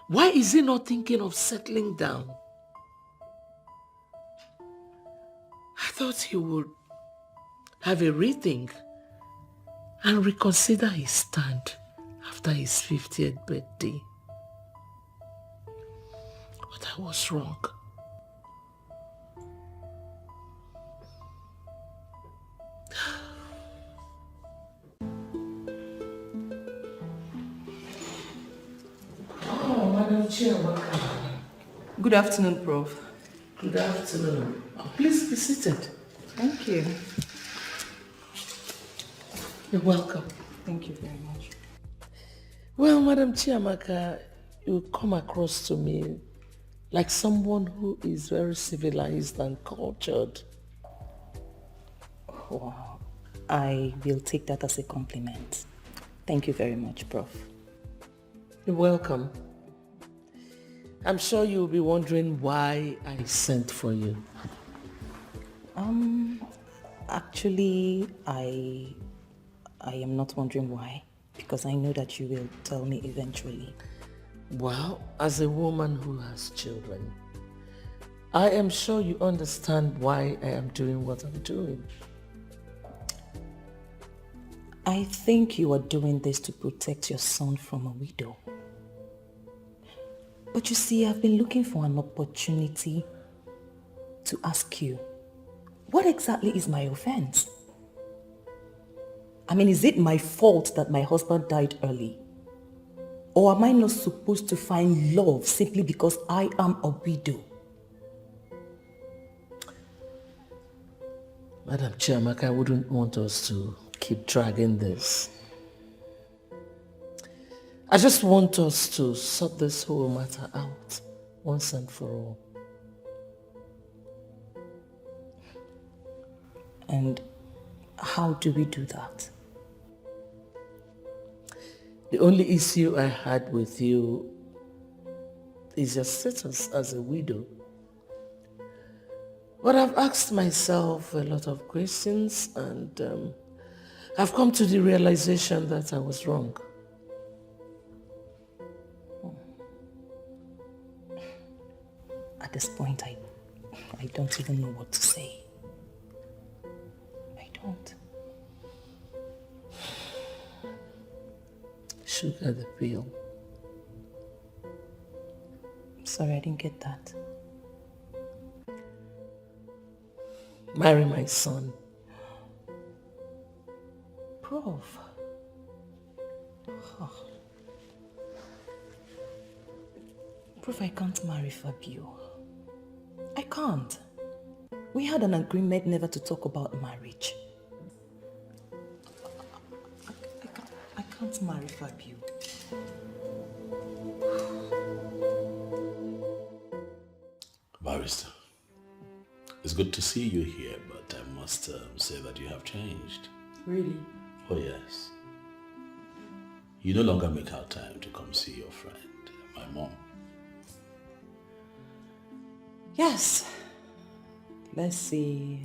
Why is he not thinking of settling down? I thought he would have a rethink and reconsider his stand after his 50th birthday. But I was wrong. Oh, Madam Chair, welcome. Good afternoon, Prof. Good afternoon. Please be seated. Thank you. You're welcome. Thank you very much. Well, Madam Chiamaka, you come across to me like someone who is very civilized and cultured. Wow. I will take that as a compliment. Thank you very much, Prof. You're welcome. I'm sure you'll be wondering why I sent for you. Actually, I am not wondering why, because I know that you will tell me eventually. Well, as a woman who has children, I am sure you understand why I am doing what I'm doing. I think you are doing this to protect your son from a widow. But you see, I've been looking for an opportunity to ask you, what exactly is my offense? I mean, is it my fault that my husband died early? Or am I not supposed to find love simply because I am a widow? Madam Chiamaka, I wouldn't want us to keep dragging this. I just want us to sort this whole matter out once and for all. And how do we do that? The only issue I had with you is your status as a widow. But I've asked myself a lot of questions and I've come to the realization that I was wrong. At this point, I don't even know what to say. I don't. Sugar the pill. Sorry, I didn't get that. Marry my son. Prof. Oh. Prof, I can't marry Fabio. I can't. We had an agreement never to talk about marriage. I can't marry Fabio. Barrister, it's good to see you here, but I must say that you have changed. Really? Oh yes. You no longer make out time to come see your friend, my mom. Yes. Let's see.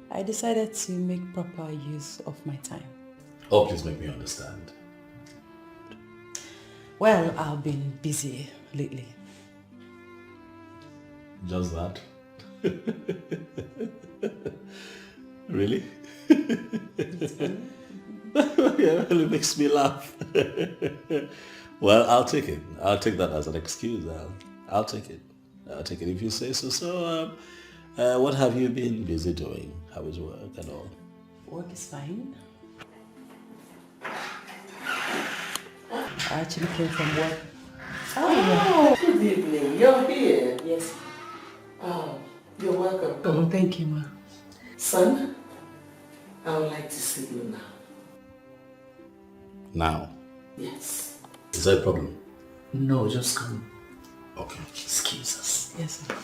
I decided to make proper use of my time. Oh, please make me understand. Well, I've been busy lately. Just that? Really? Yeah, really makes me laugh. Well, I'll take it. I'll take that as an excuse. I'll take it. I'll take it if you say so. So, what have you been busy doing? How is work and all? Work is fine. I actually came from work. Oh, good evening. You're here. Yes. Oh, you're welcome. Oh, thank you, ma. Son, I would like to see you now. Now? Yes. Is that a problem? No, just come. Okay. Excuse us. Yes, sir.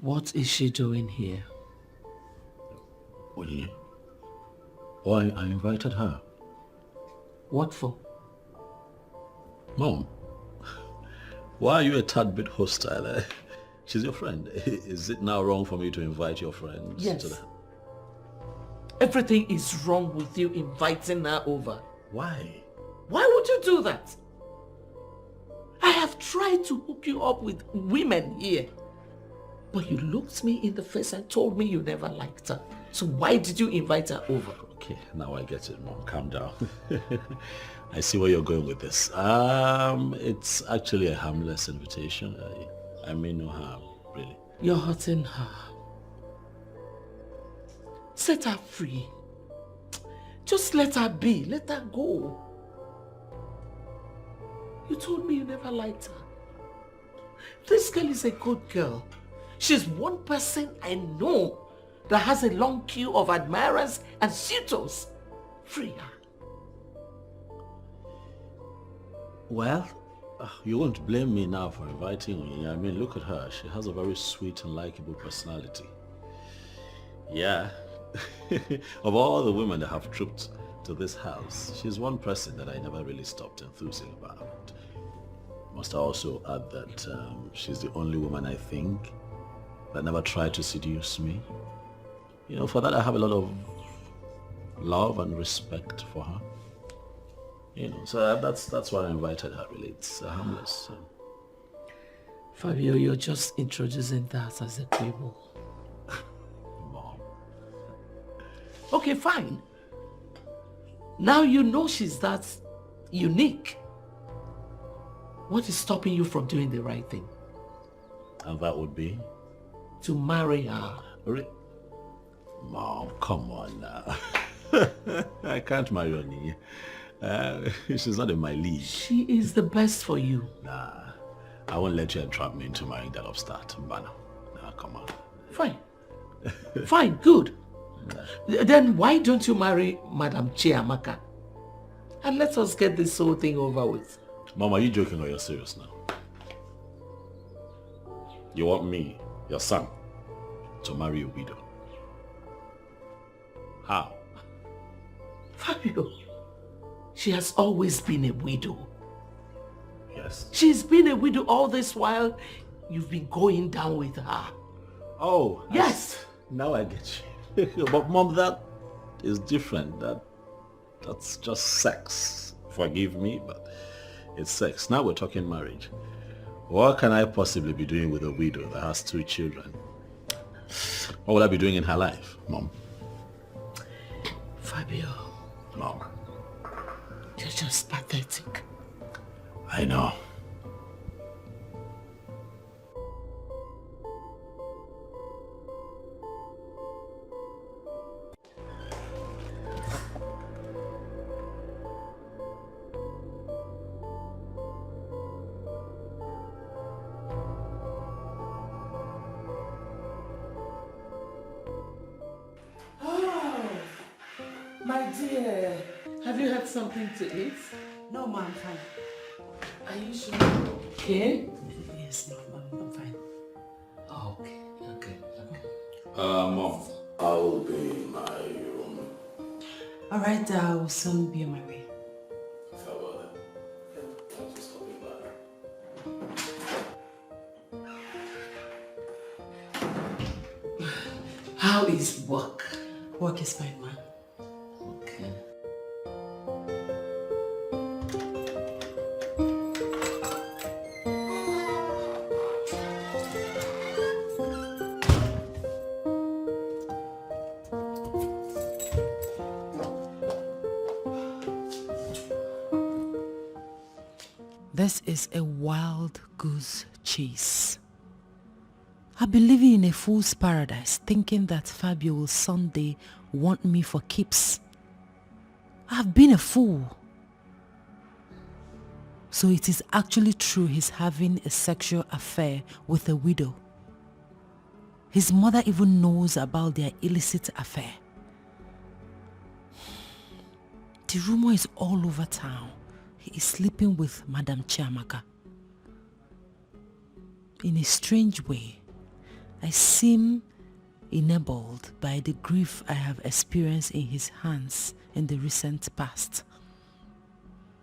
What is she doing here? Why, I invited her. What for? Mom, why are you a tad bit hostile? She's your friend. Is it now wrong for me to invite your friends? Yes. To the... Everything is wrong with you inviting her over. Why? Why would you do that? I have tried to hook you up with women here. But you looked me in the face and told me you never liked her. So why did you invite her over? Okay, now I get it, Mom. Calm down. I see where you're going with this. It's actually a harmless invitation. I mean no harm, really. You're hurting her. Set her free. Just let her be. Let her go. You told me you never liked her. This girl is a good girl. She's one person I know that has a long queue of admirers and suitors. Free her. Well, you won't blame me now for inviting me. I mean, look at her. She has a very sweet and likable personality. Yeah. Of all the women that have trooped to this house, she's one person that I never really stopped enthusing about. Must I also add that she's the only woman I think that never tried to seduce me. You know, for that I have a lot of love and respect for her. You know, so that's why I invited her, really. It's harmless. Fabio, you're just introducing that as a quibble. Mom. Okay, fine. Now you know she's that unique. What is stopping you from doing the right thing? And that would be? To marry her. Mom, come on now. I can't marry Oni. She's not in my league. She is the best for you. Nah, I won't let you entrap me into marrying that upstart. Nah, come on. Fine. Fine, good. Then why don't you marry Madam Chiamaka? And let us get this whole thing over with. Mom, are you joking or you're serious now? You want me, your son, to marry a widow? How? Fabio, she has always been a widow. Yes. She's been a widow all this while you've been going down with her. Oh. Yes. Now I get you. But Mom, that is different. That's just sex. Forgive me, but it's sex. Now we're talking marriage. What can I possibly be doing with a widow that has 2 children? What will I be doing in her life, Mom? Fabio, Mom. you're just pathetic. I know. My dear, have you had something to eat? No, ma, I'm fine. Are you sure? Okay? Yes, no, I'm fine. Oh, okay. Mom, I'll be in my room. All right, I will soon be on my way. Farewell. How is work? Work is fine, ma. Okay. This is a wild goose chase. I've been living in a fool's paradise thinking that Fabio will someday want me for keeps. I've been a fool. So it is actually true he's having a sexual affair with a widow. His mother even knows about their illicit affair. The rumor is all over town. He is sleeping with Madam Chiamaka. In a strange way, I seem enabled by the grief I have experienced in his hands in the recent past.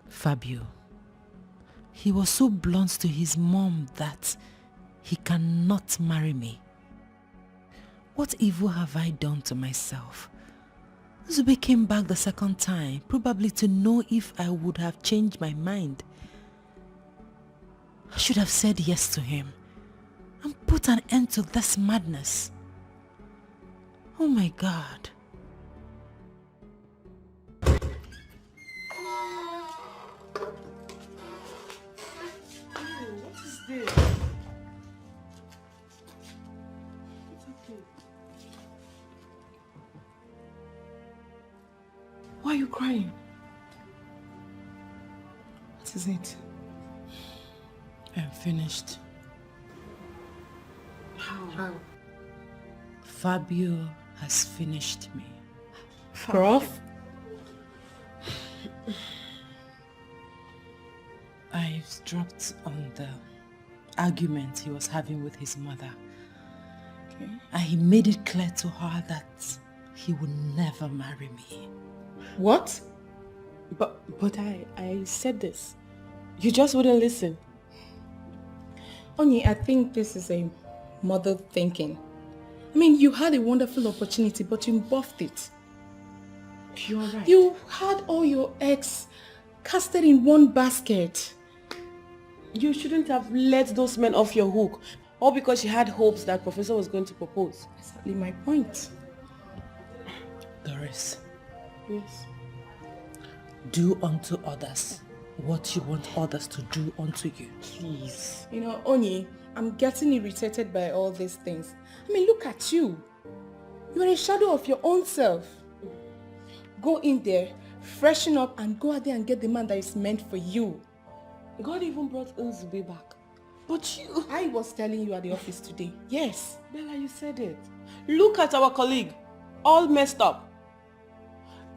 Fabio. He was so blunt to his mom that he cannot marry me. What evil have I done to myself? Zube came back the second time, probably to know if I would have changed my mind. I should have said yes to him and put an end to this madness. Oh my God. What is this? It's okay. Why are you crying? What is it? I'm finished. How? Fabio has finished me. Prof? I dropped on the argument he was having with his mother. Okay. And he made it clear to her that he would never marry me. What? But I said this. You just wouldn't listen. Onyi, I think this is a mother thinking. I mean, you had a wonderful opportunity, but you buffed it. You're right. You had all your eggs casted in one basket. You shouldn't have let those men off your hook. All because she had hopes that Professor was going to propose. Exactly my point. Doris. Yes. Do unto others what you want others to do unto you. Please. You know, Onyi, I'm getting irritated by all these things. I mean, look at you. You're a shadow of your own self. Go in there, freshen up, and go out there and get the man that is meant for you. God even brought Uzube back. But you... I was telling you at the office today. Yes. Bella, you said it. Look at our colleague. All messed up.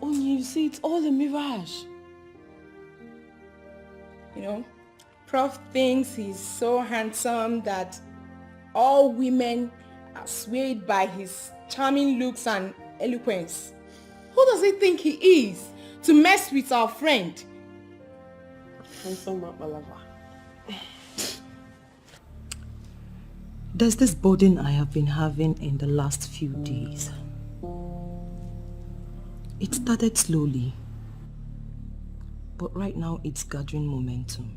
Only you see, it's all a mirage. You know, Prof thinks he's so handsome that all women are swayed by his charming looks and eloquence. Who does he think he is to mess with our friend? Handsome Malava. There's this burden I have been having in the last few days. It started slowly, but right now it's gathering momentum.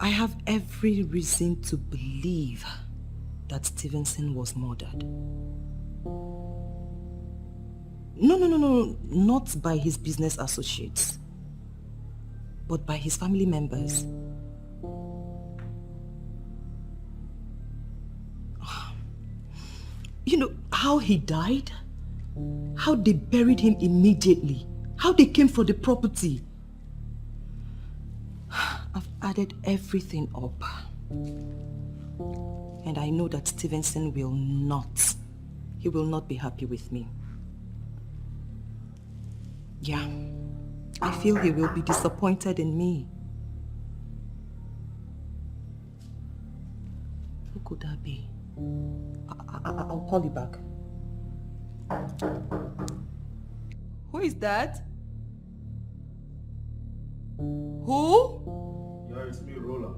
I have every reason to believe that Stevenson was murdered. No, not by his business associates, but by his family members. You know how he died? How they buried him immediately? How they came for the property? I've added everything up. And I know that Stevenson will not be happy with me. Yeah, I feel he will be disappointed in me. Who could that be? I'll call you back. Who is that? Who? Yeah, it's me, Roland.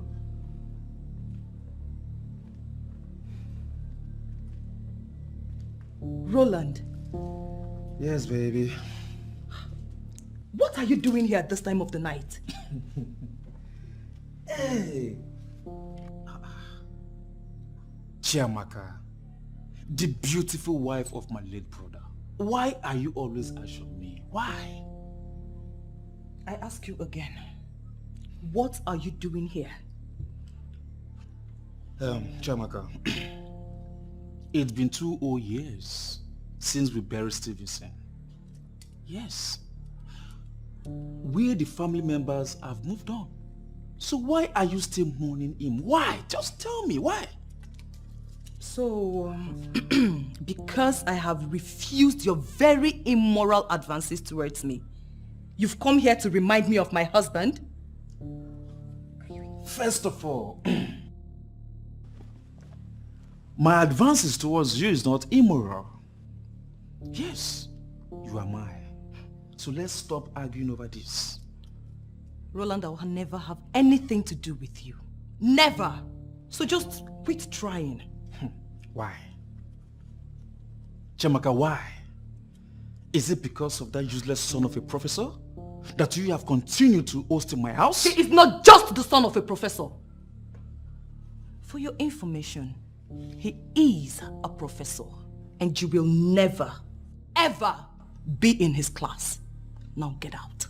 Roland. Yes, baby. What are you doing here at this time of the night? Hey! Chiamaka, the beautiful wife of my late brother. Why are you always asking me? Why? I ask you again. What are you doing here? Chiamaka, it's been 2 whole years since we buried Stevenson. Yes. We, the family members, have moved on. So why are you still mourning him? Why? Just tell me, why? So, because I have refused your very immoral advances towards me, you've come here to remind me of my husband? First of all, my advances towards you is not immoral. Yes, you are mine. So let's stop arguing over this. Roland, I will never have anything to do with you. Never! So just quit trying. Why? Chiamaka, why? Is it because of that useless son of a professor that you have continued to host in my house? He is not just the son of a professor. For your information, he is a professor, and you will never, ever be in his class. Now get out.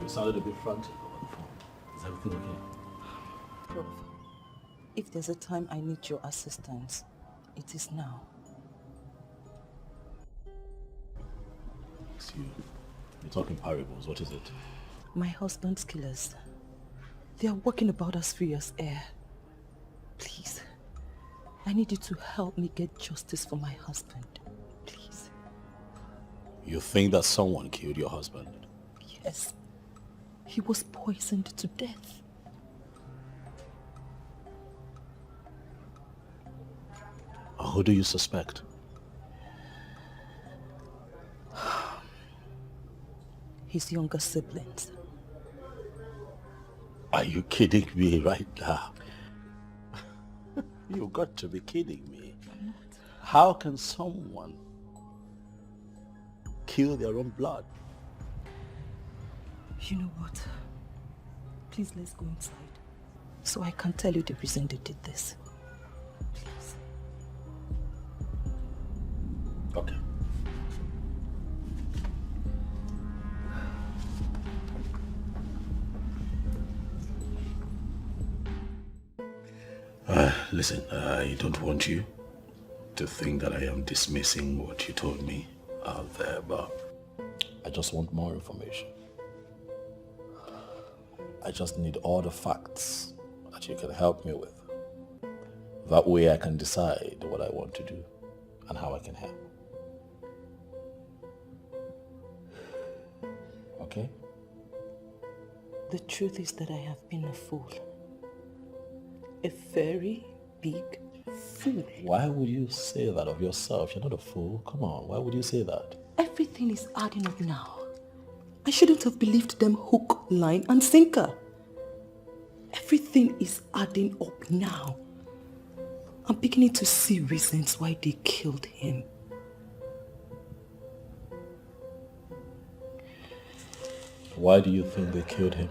You sounded a bit frantic over the phone. Is everything okay? Prof, if there's a time I need your assistance, it is now. You're talking parables. What is it? My husband's killers. They are walking about as free as air. Please, I need you to help me get justice for my husband. Please. You think that someone killed your husband? Yes. He was poisoned to death. Who do you suspect? His younger siblings. Are you kidding me right now? You got to be kidding me. How can someone kill their own blood? You know what? Please, let's go inside so I can tell you the reason they did this. Please. Okay. Listen, I don't want you to think that I am dismissing what you told me out there, but I just want more information. I just need all the facts that you can help me with. That way I can decide what I want to do and how I can help. Okay? The truth is that I have been a fool. A very big fool. Why would you say that of yourself? You're not a fool. Come on, why would you say that? Everything is adding up now. I shouldn't have believed them hook, line, and sinker. Everything is adding up now. I'm beginning to see reasons why they killed him. Why do you think they killed him?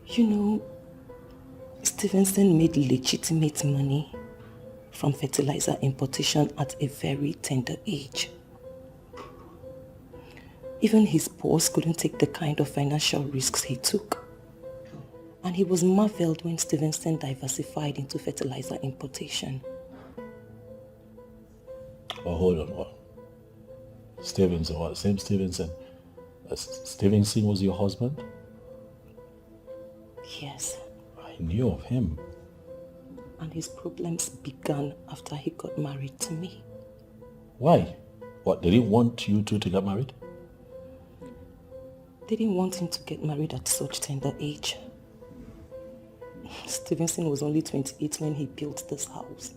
You know, Stevenson made legitimate money from fertilizer importation at a very tender age. Even his boss couldn't take the kind of financial risks he took. And he was marveled when Stevenson diversified into fertilizer importation. Oh, hold on. What? Stevenson, what? Same Stevenson? Stevenson was your husband? Yes. I knew of him. And his problems began after he got married to me. Why? What, they didn't want you two to get married? They didn't want him to get married at such tender age. Stevenson was only 28 when he built this house.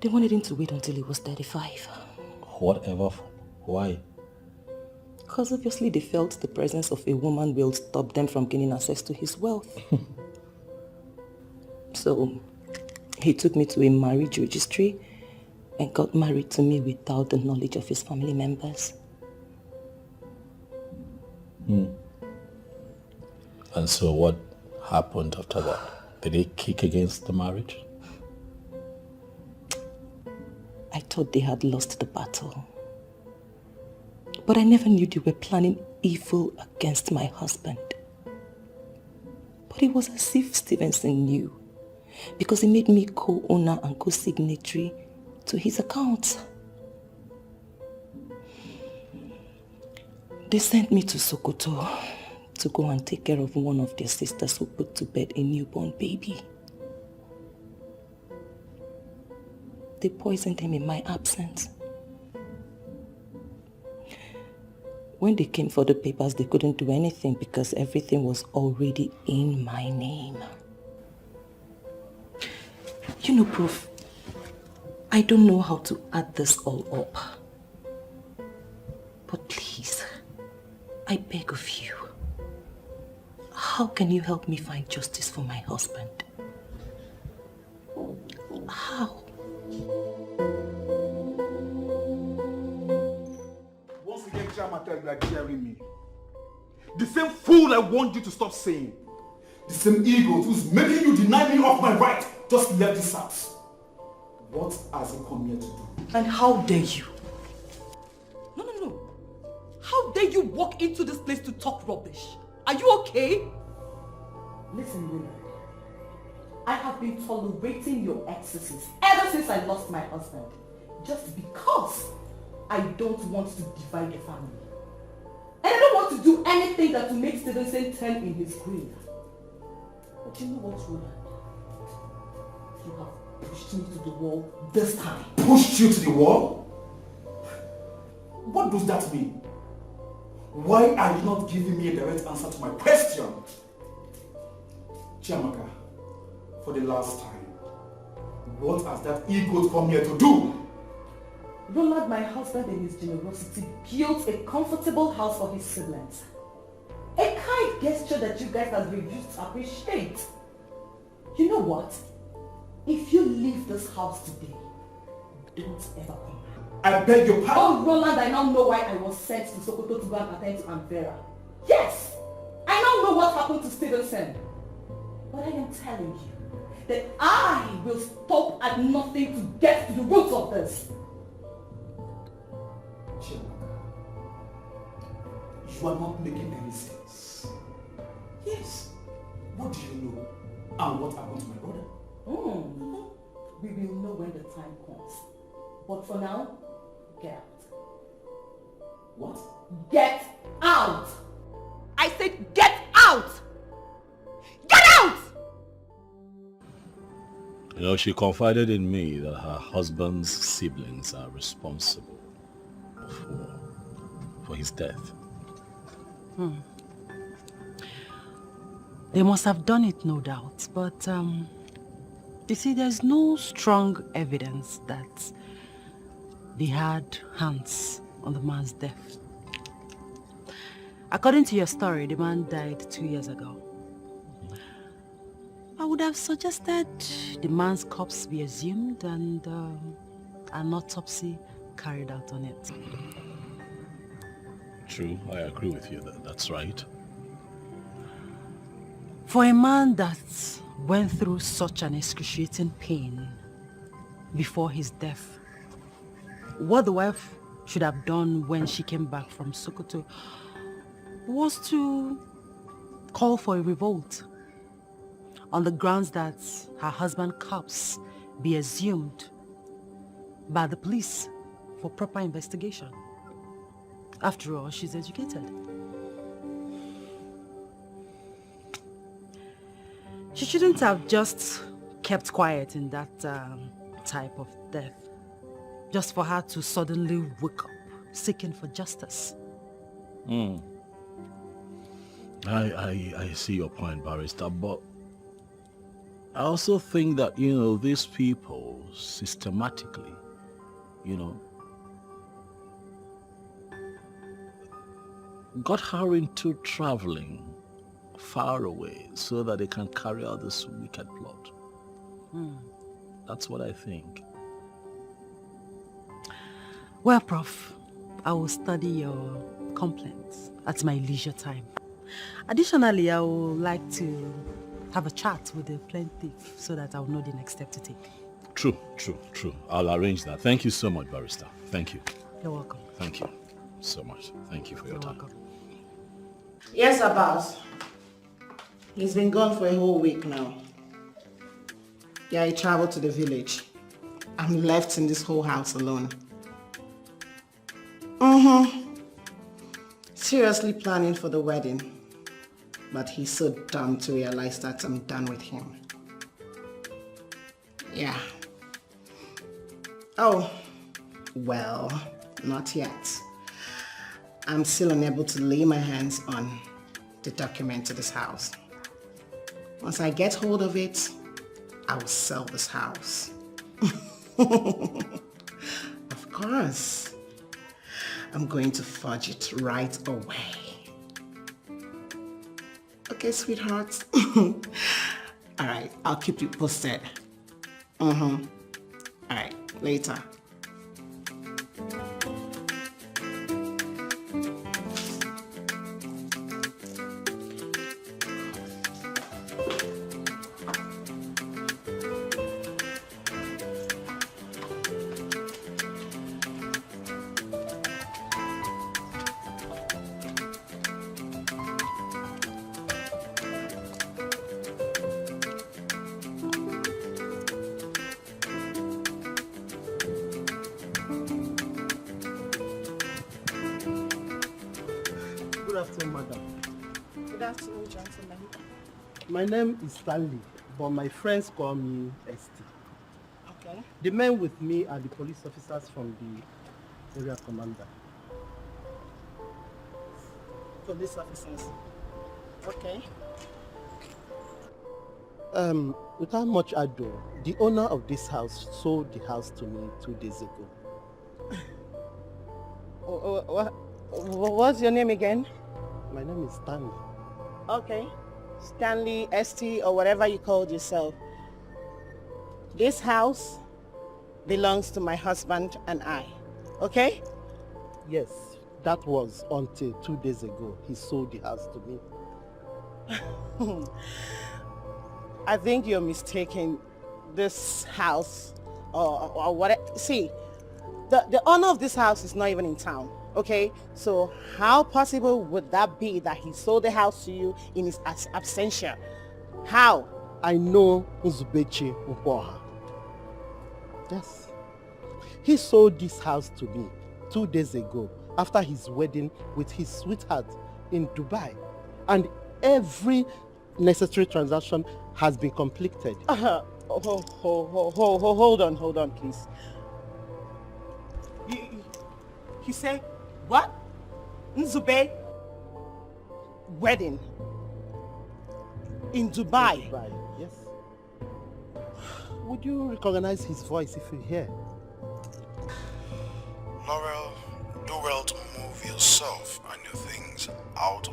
They wanted him to wait until he was 35. Whatever. Why? Because obviously they felt the presence of a woman will stop them from gaining access to his wealth. So he took me to a marriage registry and got married to me without the knowledge of his family members. And so what happened after that? Did they kick against the marriage? I thought they had lost the battle. But I never knew they were planning evil against my husband. But it was as if Stevenson knew, because he made me co-owner and co-signatory to his account. They sent me to Sokoto to go and take care of one of their sisters who put to bed a newborn baby. They poisoned him in my absence. When they came for the papers, they couldn't do anything because everything was already in my name. You know, Prof, I don't know how to add this all up. But please, I beg of you, how can you help me find justice for my husband? How? Once again, Chiamaka, you are daring me. The same fool I want you to stop saying. The same ego who's making you deny me of my right just left this house. What has he come here to do? And how dare you? No. How dare you walk into this place to talk rubbish? Are you okay? Listen, Leonard. I have been tolerating your excesses ever since I lost my husband. Just because I don't want to divide the family. And I don't want to do anything that will make Stevenson turn in his grave. But you know what, Roland? You have pushed me to the wall this time. Pushed you to the wall? What does that mean? Why are you not giving me a direct answer to my question? Chiamaka, for the last time, what has that ego come here to do? Roland, my husband, in his generosity, built a comfortable house for his siblings. A kind gesture that you guys have refused to appreciate. You know what? If you leave this house today, don't ever come back. I beg your pardon. Oh, Roland, I now know why I was sent to Sokoto to go and attend to Anvera. Yes! I now know what happened to Stevenson. But I am telling you that I will stop at nothing to get to the roots of this. You are not making any sense. Yes. What do you know? And what happened to my brother? We will know when the time comes. But for now, get out. What? Get out! I said get out! Get out! You know, she confided in me that her husband's siblings are responsible for his death. They must have done it, no doubt. But, you see, there's no strong evidence that they had hands on the man's death. According to your story, the man died 2 years ago. I would have suggested the man's corpse be exhumed and an autopsy carried out on it. True, I agree with you. That's right. For a man that went through such an excruciating pain before his death, what the wife should have done when she came back from Sokoto was to call for a revolt on the grounds that her husband's corpse be exhumed by the police for proper investigation. After all, she's educated. She shouldn't have just kept quiet in that type of death, just for her to suddenly wake up seeking for justice. I see your point, Barrister, but I also think that, these people systematically, got her into traveling far away so that they can carry out this wicked plot. That's what I think. Well, Prof, I will study your complaints at my leisure time. Additionally, I would like to have a chat with the plaintiff so that I will know the next step to take. True. I'll arrange that. Thank you so much, Barrister. Thank you. You're welcome. Thank you so much. Thank you for your time. Welcome. Yes, Abbas. He's been gone for a whole week now. Yeah, he traveled to the village. I'm left in this whole house alone. Seriously planning for the wedding. But he's so dumb to realize that I'm done with him. Yeah. Oh, well, not yet. I'm still unable to lay my hands on the document to this house. Once I get hold of it, I will sell this house. Of course. I'm going to forge it right away. Okay, sweetheart. All right, I'll keep you posted. All right, later. Good afternoon, madam. Good afternoon, gentlemen. My name is Stanley, but my friends call me ST. Okay. The men with me are the police officers from the area commander. Police officers. Okay. Without much ado, the owner of this house sold the house to me 2 days ago. What's your name again? My name is Stanley. Okay. Stanley, ST, or whatever you called yourself. This house belongs to my husband and I. Okay? Yes, that was until 2 days ago. He sold the house to me. I think you're mistaken. This house or what? See, the owner of this house is not even in town. Okay, so how possible would that be that he sold the house to you in his absentia? How? I know Uzubechi Ukwaha. Yes. He sold this house to me 2 days ago after his wedding with his sweetheart in Dubai. And every necessary transaction has been completed. Hold on, please. You say, what? Nzube? Wedding? In Dubai? In Dubai, yes. Would you recognize his voice if you hear? Laurel, do well to move yourself and your things out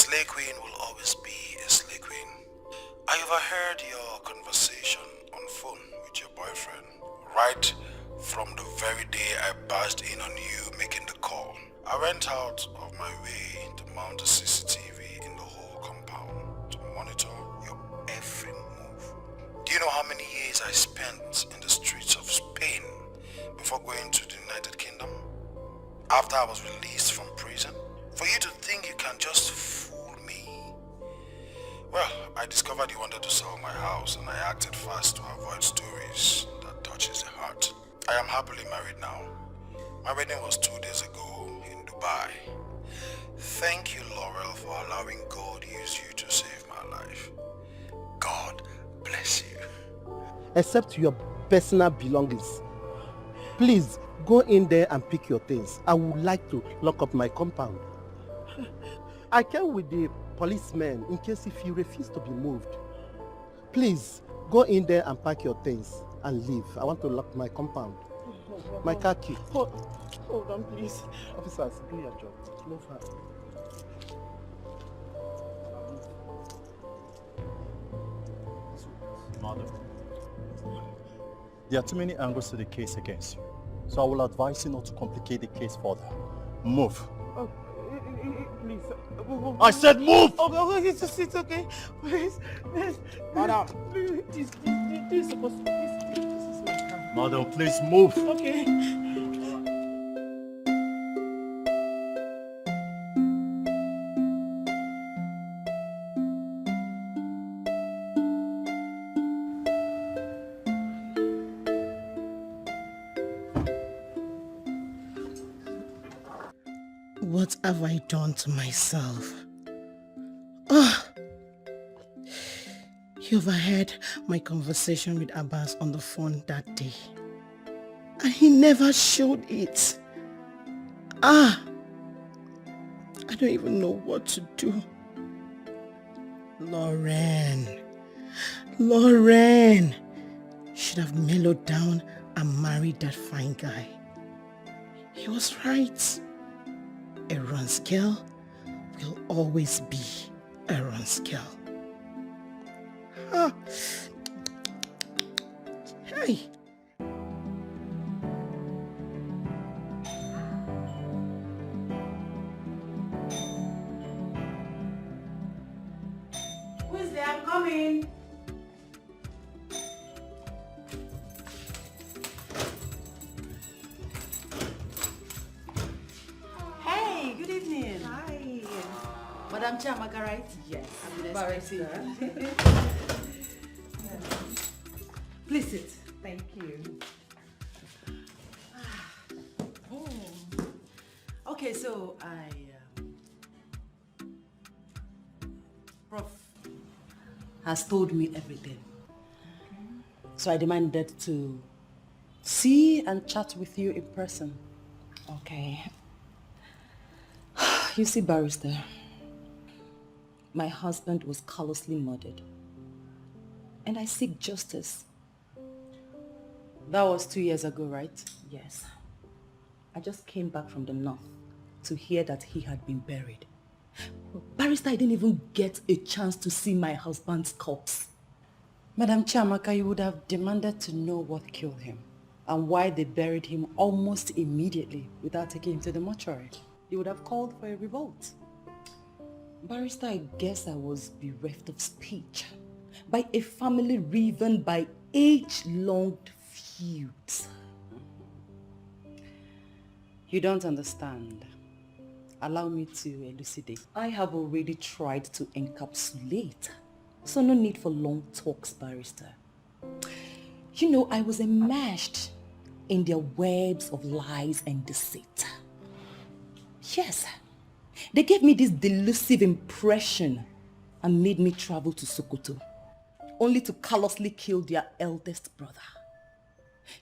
slay queen will always be a slay queen. I overheard your conversation on phone with your boyfriend right from the very day I barged in on you making the call. I went out of my way to mount a CCTV in the whole compound to monitor your every move. Do you know how many years I spent in the streets of Spain before going to the United Kingdom? After I was released from prison? For you to think you can just fool me? Well, I discovered you wanted to sell my house and I acted fast to avoid stories that touches the heart. I am happily married now. My wedding was 2 days ago in Dubai. Thank you, Laurel, for allowing God to use you to save my life. God bless you. Except your personal belongings. Please, go in there and pick your things. I would like to lock up my compound. I came with the policeman in case if you refuse to be moved. Please, go in there and pack your things and leave. I want to lock my compound. My car key. Hold on, please. Officers, do your job. Move her. Mother, there are too many angles to the case against you, so I will advise you not to complicate the case further. Move. Oh, please. I said move! Oh, it's okay. Please. Madam. Please, this is supposed to be. This is my car. Madam, please move. Okay. What have I done to myself? Oh, you overheard my conversation with Abbas on the phone that day. And he never showed it. I don't even know what to do. Lauren. Should have mellowed down and married that fine guy. He was right. Aaron's girl will always be Aaron's girl. Hey. Who is there? I'm coming. Hey, good evening. Hi. Madam Chiamaka, right? Yes. Barrister. Please sit. Thank you. Okay, so Prof has told me everything. So I demanded to see and chat with you in person. Okay. You see, Barrister, my husband was callously murdered. And I seek justice. That was 2 years ago, right? Yes. I just came back from the north to hear that he had been buried. Barrister, I didn't even get a chance to see my husband's corpse. Madam Chiamaka, you would have demanded to know what killed him and why they buried him almost immediately without taking him to the mortuary. You would have called for a revolt. Barrister, I guess I was bereft of speech by a family riven by age-long feuds. You don't understand. Allow me to elucidate. I have already tried to encapsulate, so no need for long talks, Barrister. You know, I was enmeshed in their webs of lies and deceit. Yes, they gave me this delusive impression and made me travel to Sokoto, only to callously kill their eldest brother.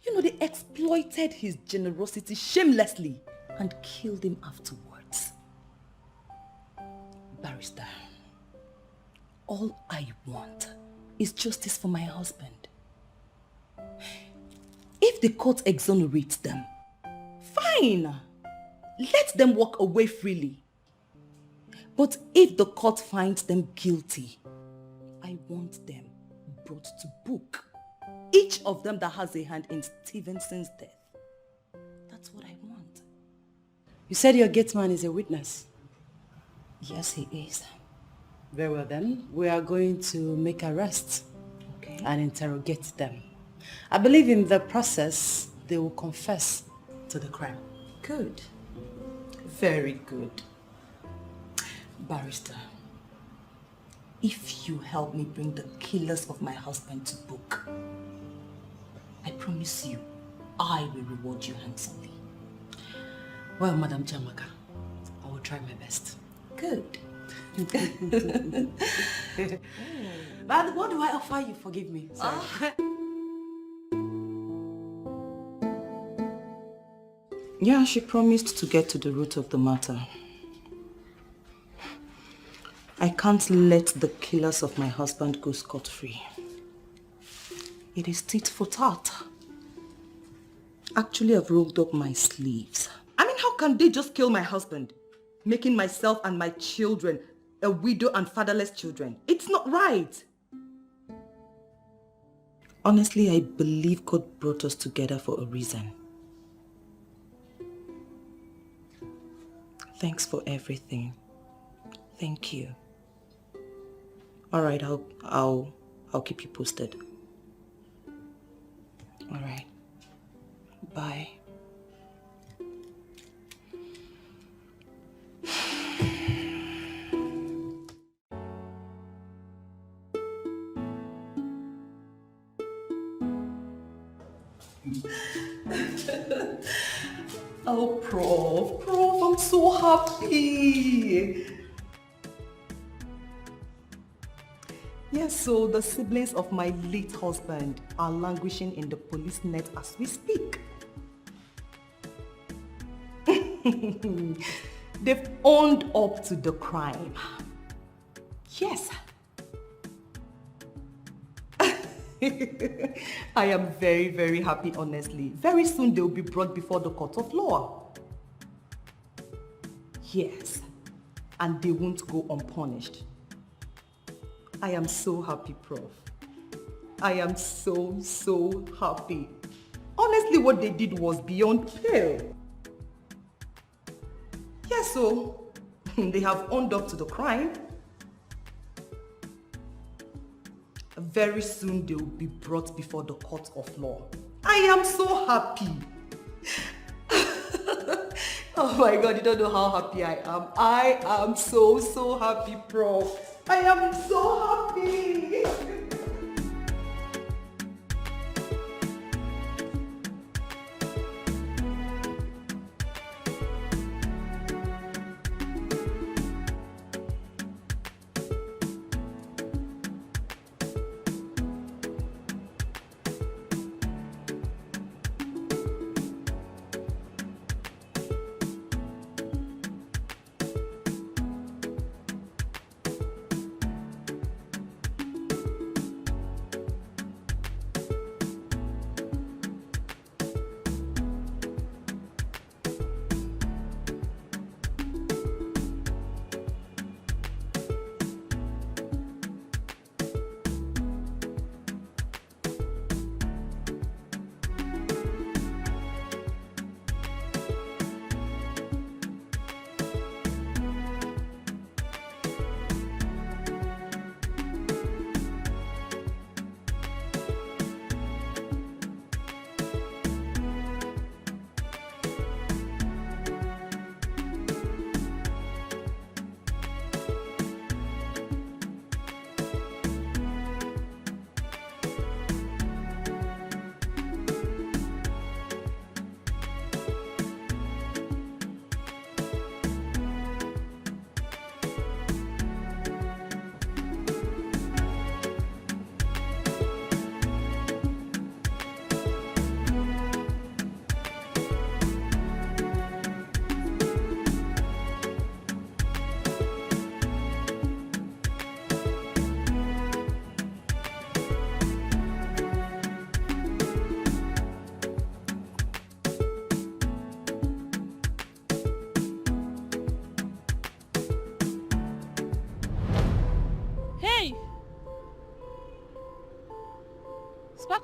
You know, they exploited his generosity shamelessly and killed him afterwards. Barrister, all I want is justice for my husband. If the court exonerates them, fine. Let them walk away freely. But if the court finds them guilty, I want them brought to book. Each of them that has a hand in Stevenson's death. That's what I want. You said your gate man is a witness? Yes, he is. Very well then, we are going to make arrests and interrogate them. I believe in the process, they will confess to the crime. Good. Very good. Barrister, if you help me bring the killers of my husband to book, I promise you, I will reward you handsomely. Well, Madam Chamaka, I will try my best. Good. But what do I offer you? Forgive me. Sorry. Yeah, she promised to get to the root of the matter. I can't let the killers of my husband go scot-free. It is tit for tat. Actually, I've rolled up my sleeves. I mean, how can they just kill my husband, making myself and my children a widow and fatherless children? It's not right. Honestly, I believe God brought us together for a reason. Thanks for everything. Thank you. All right, I'll keep you posted. All right. Bye. Oh, Prof, I'm so happy. Yes, so the siblings of my late husband are languishing in the police net as we speak. They've owned up to the crime. Yes. I am very, very happy, honestly. Very soon they'll be brought before the court of law. Yes. And they won't go unpunished. I am so happy, Prof. I am so, so happy. Honestly, what they did was beyond pale. Yes, so they have owned up to the crime. Very soon they will be brought before the court of law. I am so happy. Oh my God, you don't know how happy I am. I am so, so happy, Prof. I am so happy.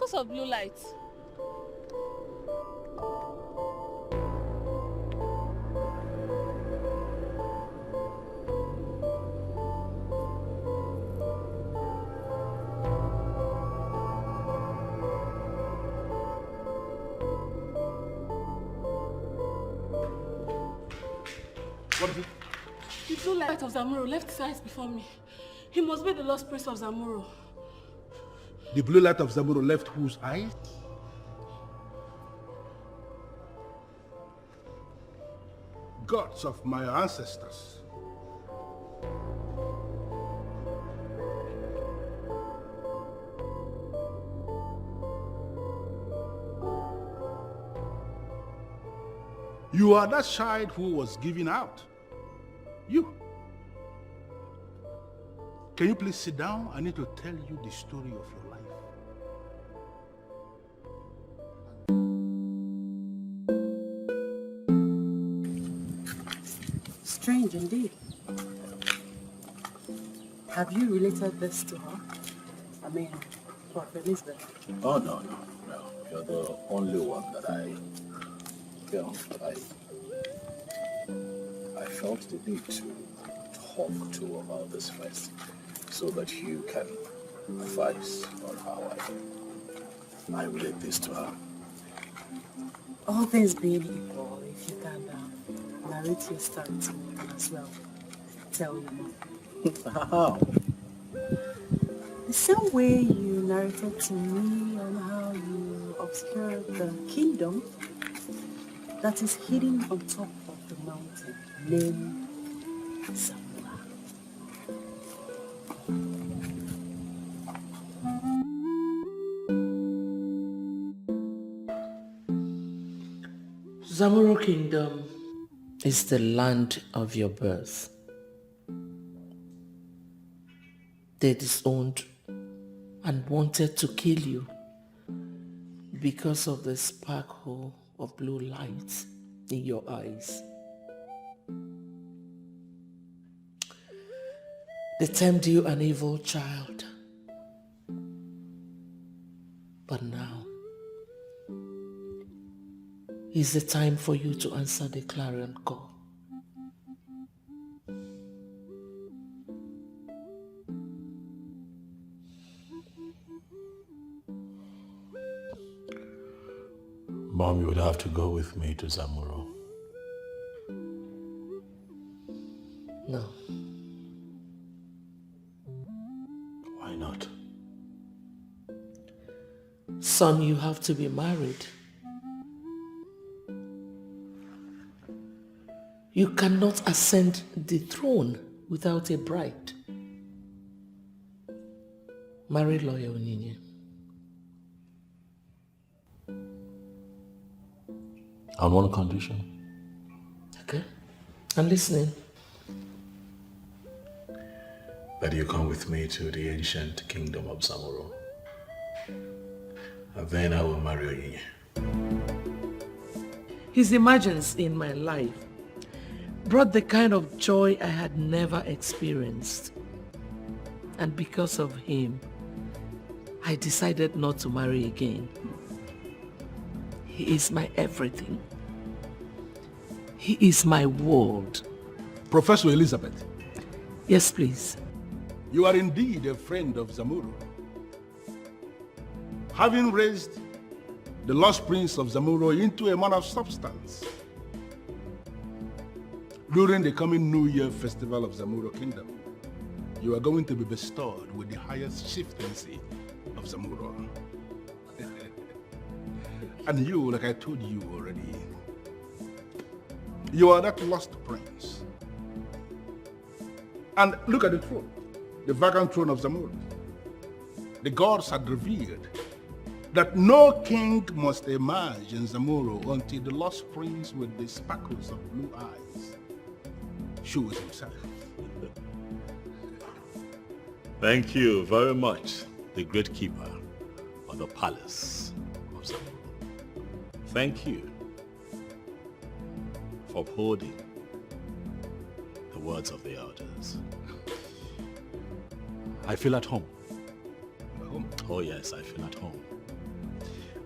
because of blue lights. What is it? The blue light of Zamuro left his eyes before me. He must be the lost prince of Zamuro. The blue light of Zamuro left whose eyes? Gods of my ancestors. You are that child who was given out. You. Can you please sit down? I need to tell you the story of your life. Strange indeed. Have you related this to her? I mean, Prof. Elizabeth? Oh, no. You're the only one that I felt the need to talk to about this first, so that you can advise on how I relate this to her. All things being equal, if you can narrate your story to me as well, tell you more. How? The same way you narrated to me on how you obscured the kingdom that is hidden on top of the mountain named Zamura. Zamuro Kingdom is the land of your birth. They disowned and wanted to kill you because of the sparkle of blue light in your eyes. They termed you an evil child. But now is the time for you to answer the clarion call. Mom, you would have to go with me to Zamuro. No. Why not? Son, you have to be married. You cannot ascend the throne without a bride. Marry Lawyer Onyinye. On one condition. Okay, I'm listening. That you come with me to the ancient kingdom of Zamuro. And then I will marry Onyinye. His emergence in my life brought the kind of joy I had never experienced. And because of him, I decided not to marry again. He is my everything. He is my world. Professor Elizabeth. Yes, please. You are indeed a friend of Zamuro. Having raised the lost prince of Zamuro into a man of substance, during the coming New Year festival of Zamuro Kingdom, you are going to be bestowed with the highest chieftaincy of Zamuro. And you, like I told you already, you are that lost prince. And look at the throne, the vacant throne of Zamuro. The gods had revealed that no king must emerge in Zamuro until the lost prince with the sparkles of blue eyes shows himself. Thank you very much, the great keeper of the palace of Zamuro. Thank you for upholding the words of the elders. I feel at home. Home? Oh yes, I feel at home.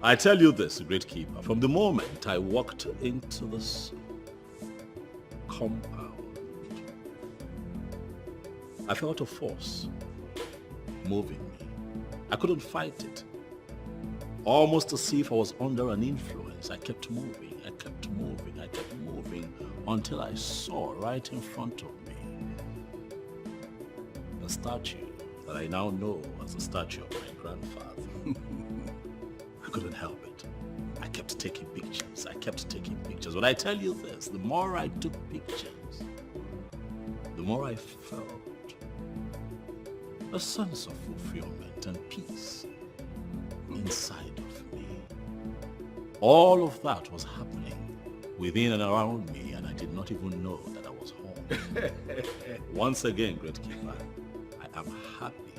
I tell you this, great keeper, from the moment I walked into this compound, I felt a force moving me. I couldn't fight it. Almost as if I was under an influence. I kept moving, I kept moving, I kept moving until I saw right in front of me a statue that I now know as the statue of my grandfather. I couldn't help it. I kept taking pictures. I kept taking pictures. But I tell you this, the more I took pictures, the more I felt a sense of fulfillment and peace inside of me. All of that was happening within and around me, and I did not even know that I was home. Once again, great keeper, I am happy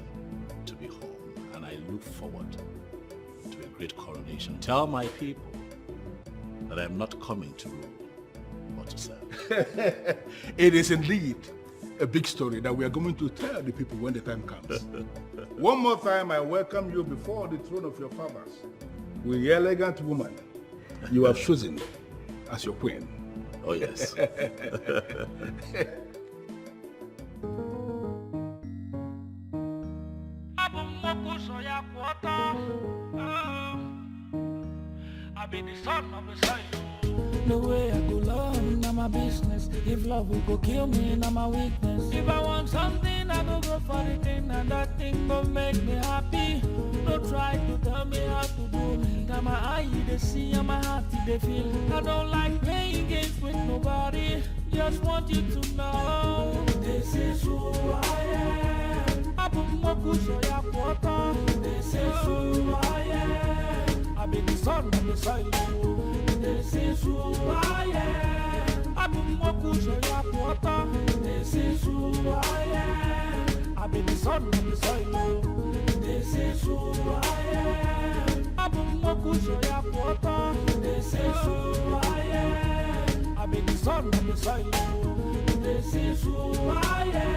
to be home, and I look forward to a great coronation. Tell my people that I am not coming to rule, but to serve. It is indeed a big story that we are going to tell the people when the time comes. One more time, I welcome you before the throne of your fathers with the elegant woman you have chosen as your queen. Oh, yes. I be the son of the soil. The way I go love, now my business. If love will go kill me, now my weakness. If I want something, I go for the thing, and that thing go make me happy. Don't try to tell me how to do me. Got my eye they see and my heart they feel. I don't like playing games with nobody. Just want you to know this is who I am. This is who I am. I be the son of the soil. This is who I am. This is who I am. I be the son of the soil. This is who I am. This is who I am. I be the son of the soil. This is who I am.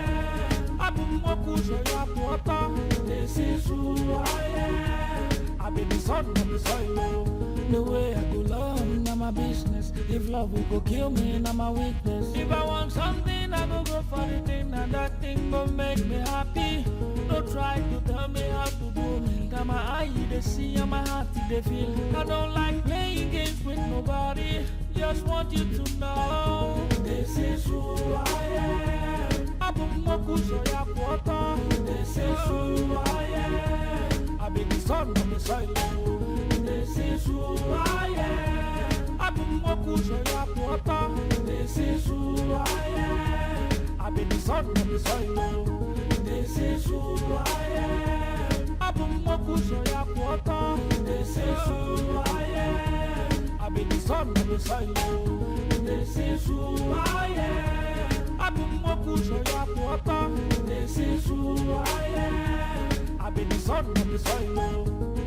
This is who I am. I be the son of the soil. The way I go love, now my business. If love will go kill me, now my weakness. If I want something, I go for the thing, and that thing go make me happy. Don't try to tell me how to do me. Got my eye they see and my heart they feel. I don't like playing games with nobody. Just want you to know this is who I am. This is who I am. I be the son of the soil. This is who I am. This is who I am. I be the son of the soil. This is who I am. This is who I am. I be the son of the soil. This is who I am. This is who I am. I be the son of the soil.